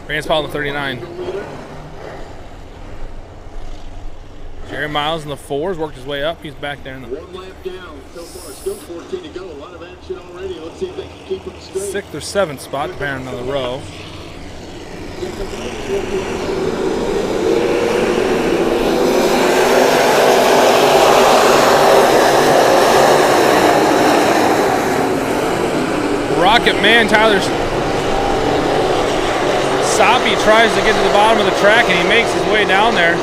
Rance Powell in the 39. Jerry Miles in the 4s worked his way up. He's back there in the 1 lap down so far. Still 14 to go. A lot of action already. Let's see if they can keep them straight. 6th or 7th spot, depending on the row. Rocket Man Tyler Soppy tries to get to the bottom of the track, and he makes his way down there.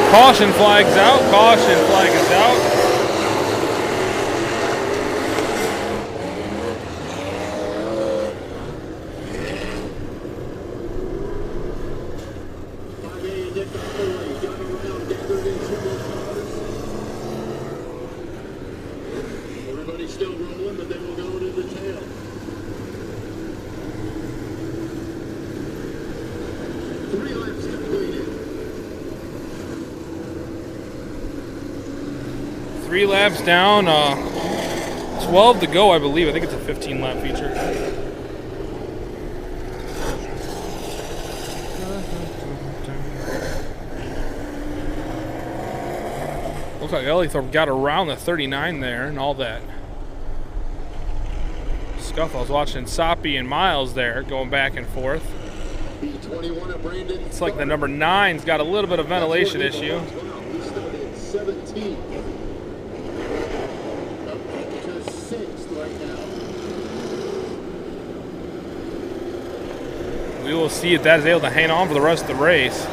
Caution flag's out. Caution flag is out. 3 laps down, 12 to go, I believe. I think it's a 15-lap feature. Looks like Ellithorpe got around the 39 there and all that scuff. I was watching Soppy and Miles there going back and forth. B21 of Brandon. It's like the number 9's got a little bit of ventilation issue. He started 17th. Up to 6th right now. We will see if that is able to hang on for the rest of the race.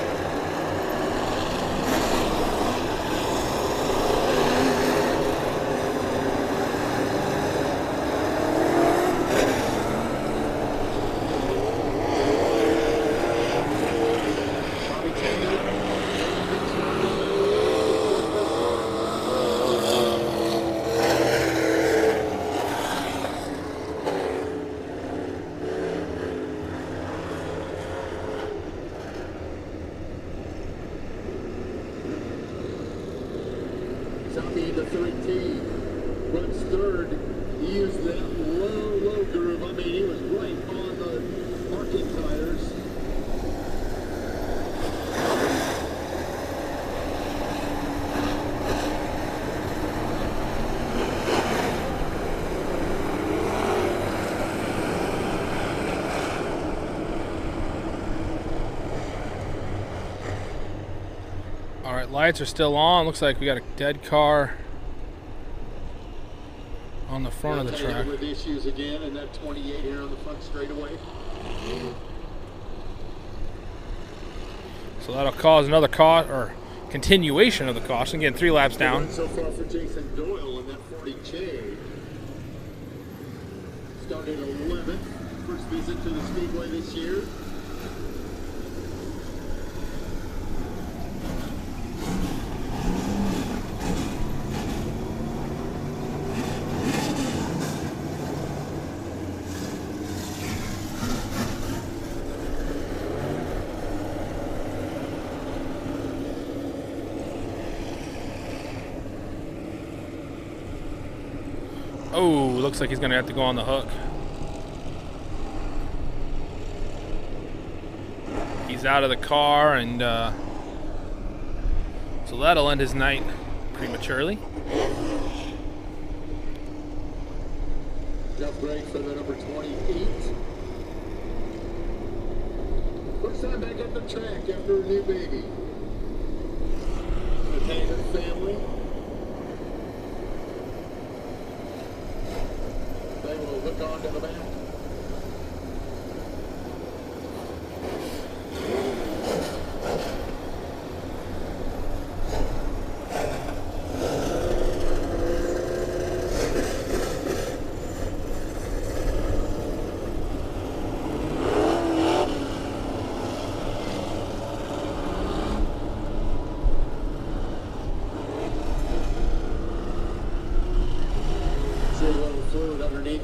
Zombie the 13 runs third. He used that low groove. I mean, he was right on the parking tires. All right, lights are still on. Looks like we got a dead car on the front of the track. With issues again, and that 28 here on the front straightaway. So that'll cause another continuation of the caution. Again, 3 laps down. So far for Jason Doyle in that 40K. Started 11th. First visit to the Speedway this year. Oh, looks like he's going to have to go on the hook. He's out of the car, and so that'll end his night prematurely. Tough break for the number 28. First time back at the track after a new baby. The Taylor family. They will hook on to the back. See a little fluid underneath.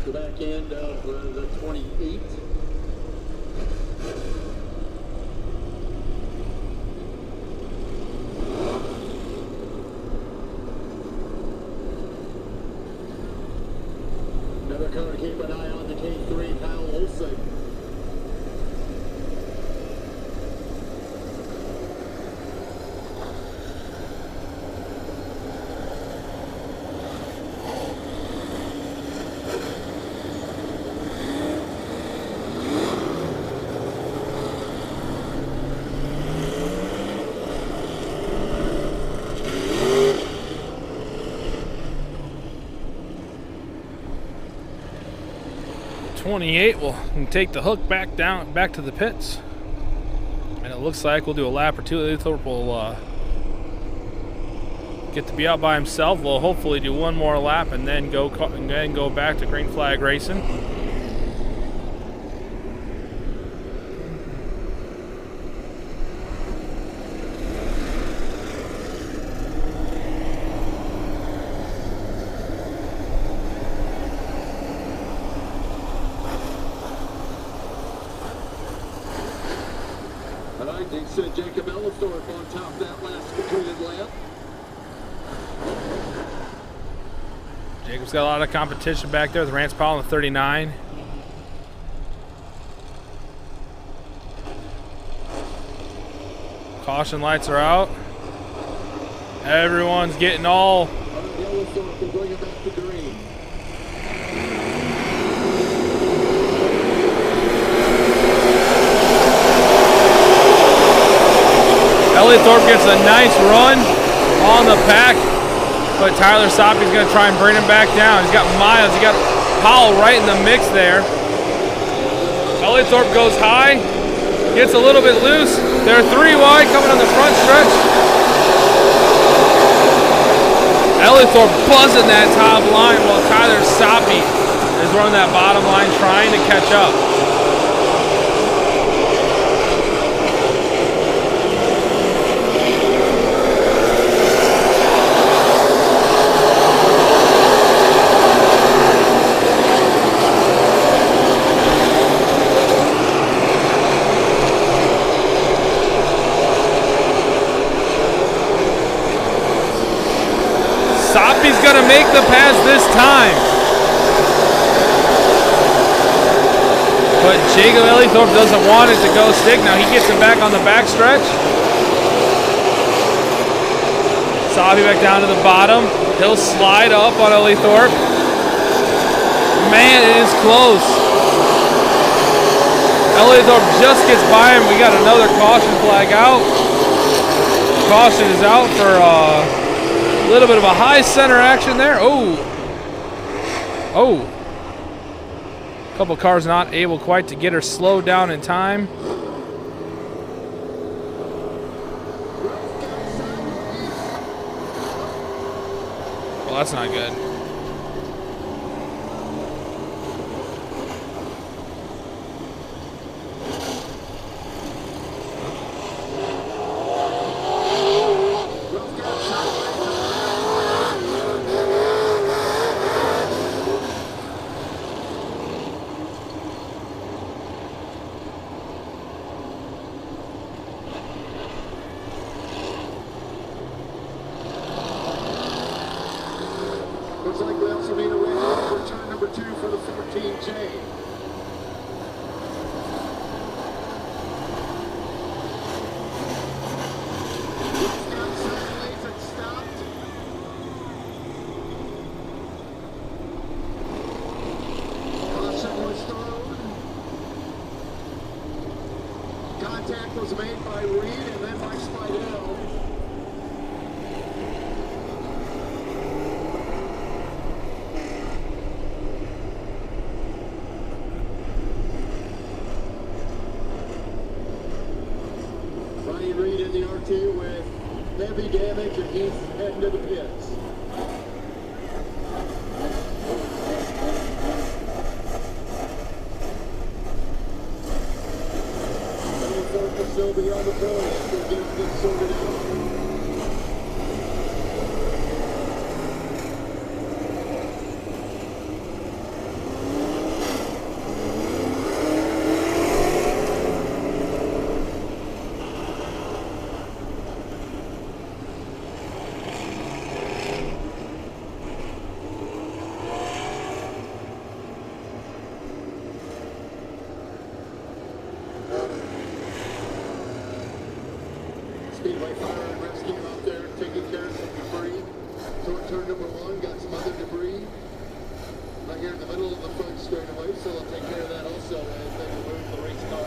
The back end of the 28. Another car to keep an eye on, the K3, Kyle Olsen. .28 will take the hook back to the pits, and it looks like we'll do a lap or two. Ellithorpe will get to be out by himself. We'll hopefully do one more lap and then go back to green flag racing. right, they said Jacob Ellithorpe on top of that last completed lap. Jacob's got a lot of competition back there with Rance Powell in the 39. Caution lights are out. Everyone's getting all Ellithorpe will bring it back to green. Ellithorpe gets a nice run on the pack, but Tyler Soppy's going to try and bring him back down. He's got Miles, he got Powell right in the mix there. Ellithorpe goes high, gets a little bit loose. They're 3 wide coming on the front stretch. Ellithorpe buzzing that top line while Tyler Soppy is running that bottom line trying to catch up. Soppy's gonna make the pass this time. But Jacob Ellithorpe doesn't want it to go stick. Now he gets him back on the back stretch. Soppy back down to the bottom. He'll slide up on Ellithorpe. Man, it is close. Ellithorpe just gets by him. We got another caution flag out. Caution is out for a little bit of a high center action there. Oh. A couple cars not able quite to get her slowed down in time. Well, that's not good. Looks like we also need a red for turn number 2 for the 14J. Looks outside lanes and stopped. Caution was thrown. Contact was made by Reed and then by Spidell. Ryan Reed in the RT with heavy damage and he's heading to the pits. Ellithorpe will still be on the board after getting this sorted out. Speedway Fire and Rescue out there taking care of some debris. Toward turn number 1, got some other debris right here in the middle of the front straightaway, so they'll take care of that also as they remove the race car.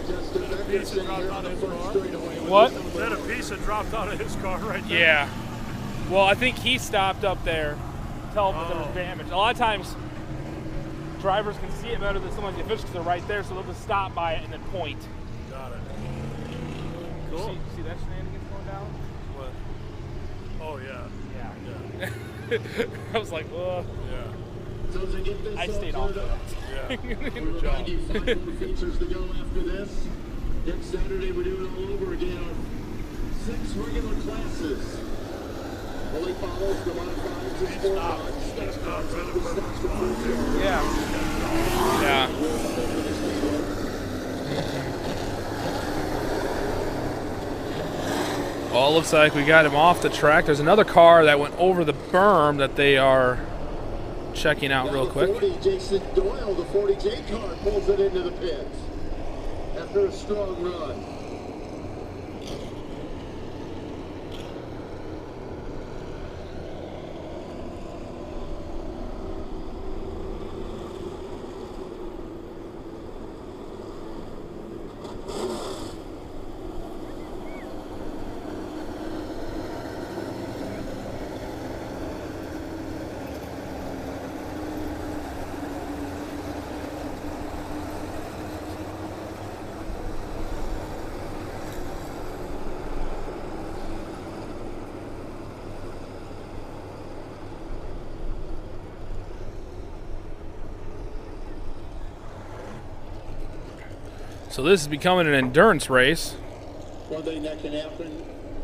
Justin Beckerson here on the front straightaway. What? Was that a piece that dropped out of his car right there? Yeah. Well, I think he stopped up there to tell them that there was damage. A lot of times, drivers can see it better than some of the officials because they're right there, so they'll just stop by it and then point. Got it. Cool. See that shenanigans going down? What? Oh, yeah. Yeah. I was like, Yeah. So as they get this I all stayed off cleared of up, it. we'll remind you 5 more features to go after this. Next Saturday we do it all over again. Our 6 regular classes. Well, he follows the modifieds and sport mods. Yeah. Yeah. Well, it looks like we got him off the track. There's another car that went over the berm that they are checking out real quick. 40, Jason Doyle, the 40J car, pulls it into the pits after a strong run. So this is becoming an endurance race. One day that can happen.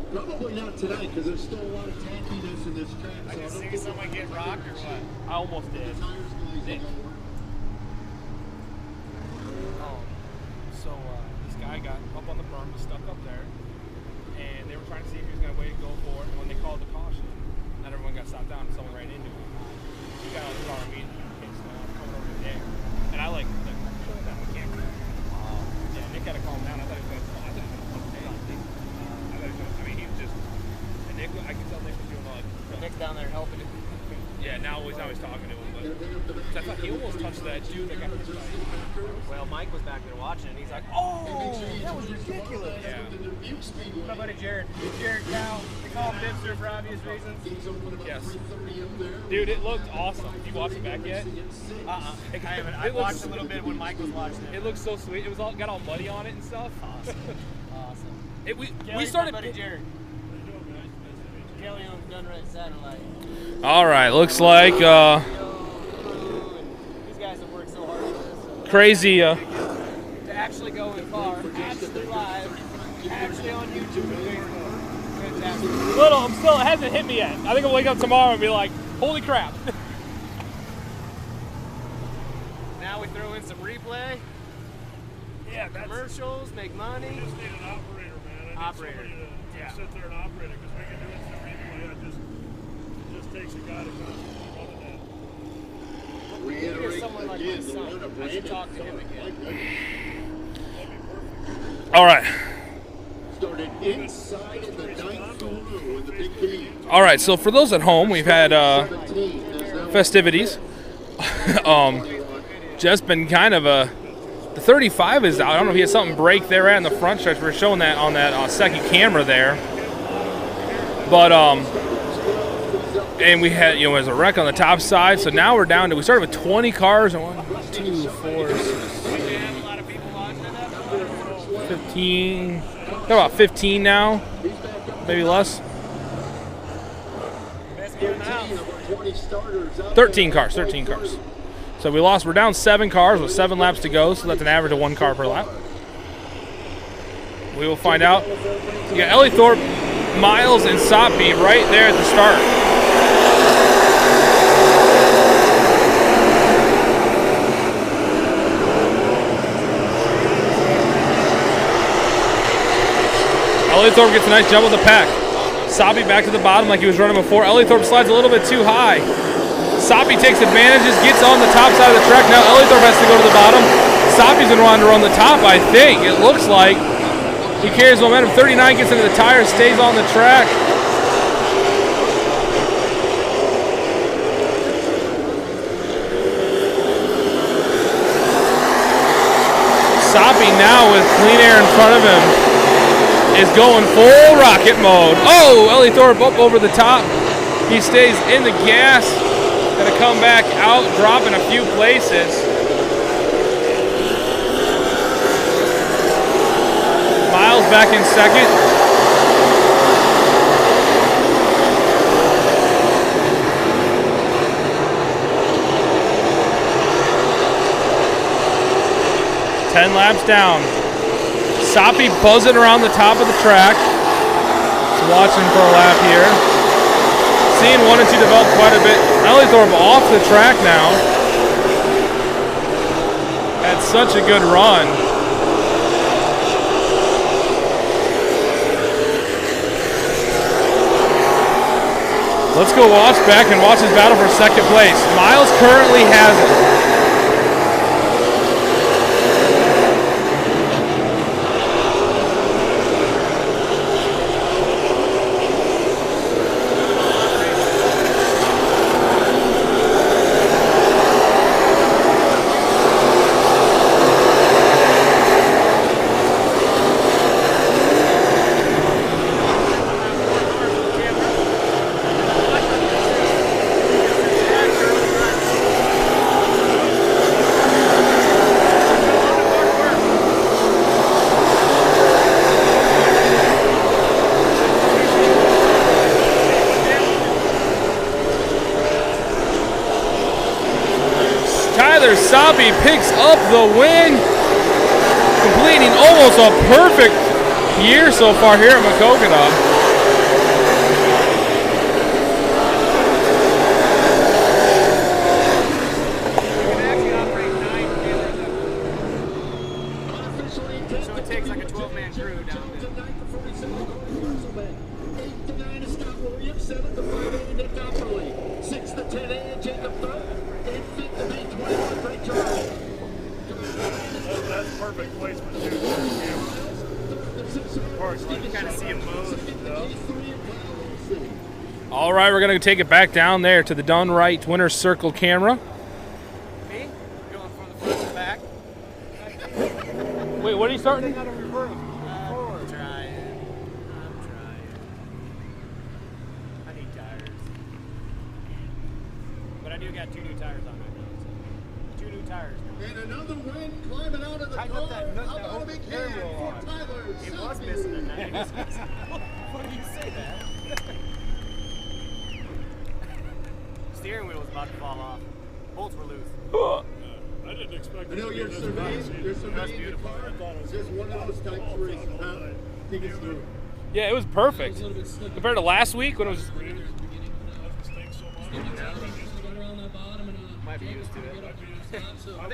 Probably not tonight because there's still a lot of tackiness in this track. I just see someone get rocked or what? I almost did. So this guy got up on the berm, stuck up there, and they were trying to see if he was going to wait and go for it. And when they called the caution, not everyone got stopped down and someone ran into him. He got out of the car immediately. Okay, so I'm coming over there. And I like shut it down. We can't. Yeah, Nick had to calm down. I thought he was going to put it down. I mean, he was just. And Nick, I could tell Nick was doing like. Nick's down there helping him. Yeah, now he's talking to him. But I thought he almost touched that dude that got hit by it. Well, Mike was back there watching, and he's like, "Oh, that was ridiculous." Yeah. My buddy Jared Cow. They call him Dipster for obvious reasons. Yes. Dude, it looked awesome. Did you watch it back yet? I haven't. I watched a little bit when Mike was watching it. It looked so sweet. It was all got all muddy on it and stuff. Awesome. We started. Buddy Jared. Kelly owns Done Right Satellite. All right, looks like These guys have worked so hard for this. crazy. To actually go in car, actually live, actually on YouTube and Facebook. Fantastic. It hasn't hit me yet. I think I'll wake up tomorrow and be like, holy crap. Now we throw in some replay. Yeah, commercials, make money. We just need an operator, man. I need Operator. somebody to sit there and operate it because we can do instant replay. It just takes a guy to constantly run it. Reiterate Someone like again my the son. run of I should Brandon. talk to him again. All right. Started inside in the ninth corner with the big key. All right, so for those at home, we've had 17 is now festivities. Just been kind of a. The 35 is out. I don't know if he had something break there at in the front stretch. We're showing that on that second camera there. But and we had there's a wreck on the top side. So now we're down to we started with 20 cars and 1, 2, 4, 6, 15. Got about 15 now, maybe less. 13 cars. So we're down 7 cars with 7 laps to go, so that's an average of 1 car per lap. We will find out. You got Ellie Thorpe, Miles, and Soppy right there at the start. Ellie Thorpe gets a nice jump with the pack. Soppy back to the bottom like he was running before. Ellie Thorpe slides a little bit too high. Soppy takes advantages, gets on the top side of the track. Now Ellithorpe has to go to the bottom. Soppy's going to run on the top, I think. It looks like he carries momentum. 39 gets into the tires, stays on the track. Soppy now with clean air in front of him is going full rocket mode. Oh, Ellithorpe up over the top. He stays in the gas. Gonna come back out, dropping a few places. Miles back in second. Ten laps down. Soppy buzzing around the top of the track. Just watching for a lap here. seeing 1 and 2 develop quite a bit. Not only throw them off the track now. Had such a good run. Let's go watch back and watch his battle for second place. Miles currently has it. Tyler Sabi picks up the win, completing almost a perfect year so far here at Maquoketa. So it takes like a 12-man crew down there. 8 to 9 is Scott Williams, 7 to 5 Nick Opperly, 6 to 10 Jacob Thurp, and 5 to 21 Greg Charles. That's perfect placement, too. You can kind of see him move. All right, we're going to take it back down there to the Done Right Winner's Circle camera. Me? Going from the front to back. Wait, what are you starting? I'm trying. I need tires. But I do got 2 new tires on my 2 new tires. And another win climbing out of the Tighten car. up that nut How that about a holds big the hand steering wheel for on. Tyler It was Sabi. missing a nut. Why do you say that? Steering wheel was about to fall off. Bolts were loose. I didn't expect I it know to be you're this surveying, fast. you're surveying the beautiful. car. It's just one of those types of races. Huh? Think it's through. Yeah, it was perfect. Compared to last week when it was. Might be used to it. I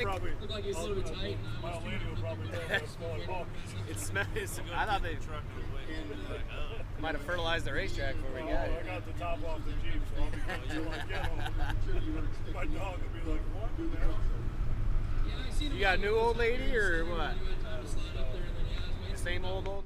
probably, my old lady would probably tell me I smell like hawk. It smells. I thought they might have fertilized the racetrack before we got I it. got the top off the Jeep, so I'll be fine. So when I get home, my dog will be like, what the hell? You got a new old lady or what? The same old lady?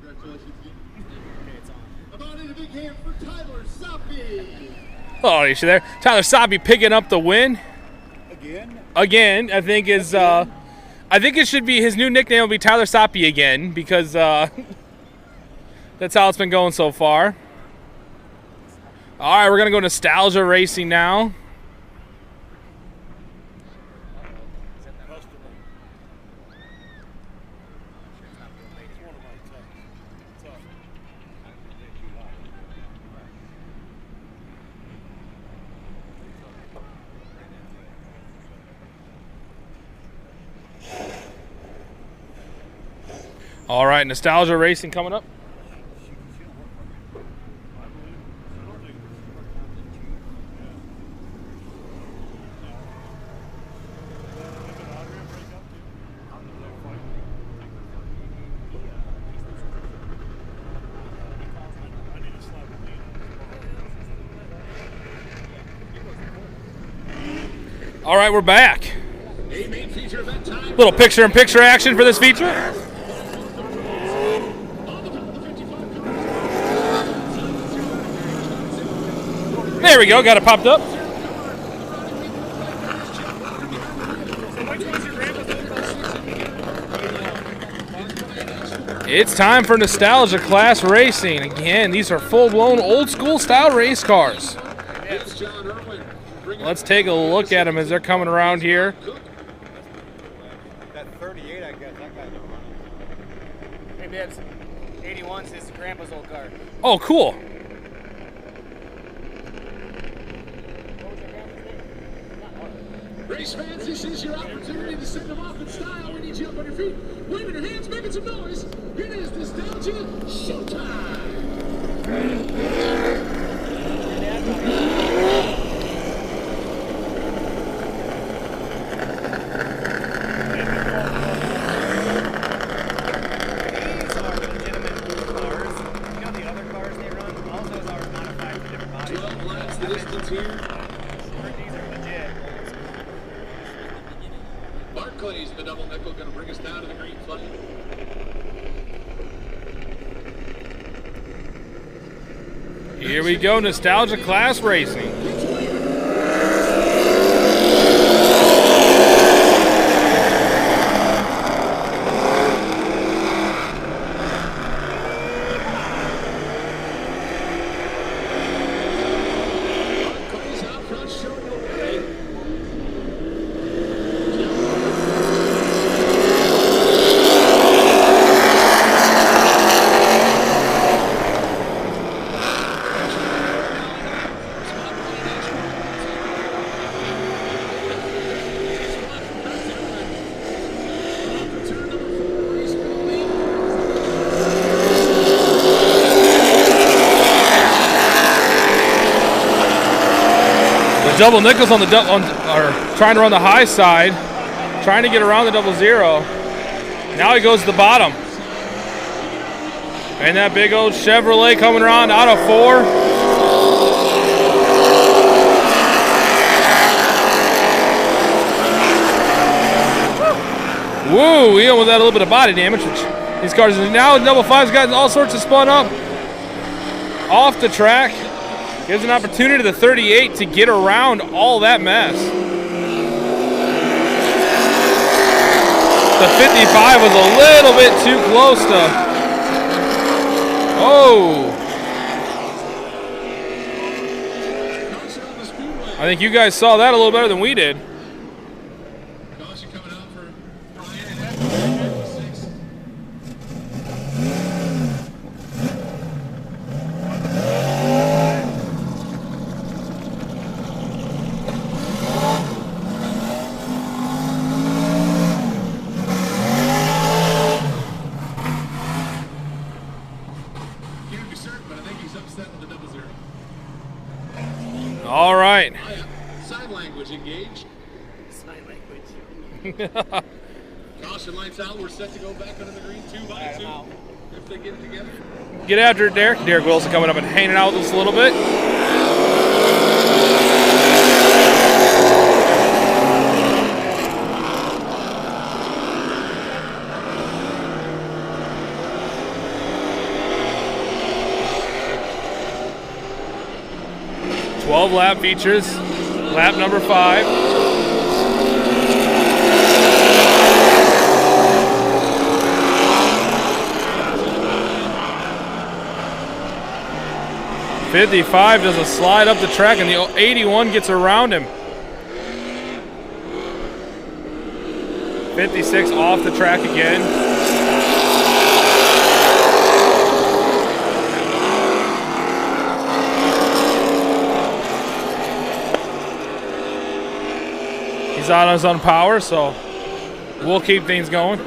Congratulations. About it, a big hand for Tyler Sabi. Oh, you see there? Tyler Sabi picking up the win. Again, I think is. I think it should be his new nickname will be Tyler Sapi again because that's how it's been going so far. All right, we're gonna go nostalgia racing now. All right, nostalgia racing coming up. All right, we're back. Little picture-in-picture action for this feature. There we go, got it popped up. It's time for Nostalgia Class Racing. Again, these are full-blown old-school style race cars. It's John Irwin. Let's take a look at them as they're coming around here. That 38, I guess, that guy's running. Hey, Bibbs. 81's his grandpa's old car. Oh, cool. Race fans, this is your opportunity to send them off in style. We need you up on your feet, waving your hands, making some noise. It is Nostalgia Showtime. These are legitimate cars. You know the other cars they run? All those are modified for different bodies. 12 laps the distance here. These are legit. Mark Clays, the double nickel, going to bring us down to the green flag. Here we go, Nostalgia Class Racing. Clays out front, showing the way. The double nickels on the are trying to run the high side, trying to get around the 00. Now he goes to the bottom. And that big old Chevrolet coming around out of 4. Woo, he almost had a little bit of body damage, which these cars now double 5's got all sorts of spun up off the track. Gives an opportunity to the 38 to get around all that mess. The 55 was a little bit too close to. Oh. I think you guys saw that a little better than we did. Caution coming out for Brian. 6. 00. All right. Sign language engaged. Sign language. Caution lights out. We're set to go back under the green 2 by 2. If they get it together. Get after it, Derek. Derek Wilson coming up and hanging out with us a little bit. Lap features lap number 5. '55 does a slide up the track, and the 81 gets around him. 56 off the track again. He's out on his own power, so we'll keep things going.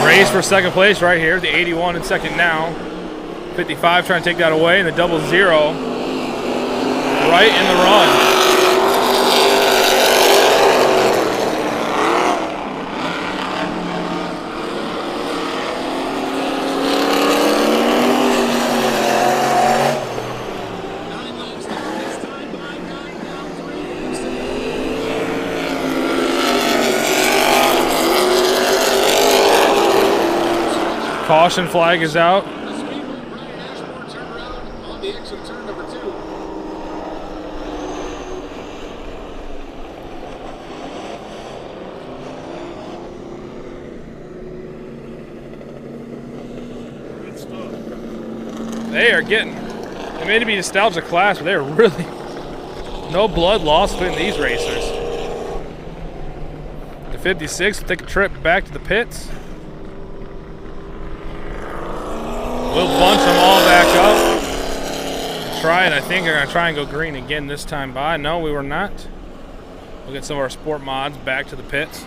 Race for second place right here. The 81 in second now. 55 trying to take that away, and the 00 right in the run. Caution flag is out. The Speedway Brian Ashmore turned around on the exit turn number 2. Good stuff. They are getting, it may be nostalgia class, but they're really, no blood lost between these racers. The 56 will take a trip back to the pits. We'll bunch them all back up. Try it. I think they're going to try and go green again this time by. No, we were not. We'll get some of our sport mods back to the pits.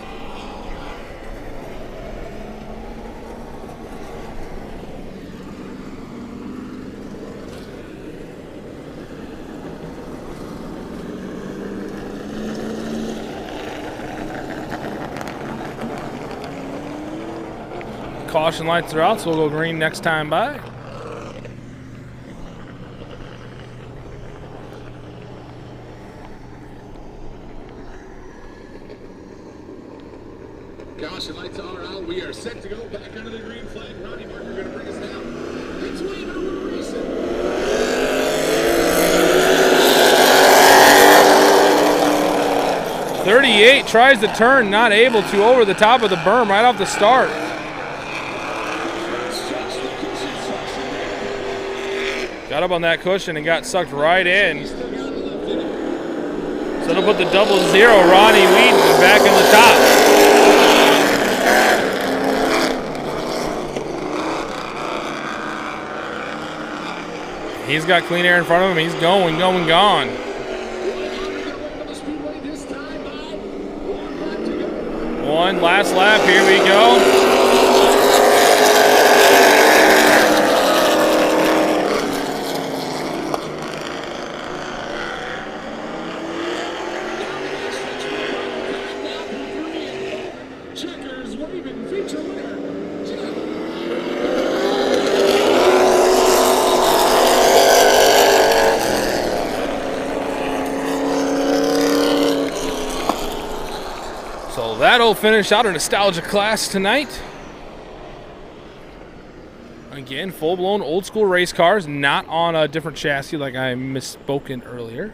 Caution lights are out, so we'll go green next time by. Caution lights are out. We are set to go back under the green flag. Ronnie Barker going to bring us down. It's way number racing. 38 tries to turn, not able to, over the top of the berm right off the start. Got up on that cushion and got sucked right in. So it'll put the 00 Ronnie Wheaton back in the top. He's got clean air in front of him. He's going, gone. One last lap. Here we go. Checkers waving feature winner. So that'll finish out our nostalgia class tonight. Again, full-blown old-school race cars, not on a different chassis like I spoke earlier.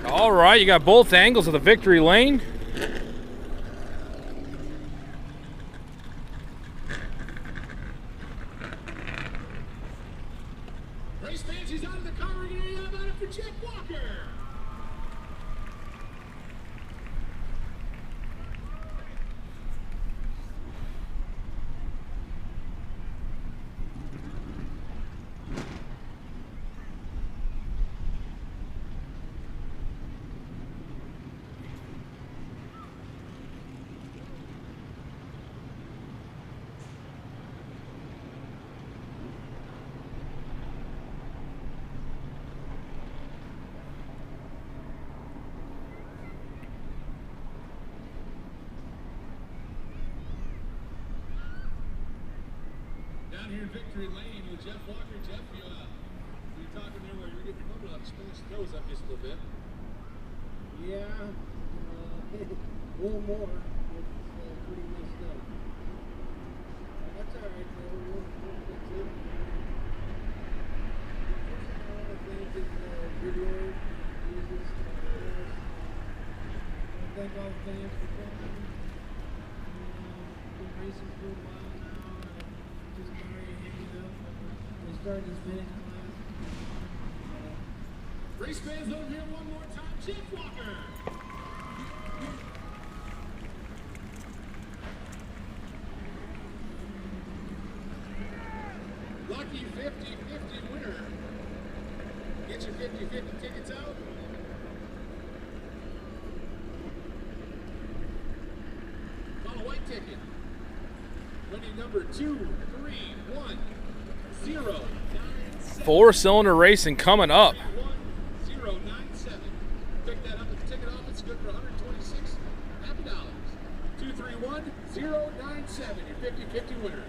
All right, you got both angles of the victory lane. Race fans, he's out of the car. We're going to yell about it for Jeff Walker. Down here in Victory Lane with Jeff Walker. Jeff, you were talking there where you were getting your bubble up, spinning your toes up just a little bit. Yeah, a little more. It's pretty messed up. That's all right, though. We'll fix it. I want to thank this video. Jesus, I thank all the fans for coming. Been racing for a while now. Just already hanging up. We started this finish class. Race fans, over here one more time. Jeff Walker. Lucky 50-50 winner. the tickets out. Call a white ticket. Winning number 231097. Four-cylinder racing coming up. 1097. Pick that up at the ticket office. Good for $126 happy dollars. 231097. Your 50-50 winner.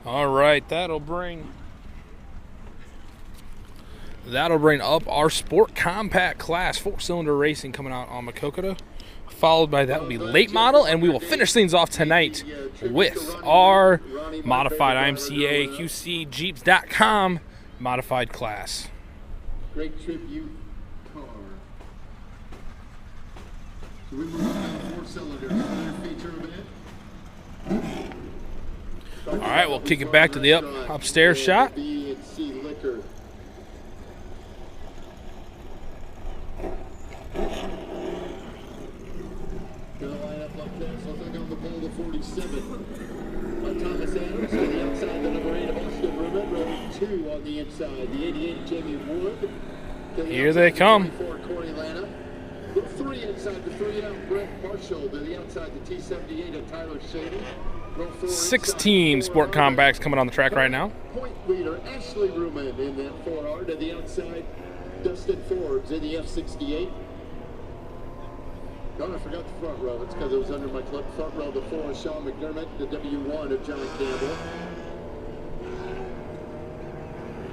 All right, that'll bring up our Sport Compact class, four-cylinder racing coming out on Maquoketa. Followed by that will be late model, and we will finish things off tonight with our modified IMCA QC Jeeps.com modified class. Great tribute car. So we move on to 4 cylinders. Another feature of it. All right, we'll kick it back to the upstairs shot. B and C liquor. Gonna line up like this. Looks like on the pole, the 47. Thomas Adams on the outside, the number 8 of Austin Ruben. Row 2 on the inside. The 88 Jamie Wood. To the Here outside, they the come. 24 Corey Lana. The 3 inside, the 3 out Brett Marshall. To the outside, the T78 of Tyler Shady. 16 Sport Compacts coming on the track right now. Point leader Ashley Ruman in that 4R. To the outside, Dustin Forbes in the F68. Oh, I forgot the front row. It's because it was under my clip. Front row, the 4 of Sean McDermott. The W1 of John Campbell.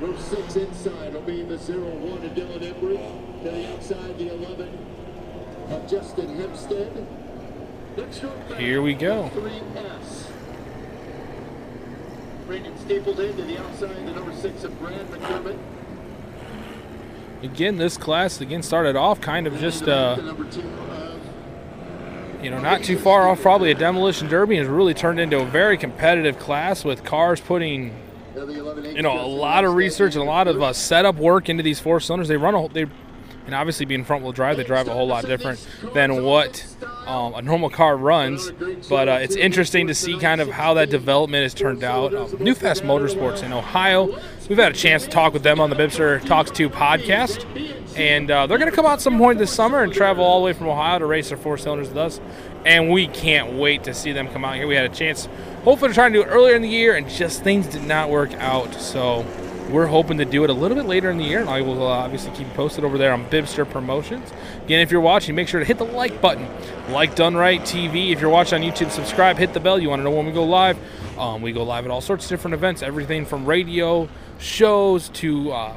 Row 6 inside will be the 01 of Dylan Embry. To the outside, the 11 of Justin Hempstead. Next row back, Here we go. the 3S. Brandon Stapleton to the outside, the number 6 of Brad McDermott. Again, this class started off kind of just The number 2 of not too far off probably a demolition derby, and has really turned into a very competitive class with cars putting the 11 a lot of research and a lot of setup work into these four cylinders. And obviously being front wheel drive, they drive a whole lot different than what a normal car runs. But it's interesting to see kind of how that development has turned out. New Fast Motorsports in Ohio, we've had a chance to talk with them on the Bibster Talks 2 podcast. And they're going to come out some point this summer and travel all the way from Ohio to race their four cylinders with us. And we can't wait to see them come out here. We had a chance, hopefully, to try and do it earlier in the year, and just things did not work out. So we're hoping to do it a little bit later in the year, and I will obviously keep you posted over there on Bibster Promotions. Again, if you're watching, make sure to hit the like button. Like Done Right TV. If you're watching on YouTube, subscribe, hit the bell. You want to know when we go live? We go live at all sorts of different events, everything from radio shows to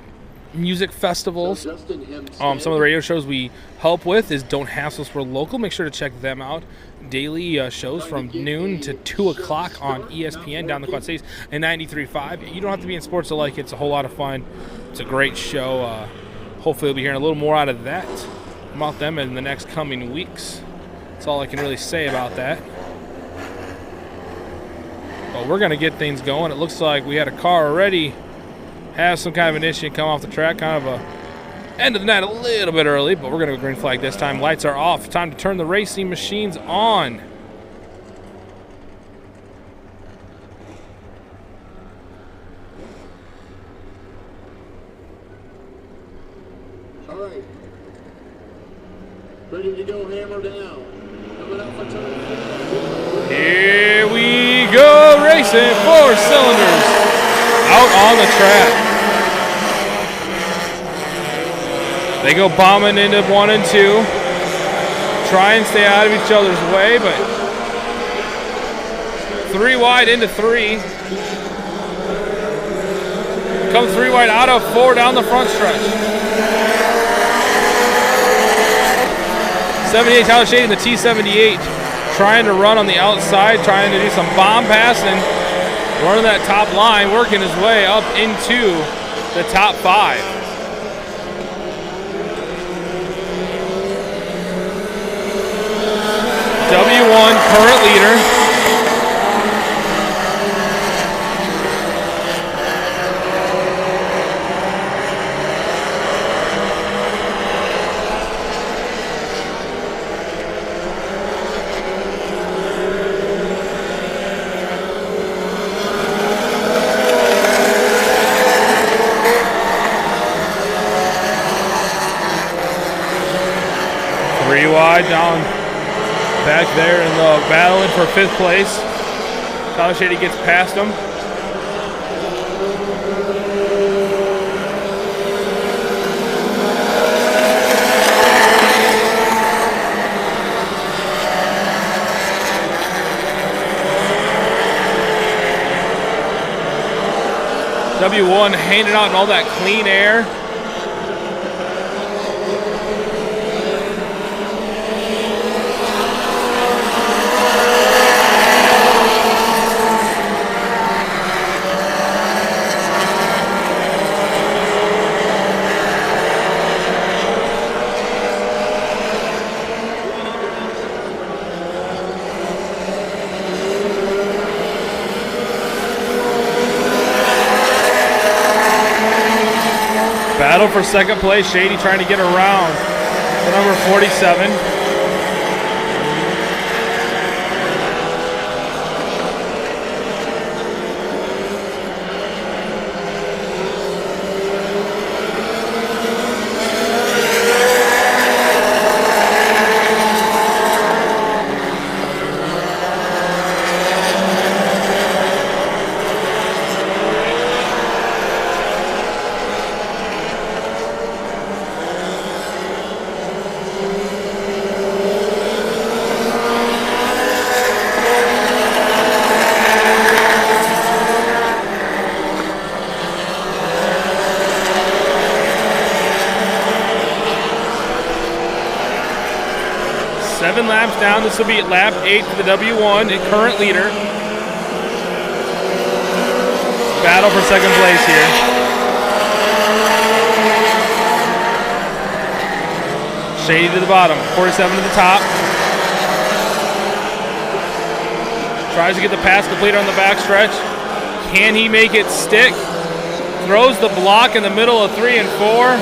music festivals. Some of the radio shows we help with is Don't Hassle Us, We're Local. Make sure to check them out. Daily shows from noon to 2 o'clock on ESPN down the Quad Cities and 93.5. You don't have to be in sports to like it. It's a whole lot of fun. It's a great show. Hopefully we'll be hearing a little more out of that about them in the next coming weeks. That's all I can really say about that. But we're going to get things going. It looks like we had a car already have some kind of an issue come off the track, kind of a end of the night a little bit early, but we're going to go green flag this time. Lights are off. Time to turn the racing machines on. All right. Ready to go, hammer down. Coming out for turn 4. Here we go, racing 4 cylinders out on the track. They go bombing into 1 and 2. Try and stay out of each other's way, but 3 wide into 3. Come 3 wide out of 4 down the front stretch. 78 Tyler Shade in the T78 trying to run on the outside, trying to do some bomb passing, running that top line, working his way up into the top 5. W1 current leader. modified down back there in the battling for 5th place. Tyler Shady gets past him. W1 handing out all that clean air. Battle for 2nd place. Shady trying to get around the number 47. Seven laps down. This will be lap 8 for the W1 and current leader. Battle for 2nd place here. Shady to the bottom. 47 to the top. Tries to get the pass completed on the backstretch. Can he make it stick? Throws the block in the middle of 3 and 4.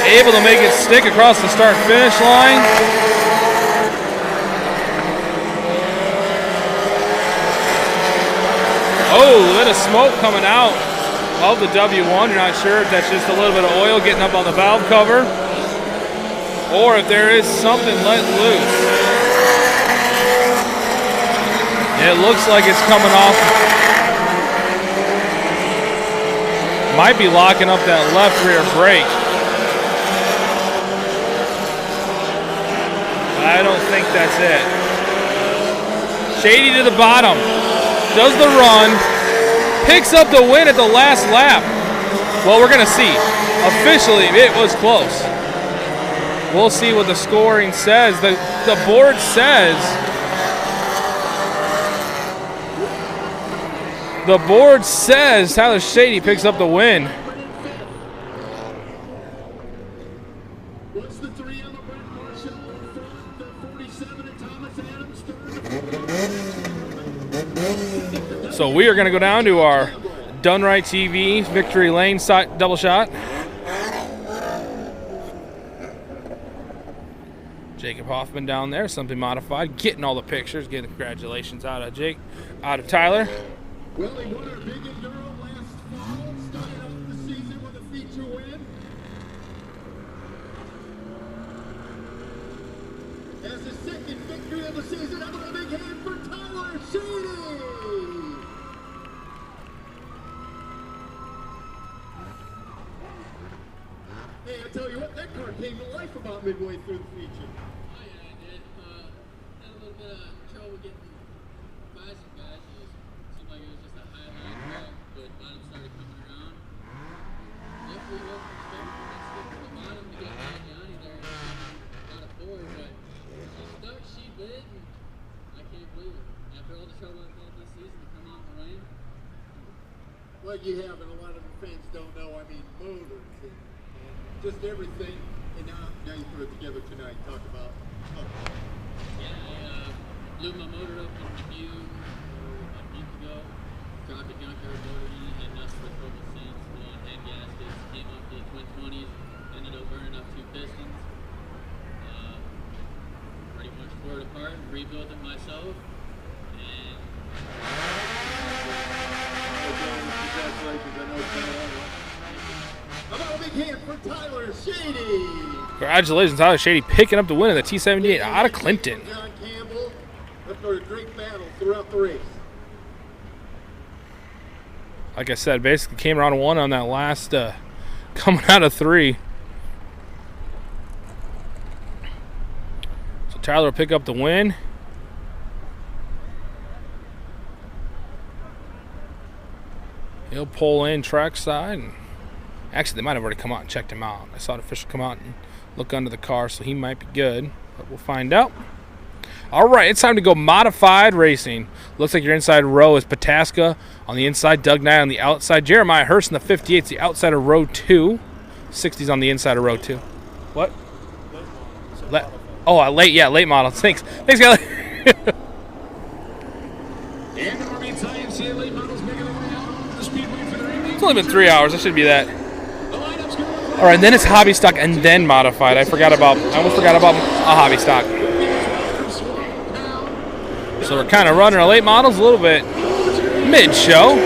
Able to make it stick across the start-finish line. Oh, a bit of smoke coming out of the W1. You're not sure if that's just a little bit of oil getting up on the valve cover or if there is something let loose. It looks like it's coming off. Might be locking up that left rear brake. I don't think that's it. Shady to the bottom. Does the run. Picks up the win at the last lap. Well, we're going to see. Officially, it was close. We'll see what the scoring says. The board says... The board says Tyler Shady picks up the win. So we are going to go down to our Done Right TV Victory Lane double shot. Jacob Hoffman down there, something modified, getting all the pictures, getting congratulations out of Tyler. Well, he won our big enduro last fall, started off the season with a feature win. As his 2nd victory of the season, I'm a big hand for Tyler Shady. Hey, I tell you what, that car came to life about midway through the feature. Oh yeah, I did. Had a little bit of trouble getting by some guys. It seemed like it was just a highlight, but bottom started coming around. Definitely wasn't expecting to stick to the bottom to get by Johnny there out of 4, but she stuck, she bit, and I can't believe it. After all the trouble I've had this season to come out in the rain. Well, you have, and a lot of the fans don't know, I mean, motors and just everything, and now you put it together tonight. Talk about. Yeah, I blew my motor up in Review a month ago. Dropped a junkyard motor in it, had nothing but trouble since. Blowing head gaskets, came up to the twin 20s, ended up burning up 2 pistons. Pretty much tore it apart, rebuilt it myself, and. Congratulations! I know it's been a long one. How about a big hand for Tyler Shady? Congratulations, Tyler Shady picking up the win in the T78 out of Clinton. John Campbell, after a great battle throughout the race. Like I said, basically came around one on that last coming out of 3. So Tyler will pick up the win. He'll pull in trackside. And actually, they might have already come out and checked him out. I saw an official come out and look under the car, so he might be good. But we'll find out. All right, it's time to go modified racing. Looks like your inside row is Pataska on the inside, Doug Nye on the outside, Jeremiah Hurst in the 58's the outside of row 2. 60's on the inside of row 2. What? Late model. Thanks, guys. It's only been 3 hours. That should be that. All right, then it's hobby stock and then modified. I almost forgot about a hobby stock. So we're kind of running our late models a little bit mid-show.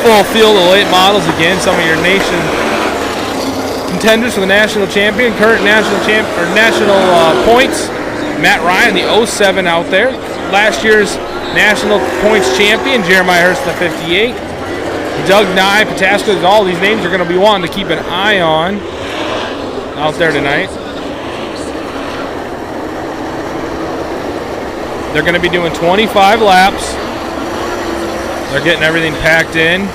Full field of late models again. Some of your nation contenders for the national champion, current national points. Matt Ryan, the 07 out there. Last year's national points champion, Jeremiah Hurst, the 58. Doug Nye, Pataska, all these names are going to be wanting to keep an eye on out there tonight. They're going to be doing 25 laps. They're getting everything packed in.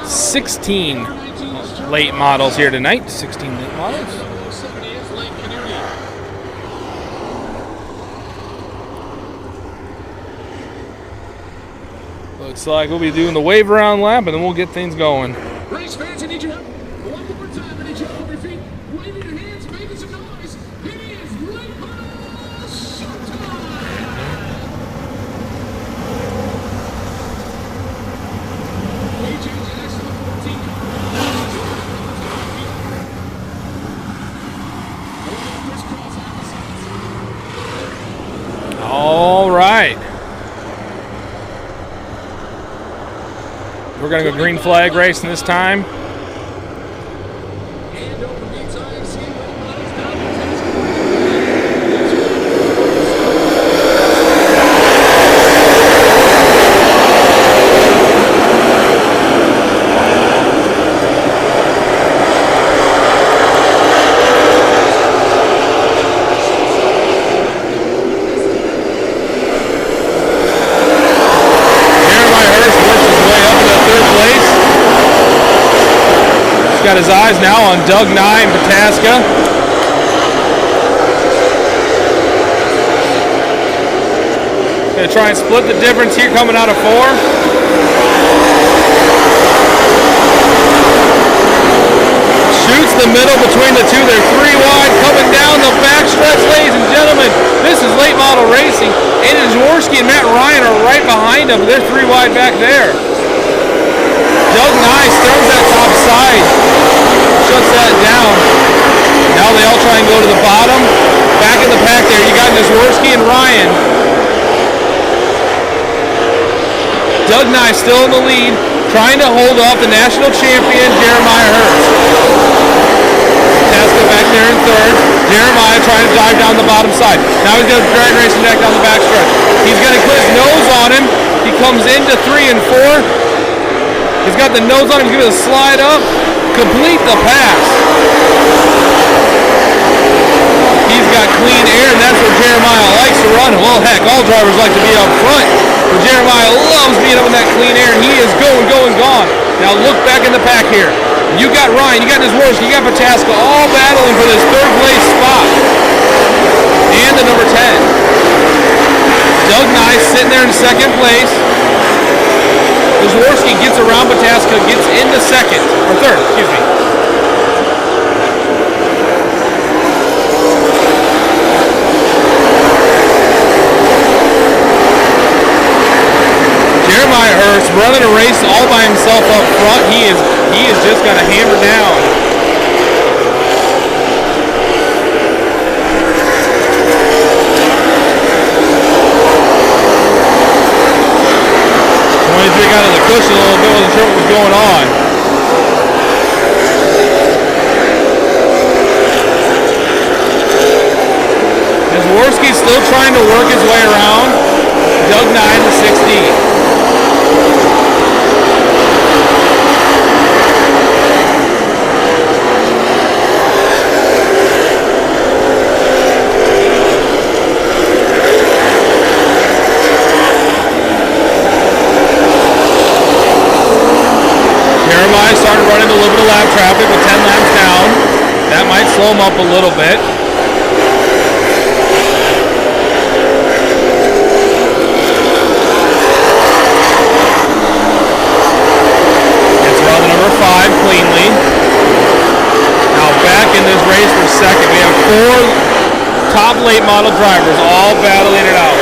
$16 late models here tonight. 16 late models. Looks like we'll be doing the wave around lap and then we'll get things going. Race fans, I need you one more time. I need you on your feet, waving your hands, making some noise. It is late model showtime. We change the next to the 14 car. All right. We're going to go green flag racing this time. Got his eyes now on Doug Nye and Pataska. Gonna try and split the difference here coming out of 4. Shoots the middle between the two. They're 3 wide coming down the backstretch, ladies and gentlemen. This is late model racing. Aiden Jaworski and Matt Ryan are right behind them. They're 3 wide back there. Doug Nye stirs that top side, shuts that down. Now they all try and go to the bottom. Back in the pack there, you got Jaworski and Ryan. Doug Nye still in the lead, trying to hold off the national champion, Jeremiah Hurst. Pataska back there in 3rd. Jeremiah trying to dive down the bottom side. Now he's going to drag racing back down the backstretch. He's going to put his nose on him. He comes into 3 and 4. He's got the nose on him. He's going to slide up, complete the pass. He's got clean air, and that's what Jeremiah likes to run. Well, heck, all drivers like to be up front, but Jeremiah loves being up in that clean air, and he is going, gone. Now look back in the pack here. You got Ryan, you got Jaworski, you got Pataska, all battling for this 3rd place spot. And the number 10. Doug Nye sitting there in 2nd place. Jaworski gets around Pataska, gets into 2nd, or 3rd, excuse me. Jeremiah Hurst running a race all by himself up front. He is just gonna hammer down. Got to the cushion a little bit, wasn't sure what was going on. Jaworski's still trying to work his way around. Doug Nye in the 60. Started running a little bit of lap traffic with 10 laps down. That might slow him up a little bit. Gets around the number 5 cleanly. Now back in this race for second. We have 4 top late model drivers all battling it out.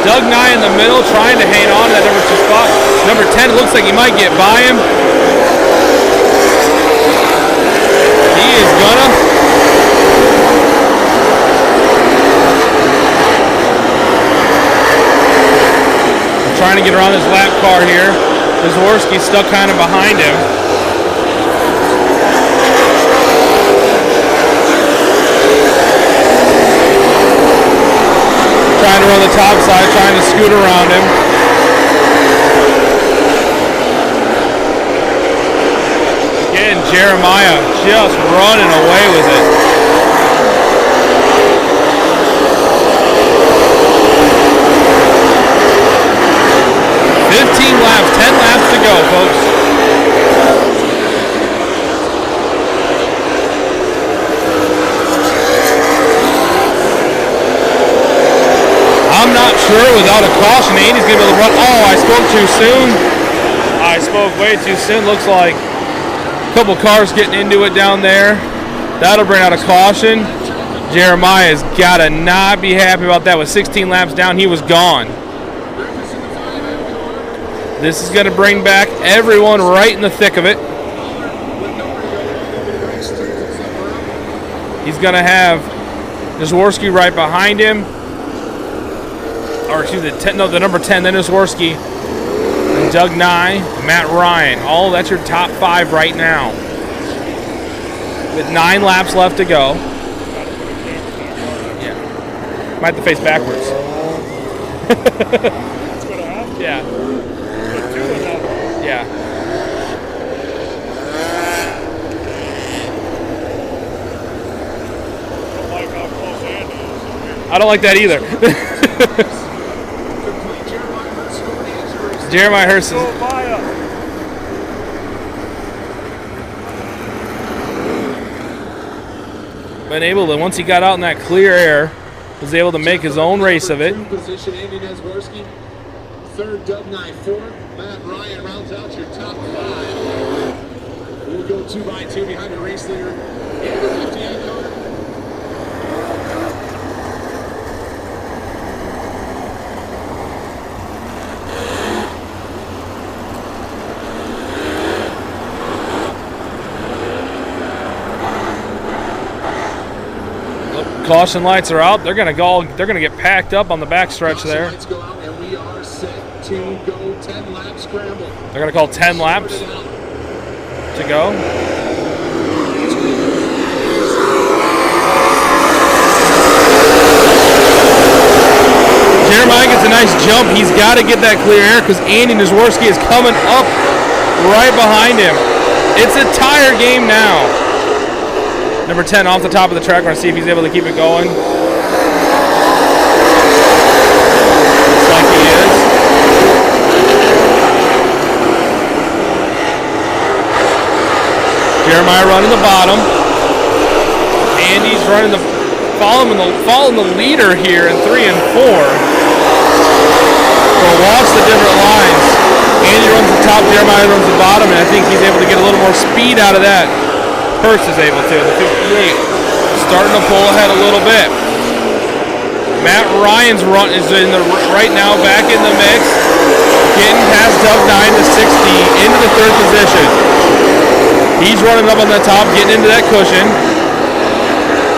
Doug Nye in the middle, trying to hang on to that number 2 spot. Number 10 looks like he might get by him. He is gonna. Trying to get around this lap car here. Jaworski's stuck kind of behind him. Trying to run the top side, trying to scoot around him. Again, Jeremiah just running away with it. Laps, 10 laps to go, folks. I'm not sure without a caution, Andy's going to be able to run. Oh, I spoke too soon. I spoke way too soon. Looks like a couple cars getting into it down there. That'll bring out a caution. Jeremiah's got to not be happy about that. With 16 laps down, he was gone. This is going to bring back everyone right in the thick of it. He's going to have Jaworski right behind him. Or excuse me, the number 10, then Jaworski, and Doug Nye, Matt Ryan. All that's your top 5 right now. With 9 laps left to go. Yeah. Might have to face backwards. That's what I have. Yeah. Put 2 in that one. Yeah. I don't like how close Andy is. I don't like that either. Jeremiah Hurst is been able to, once he got out in that clear air, was able to make his own race of it. Position, Andy Jaworski. 3rd, Doug Nye. 4th, Matt Ryan rounds out your top 5. We'll go 2 by 2 behind the race leader. In the 58 car. Caution lights are out. They're gonna go. They're gonna get packed up on the backstretch there. Lights go out and we are set to go 10 lap scramble. They're gonna call 10 laps to go. Jeremiah gets a nice jump. He's got to get that clear air because Andy Jaworski is coming up right behind him. It's a tire game now. Number 10 off the top of the track. We're going to see if he's able to keep it going. Looks like he is. Jeremiah running the bottom. Andy's running the following the leader here in 3 and 4. We'll watch the different lines. Andy runs the top, Jeremiah runs the bottom, and I think he's able to get a little more speed out of that. Hurst is able to. The 58 starting to pull ahead a little bit. Matt Ryan's run is in the right now back in the mix, getting past Doug 9 to 60 into the third position. He's running up on the top, getting into that cushion.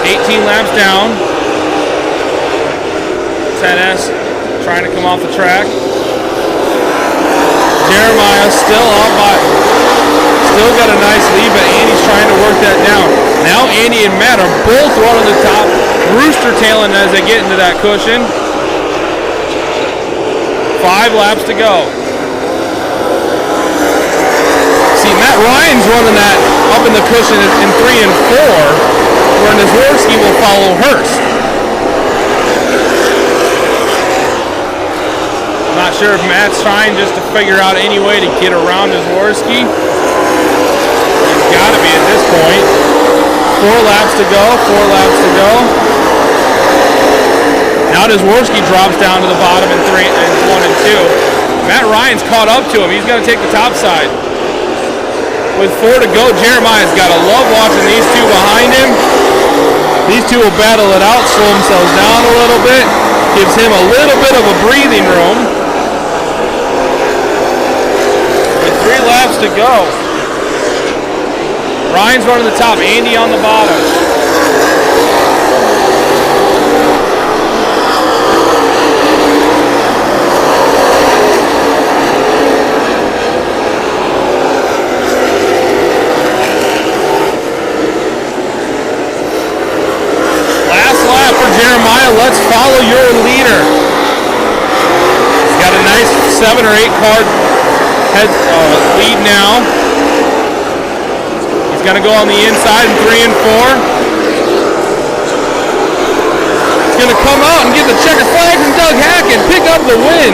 18 laps down. 10S trying to come off the track. Jeremiah still up by, still got a nice lead, but Andy's trying to work that down. Now Andy and Matt are both running the top, rooster tailing as they get into that cushion. 5 laps to go. See, Matt Ryan's running that up in the cushion in 3 and 4, where Nazworski will follow Hurst. Not sure if Matt's trying just to figure out any way to get around Nazworski. He's got to be at this point. 4 laps to go, 4 laps to go. Now Nazworski drops down to the bottom in 1 and 2. Matt Ryan's caught up to him. He's going to take the top side. With 4 to go, Jeremiah's got to love watching these two behind him. These two will battle it out, slow themselves down a little bit. Gives him a little bit of a breathing room. With 3 laps to go. Ryan's running the top, Andy on the bottom. Let's follow your leader. He's got a nice 7 or 8 car head lead now. He's going to go on the inside in 3 and 4. He's going to come out and get the checkered flag from Doug Hack and pick up the win.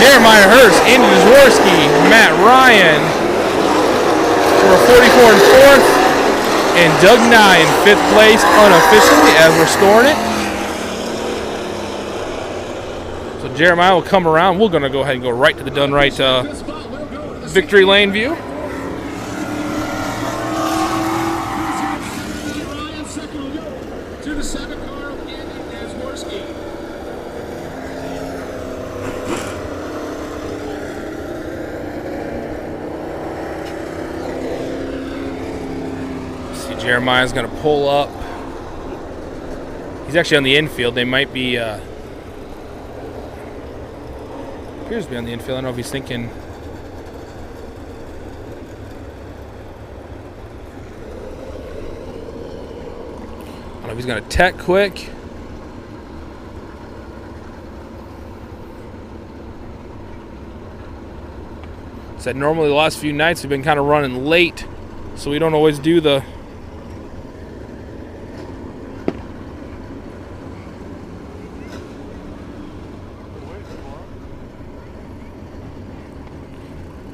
Jeremiah Hurst, Andy Nazworski, Matt Ryan for 44 and 4th. And Doug Nye in 5th place unofficially as we're scoring it. So Jeremiah will come around. We're going to go ahead and go right to the Done Right victory lane view. Jeremiah's going to pull up. He's actually on the infield. They might be, appears to be on the infield. I don't know if he's thinking. I don't know if he's going to tech quick. Said normally the last few nights we've been kind of running late, so we don't always do the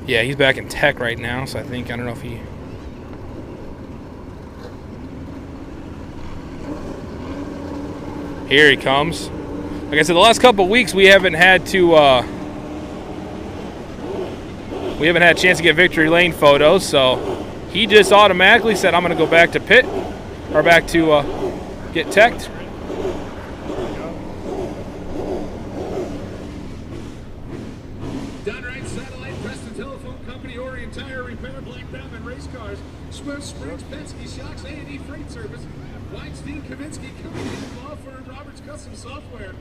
Yeah, he's back in tech right now, so I don't know if he... Here he comes. Like I said, the last couple of weeks we haven't had to, we haven't had a chance to get victory lane photos, so he just automatically said, I'm going to go back to pit, or back to get teched. Springs, Penske, Shocks, A&E Freight Service, Weinstein, Kavinsky, Cookie, Law Firm, Roberts Custom Software,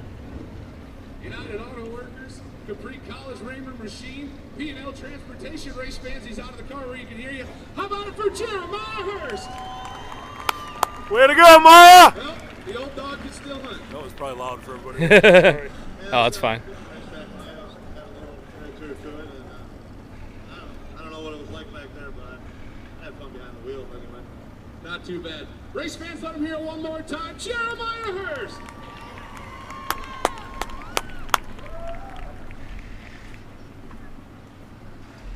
United Auto Workers, Capri College, Raymond Machine, P&L Transportation, Race Fans. He's out of the car where you can hear you. How about it for Jeremiah Hurst? Way to go, Maya! Well, the old dog can still hunt. That was probably loud for everybody. Sorry. Oh, that's fine. I don't know what it was like back there, but I had fun behind the wheel anyway. Not too bad. Race fans, let him hear one more time. Jeremiah Hurst!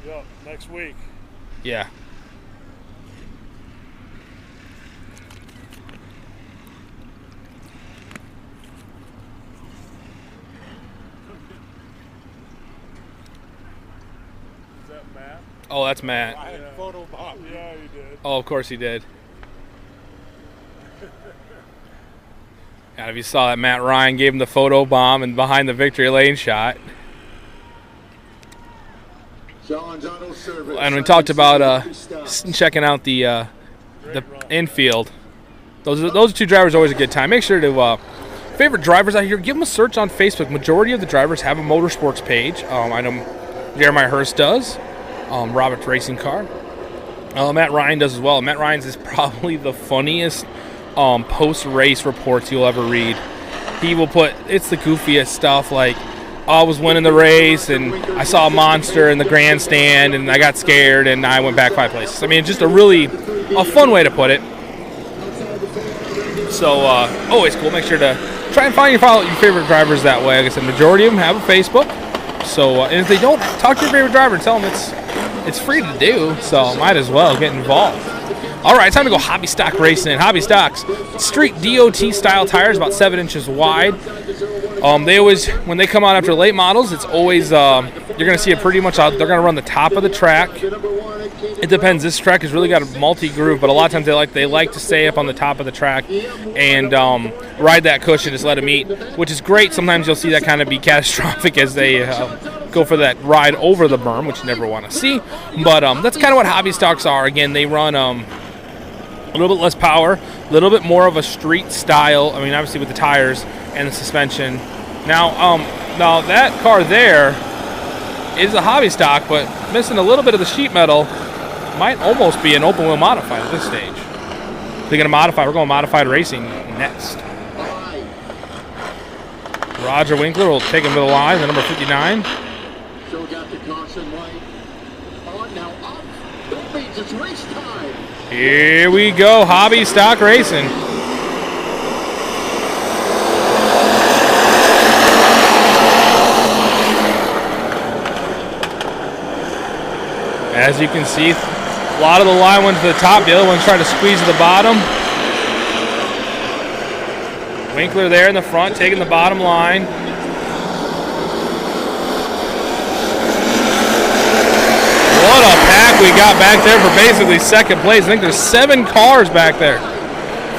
Yep, next week. Yeah. Oh, that's Matt. I had photo bomb. Yeah, you did. Oh, of course he did. And if you saw that, Matt Ryan gave him the photo bomb and behind the victory lane shot. John's Auto Service. And we talked about checking out the infield. Those are two drivers always a good time. Make sure to favorite drivers out here. Give them a search on Facebook. Majority of the drivers have a motorsports page. I know Jeremiah Hurst does. Robert's Racing Car. Matt Ryan does as well. Matt Ryan's is probably the funniest post-race reports you'll ever read. He will put, it's the goofiest stuff, like, I was winning the race and I saw a monster in the grandstand and I got scared and I went back 5 places. I mean, just a fun way to put it. So always cool. Make sure to try and follow your favorite drivers that way. Like I said, majority of them have a Facebook. So and if they don't, talk to your favorite driver and tell them it's free to do. So might as well get involved. All right, time to go hobby stock racing. Hobby stocks, street DOT style tires, about 7 inches wide. They always, when they come out after late models, it's always you're gonna see it pretty much out. They're gonna run the top of the track. It depends. This track has really got a multi-groove, but a lot of times they like to stay up on the top of the track and ride that cushion, just let them eat, which is great. Sometimes you'll see that kind of be catastrophic as they go for that ride over the berm, which you never want to see. But that's kind of what hobby stocks are. Again, they run a little bit less power, a little bit more of a street style. I mean, obviously with the tires and the suspension. Now that car there is a hobby stock, but missing a little bit of the sheet metal. Might almost be an open wheel modified at this stage. They're going to modify. We're going modified racing next. Roger Winkler will take him to the line, the number 59. So got the caution light on now. Up. That means it's race time. Here we go, hobby stock racing. As you can see, a lot of the line went to the top. The other one's trying to squeeze to the bottom. Winkler there in the front, taking the bottom line. What a pack we got back there for basically second place. I think there's 7 cars back there.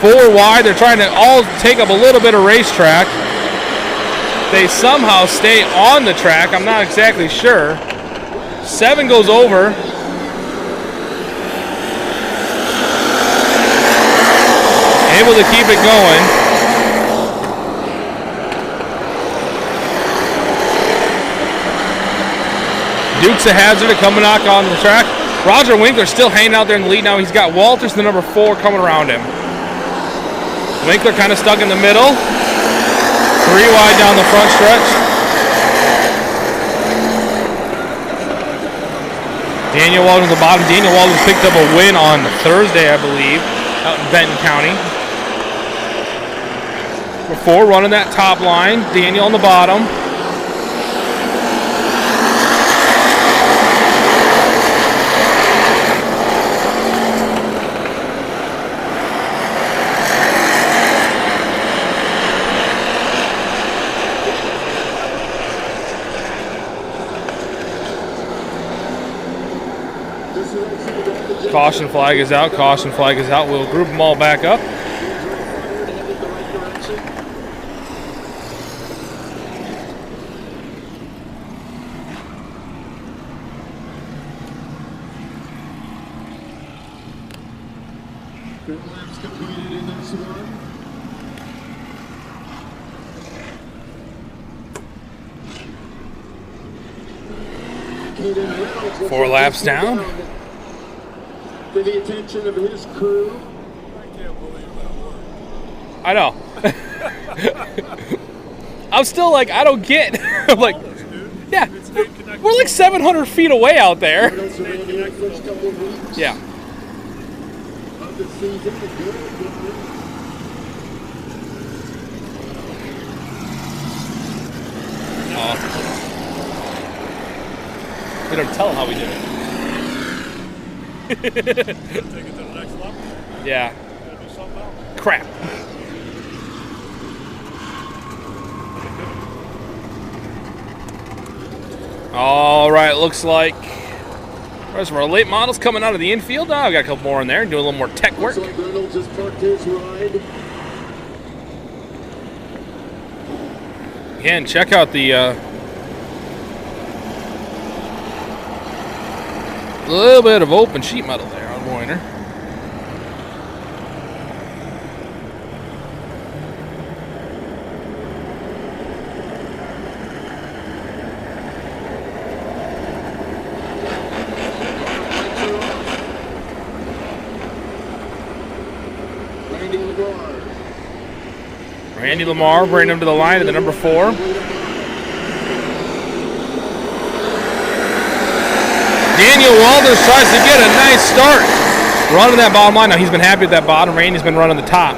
4 wide. They're trying to all take up a little bit of racetrack. They somehow stay on the track. I'm not exactly sure. 7 goes over. Able to keep it going. Dukes of Hazzard to come and knock on the track. Roger Winkler still hanging out there in the lead now. He's got Walters, the number 4, coming around him. Winkler kind of stuck in the middle. 3 wide down the front stretch. Daniel Walters at the bottom. Daniel Walters picked up a win on Thursday, I believe, out in Benton County. Before running that top line, Daniel on the bottom. Caution flag is out. Caution flag is out. We'll group them all back up. Pit laps completed in this one. Caden Reynolds will 4 laps down. To the attention of his crew. I can't believe that worked. I know. I'm still like, I don't get. I'm like, yeah, we're like 700 feet away out there. Reynolds will be in the first couple of weeks Yeah. of the season. We don't tell them how we did it. Take it to the next level. Yeah. Gotta do something else. Crap. All right, looks like Rest of our late models coming out of the infield. Oh, we got a couple more in there, doing a little more tech work. Looks like Reynolds has parked his ride. Again, check out the little bit of open sheet metal there on Warner. Randy Lamar bringing him to the line at the number 4. Daniel Walters tries to get a nice start running that bottom line. Now he's been happy with that bottom. Randy's been running the top.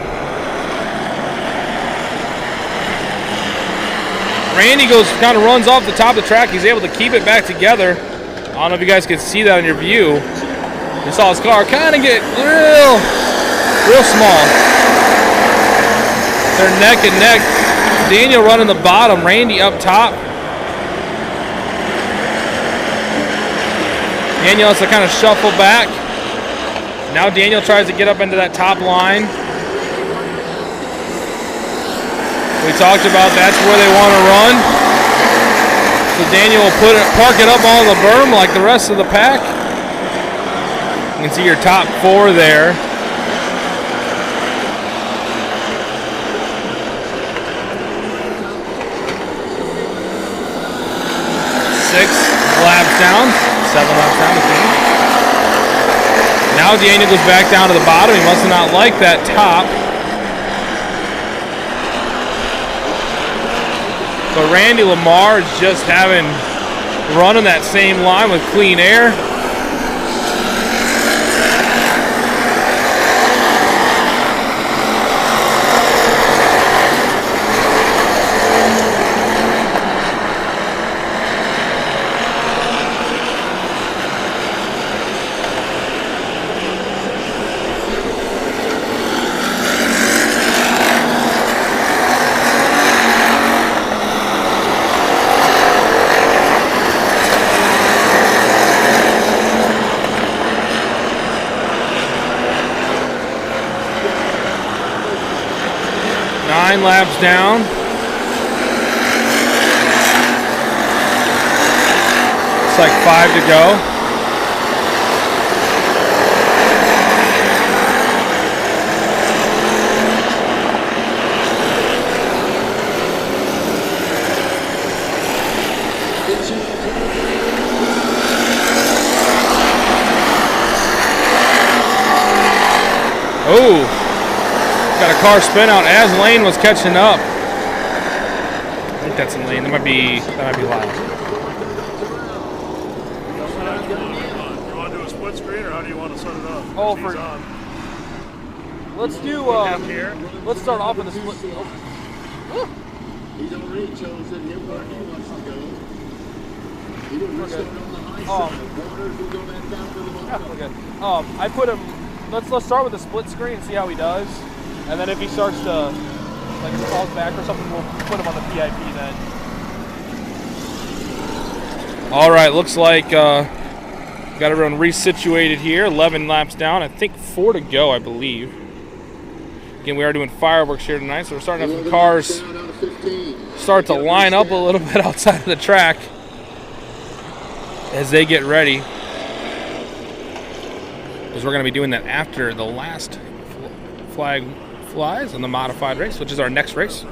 Randy kind of runs off the top of the track. He's able to keep it back together. I don't know if you guys can see that on your view. You saw his car kind of get real small. They're neck and neck. Daniel running the bottom, Randy up top. Daniel has to kind of shuffle back. Now Daniel tries to get up into that top line. We talked about that's where they want to run. So Daniel will park it up on the berm like the rest of the pack. You can see your top 4 there. Laps down, 7 laps down. Now Daniel goes back down to the bottom. He must have not liked that top. But Randy Lamar is just running that same line with clean air. Laps down. It's like 5 to go. Oh. Got a car spin out as Lane was catching up. I think that's in Lane. That might be loud. You want to do a split screen or how do you want to set it up? Oh, He's on. Let's do. Let's start off with a split. He's already chosen him where he wants to go. He didn't start on the high side. Waters will go back down to the bottom. Okay. I put him. Let's start with a split screen and see how he does. And then if he starts to, like, if he falls back or something, we'll put him on the PIP then. All right, looks like got everyone resituated here. 11 laps down. I think 4 to go, I believe. Again, we are doing fireworks here tonight, so we're starting to have some cars start to line up a little bit outside of the track as they get ready. Because we're going to be doing that after the last flag flies in the modified race, which is our next race.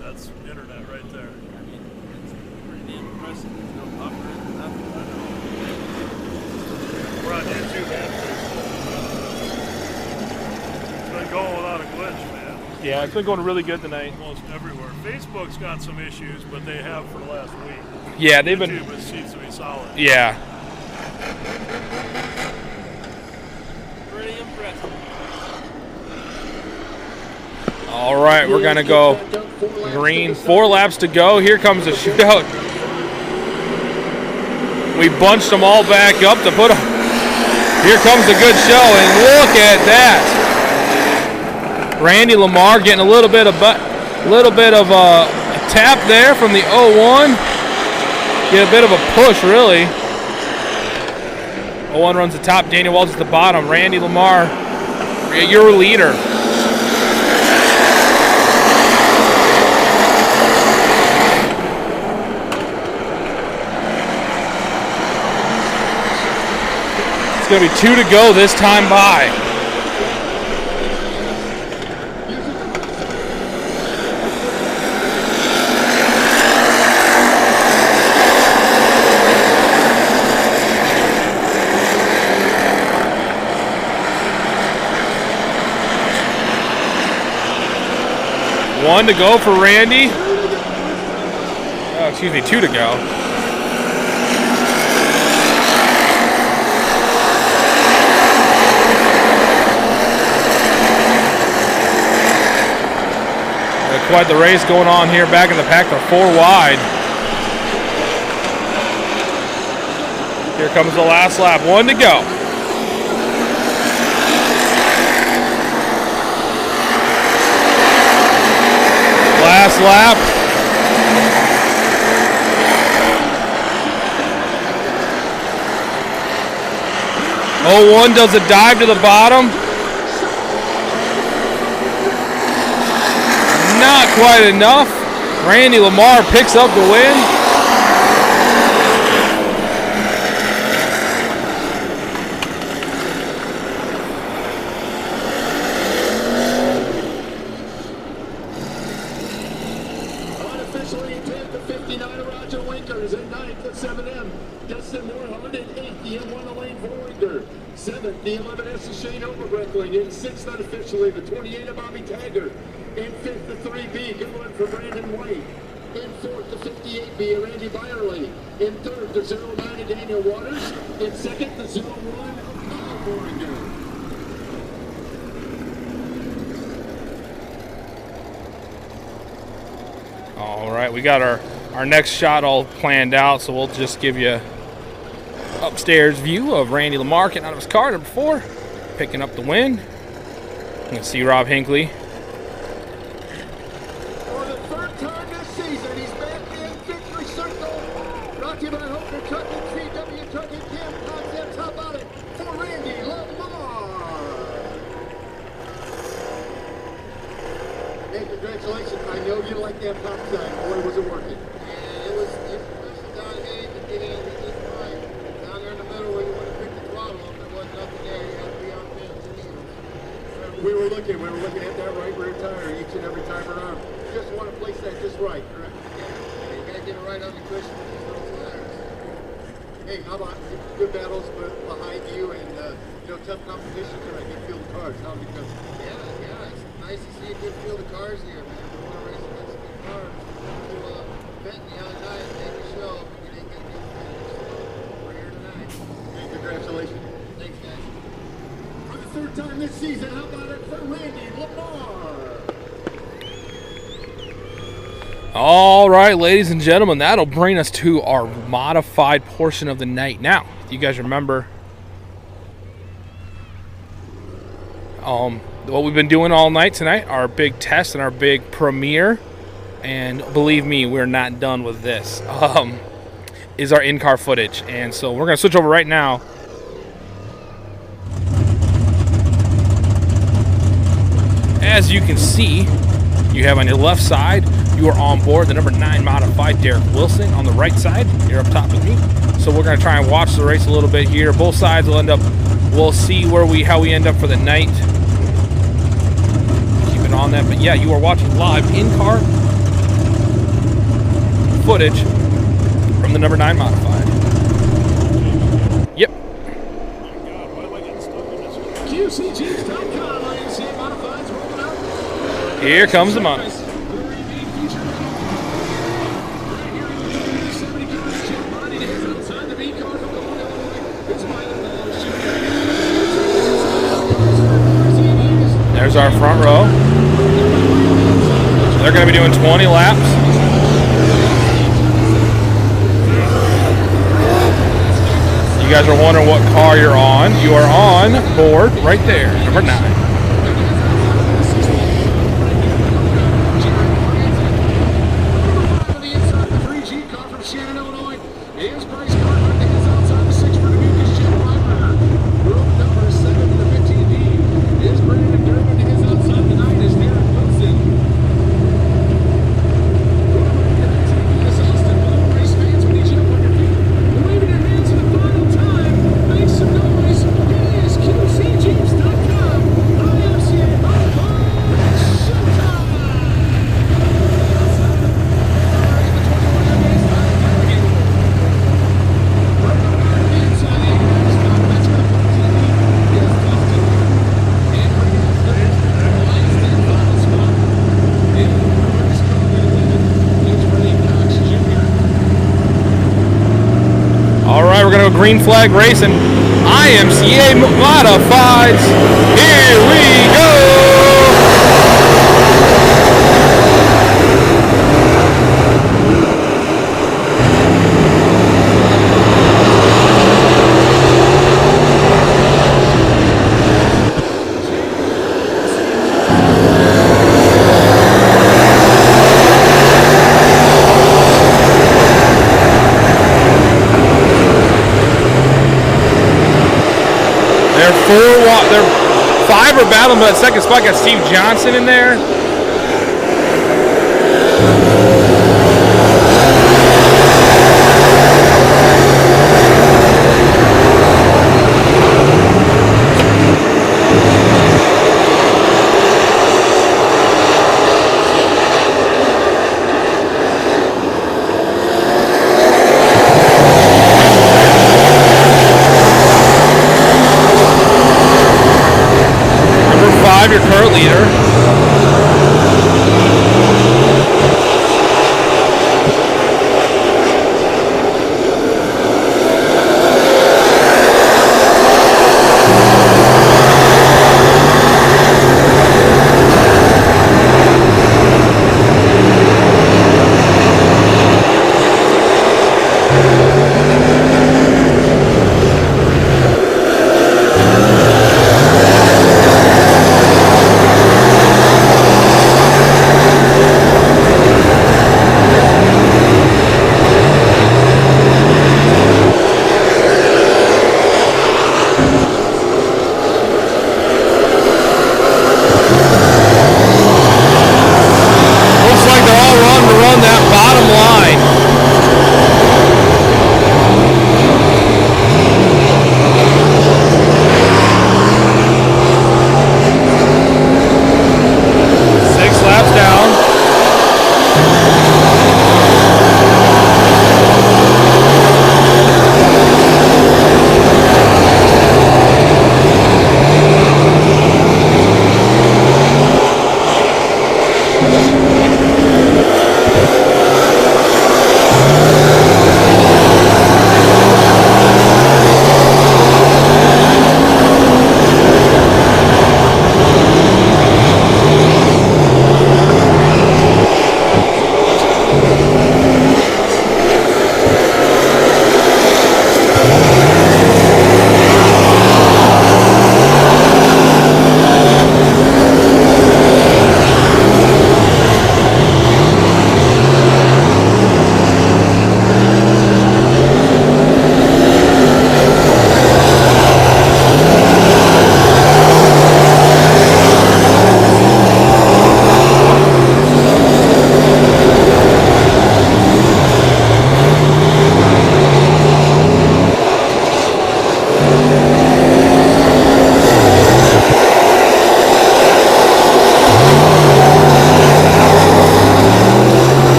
That's internet right there. We're on YouTube. It's been going without a glitch, man. Yeah, it's been going really good tonight. Almost everywhere. Facebook's got some issues, but they have for the last week. Yeah, they've been. YouTube seems to be solid. Yeah. Pretty impressive. All right, we're going to go green. 4 laps to go. Here comes a shootout. We bunched them all back up to put them. Here comes a good show, and look at that. Randy Lamar getting a little bit of a tap there from the 01. Get a bit of a push, really. Owen runs the top, Daniel Wells at the bottom. Randy Lamar, your leader. It's going to be 2 to go this time by. One to go for Randy. Oh, excuse me, 2 to go. Quite the race going on here back in the pack. They're 4 wide. Here comes the last lap. 1 to go. Last lap. Oh, 01 does a dive to the bottom. Not quite enough. Randy Lamar picks up the win. Unofficially in 10th, the 59 Roger Winkers. In 9th, the 7M, Dustin Moorhard. In 8th, the M1 Elaine Vorlinger. 7th, the 11S of Shane Overbreckling. In 6th, unofficially, the 28 of Bobby Taggart. In 5th, the 3B, good one for Brandon White. In 4th, the 58B, Randy Byerly. In 3rd, the 09 of Daniel Waters. In 2nd, the 01 of Vorlinger. All right, we got our next shot all planned out, so we'll just give you upstairs view of Randy Lamar getting out of his car, number 4, picking up the win. You can see Rob Hinckley. For the 3rd time this season, he's back in victory circle. Brought to you by Hope Truck and CW Truck and Camp Concepts. How about it for Randy Lamar? Hey, congratulations. I know you like that pop sign. Boy, was it working. Yeah, it was down here to get in. We just right down there in the middle where you want to pick the throttle up. There wasn't nothing there. You had to be on pins and needles. We were looking at that right rear tire each and every time around. Just want to place that just right, correct? Yeah, you gotta get it right on the cushion with these little flares. Hey, how about good battles behind you and tough competition tonight? Good field of cars. How did it go? Yeah, it's nice to see a good field of cars here, man. We want to race against some good cars. To Benton the other night, make a show, but we didn't get a good finish. So we're here tonight. Hey, congratulations. Thanks, guys. For the 3rd time this season, how about it for Randy Lamar? All right, ladies and gentlemen, that'll bring us to our modified portion of the night. Now, you guys remember what we've been doing all night tonight, our big test and our big premiere, and believe me, we're not done with this, is our in-car footage. And so we're going to switch over right now. As you can see, you have on your left side, you are on board the number 9 modified Derek Wilson. On the right side, you're up top with me. So we're going to try and watch the race a little bit here. Both sides will end up, we'll see how we end up for the night. Keep it on that. But yeah, you are watching live in-car footage from the number 9 modified. Yep. QCGs.com, INC Modifieds rolling out. Here comes the money. There's our front row. They're going to be doing 20 laps. You guys are wondering what car you're on. You are on board right there, number 9. Shannon, Illinois. Here's Bryce Carter. He's outside the 6 for Dubuque's Jim Weimer. Green Flag Racing IMCA Modifieds. Here we go! They're 5 are battling, but that second spot got Steve Johnson in there. Your current leader.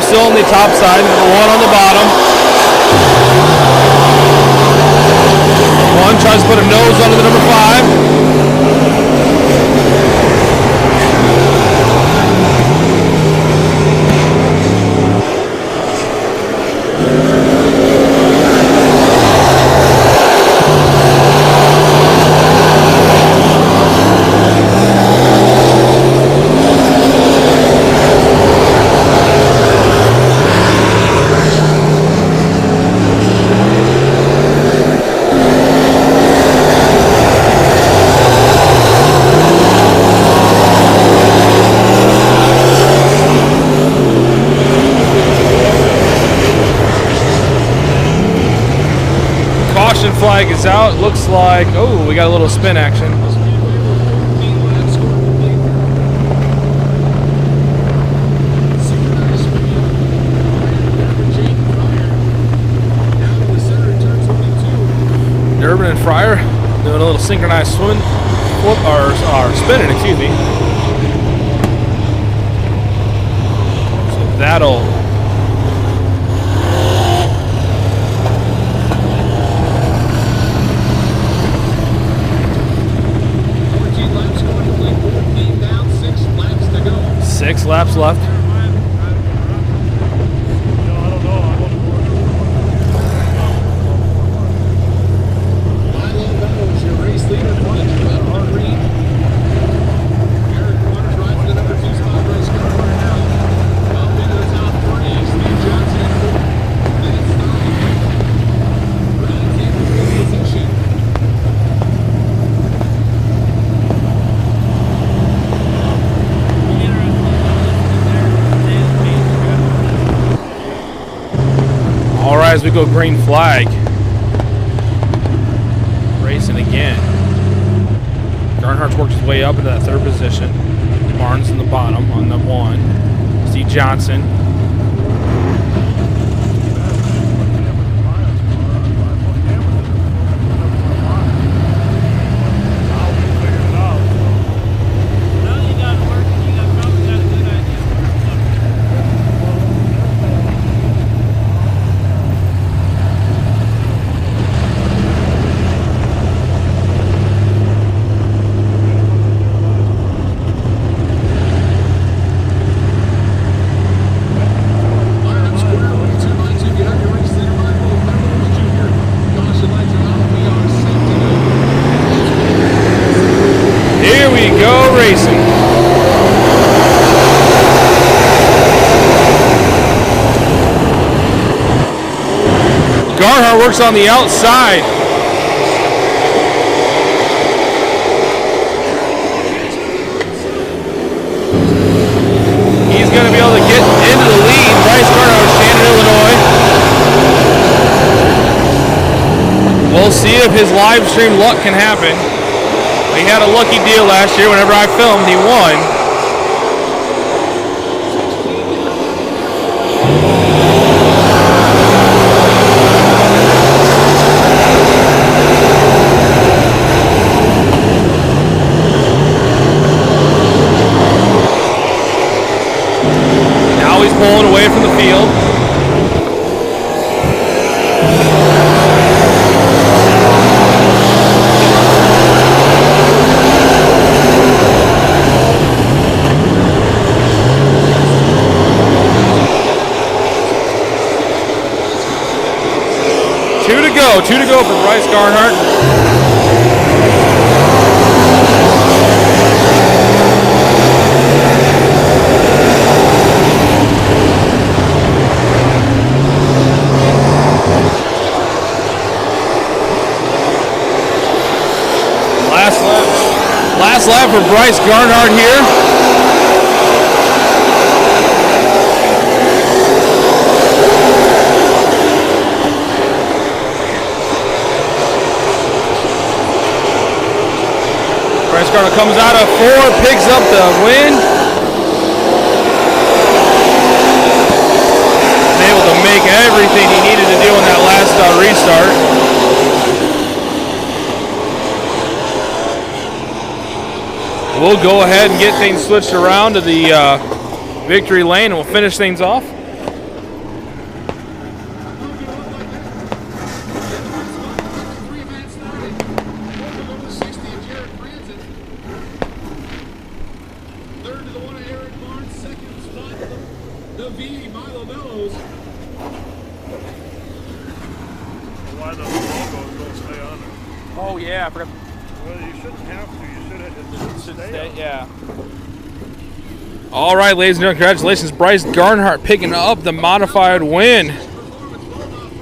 Still on the top side, number 1 on the bottom. 1 tries to put a nose under the number 5. Flag is out. Looks like, oh, we got a little spin action. Durbin and Fryer doing a little synchronized swimming, or spinning, excuse me. So that'll laps left. Milo Bellows, your race leader, pointing to about green. Eric Warner's riding the number 2 spot, Bryce Garhart now. Up into the top 3, Steve Johnson in 4th. Then it's 9. Brad Campbell's in position. All right, as we go green flag. Racing again. Garnhart's worked his way up into that 3rd position. Barnes in the bottom on the 1. Steve Johnson. Lineup square, 1, 2 by 2. You have your race leader, Michael Bellows Jr. Caution lights are out. We are set to go. Here we go racing. Garnhart works on the outside. He's going to be able to get into the lead. Bryce Garnhart, Shannon, Illinois. We'll see if his live stream luck can happen. He had a lucky deal last year. Whenever I filmed, he won. Now he's pulling away from the field. 2 to go for Bryce Garnhart. Last lap for Bryce Garnhart here. Bryce Garnhart comes out of 4, picks up the win. Was able to make everything he needed to do in that last restart. We'll go ahead and get things switched around to the victory lane and we'll finish things off. Third to the 1 of Eric Barnes, second spot the V, Milo Bellows. Why the logo don't stay on there? Oh yeah, I forgot. Well, you shouldn't have to. You should have to stay on. Yeah. All right, ladies and gentlemen, congratulations, Bryce Garnhart picking up the modified win.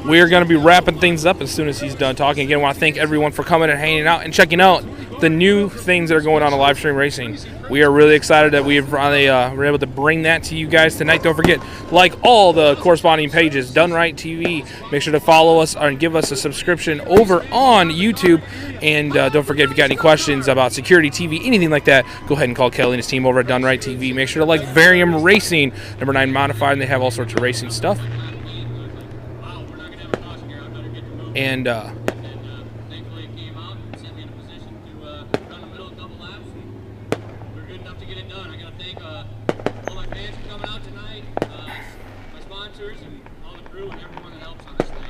We are going to be wrapping things up as soon as he's done talking. Again, I want to thank everyone for coming and hanging out and checking out the new things that are going on in live stream racing. We are really excited that we've finally were able to bring that to you guys tonight. Don't forget, like all the corresponding pages, Done Right TV. Make sure to follow us and give us a subscription over on YouTube. And don't forget, if you got any questions about security TV, anything like that, go ahead and call Kelly and his team over at Done Right TV. Make sure to like Varium Racing, number 9 Modified, and they have all sorts of racing stuff. And Thankfully it came out and set me in a position to run the middle of double laps. We were good enough to get it done. I got to thank all my fans for coming out tonight, my sponsors, and all the crew and everyone that helps on this thing.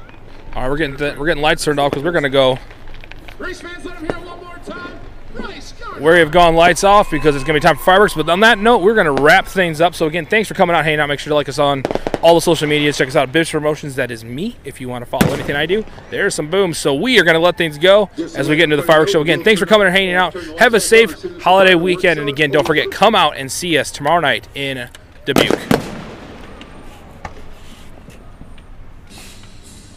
all right, we're getting lights turned off because we're going to go. Race fans, let him hear one more time. Bryce, go! we have gone lights off because it's going to be time for fireworks. But on that note, we're going to wrap things up. So, again, thanks for coming out, hanging out. Make sure to like us on all the social medias. Check us out at Bibbs Promotions. That is me. If you want to follow anything I do, there's some booms. So we are going to let things go as we get into the fireworks show. Again, thanks for coming and hanging out. Have a safe holiday weekend. And, again, don't forget, come out and see us tomorrow night in Dubuque.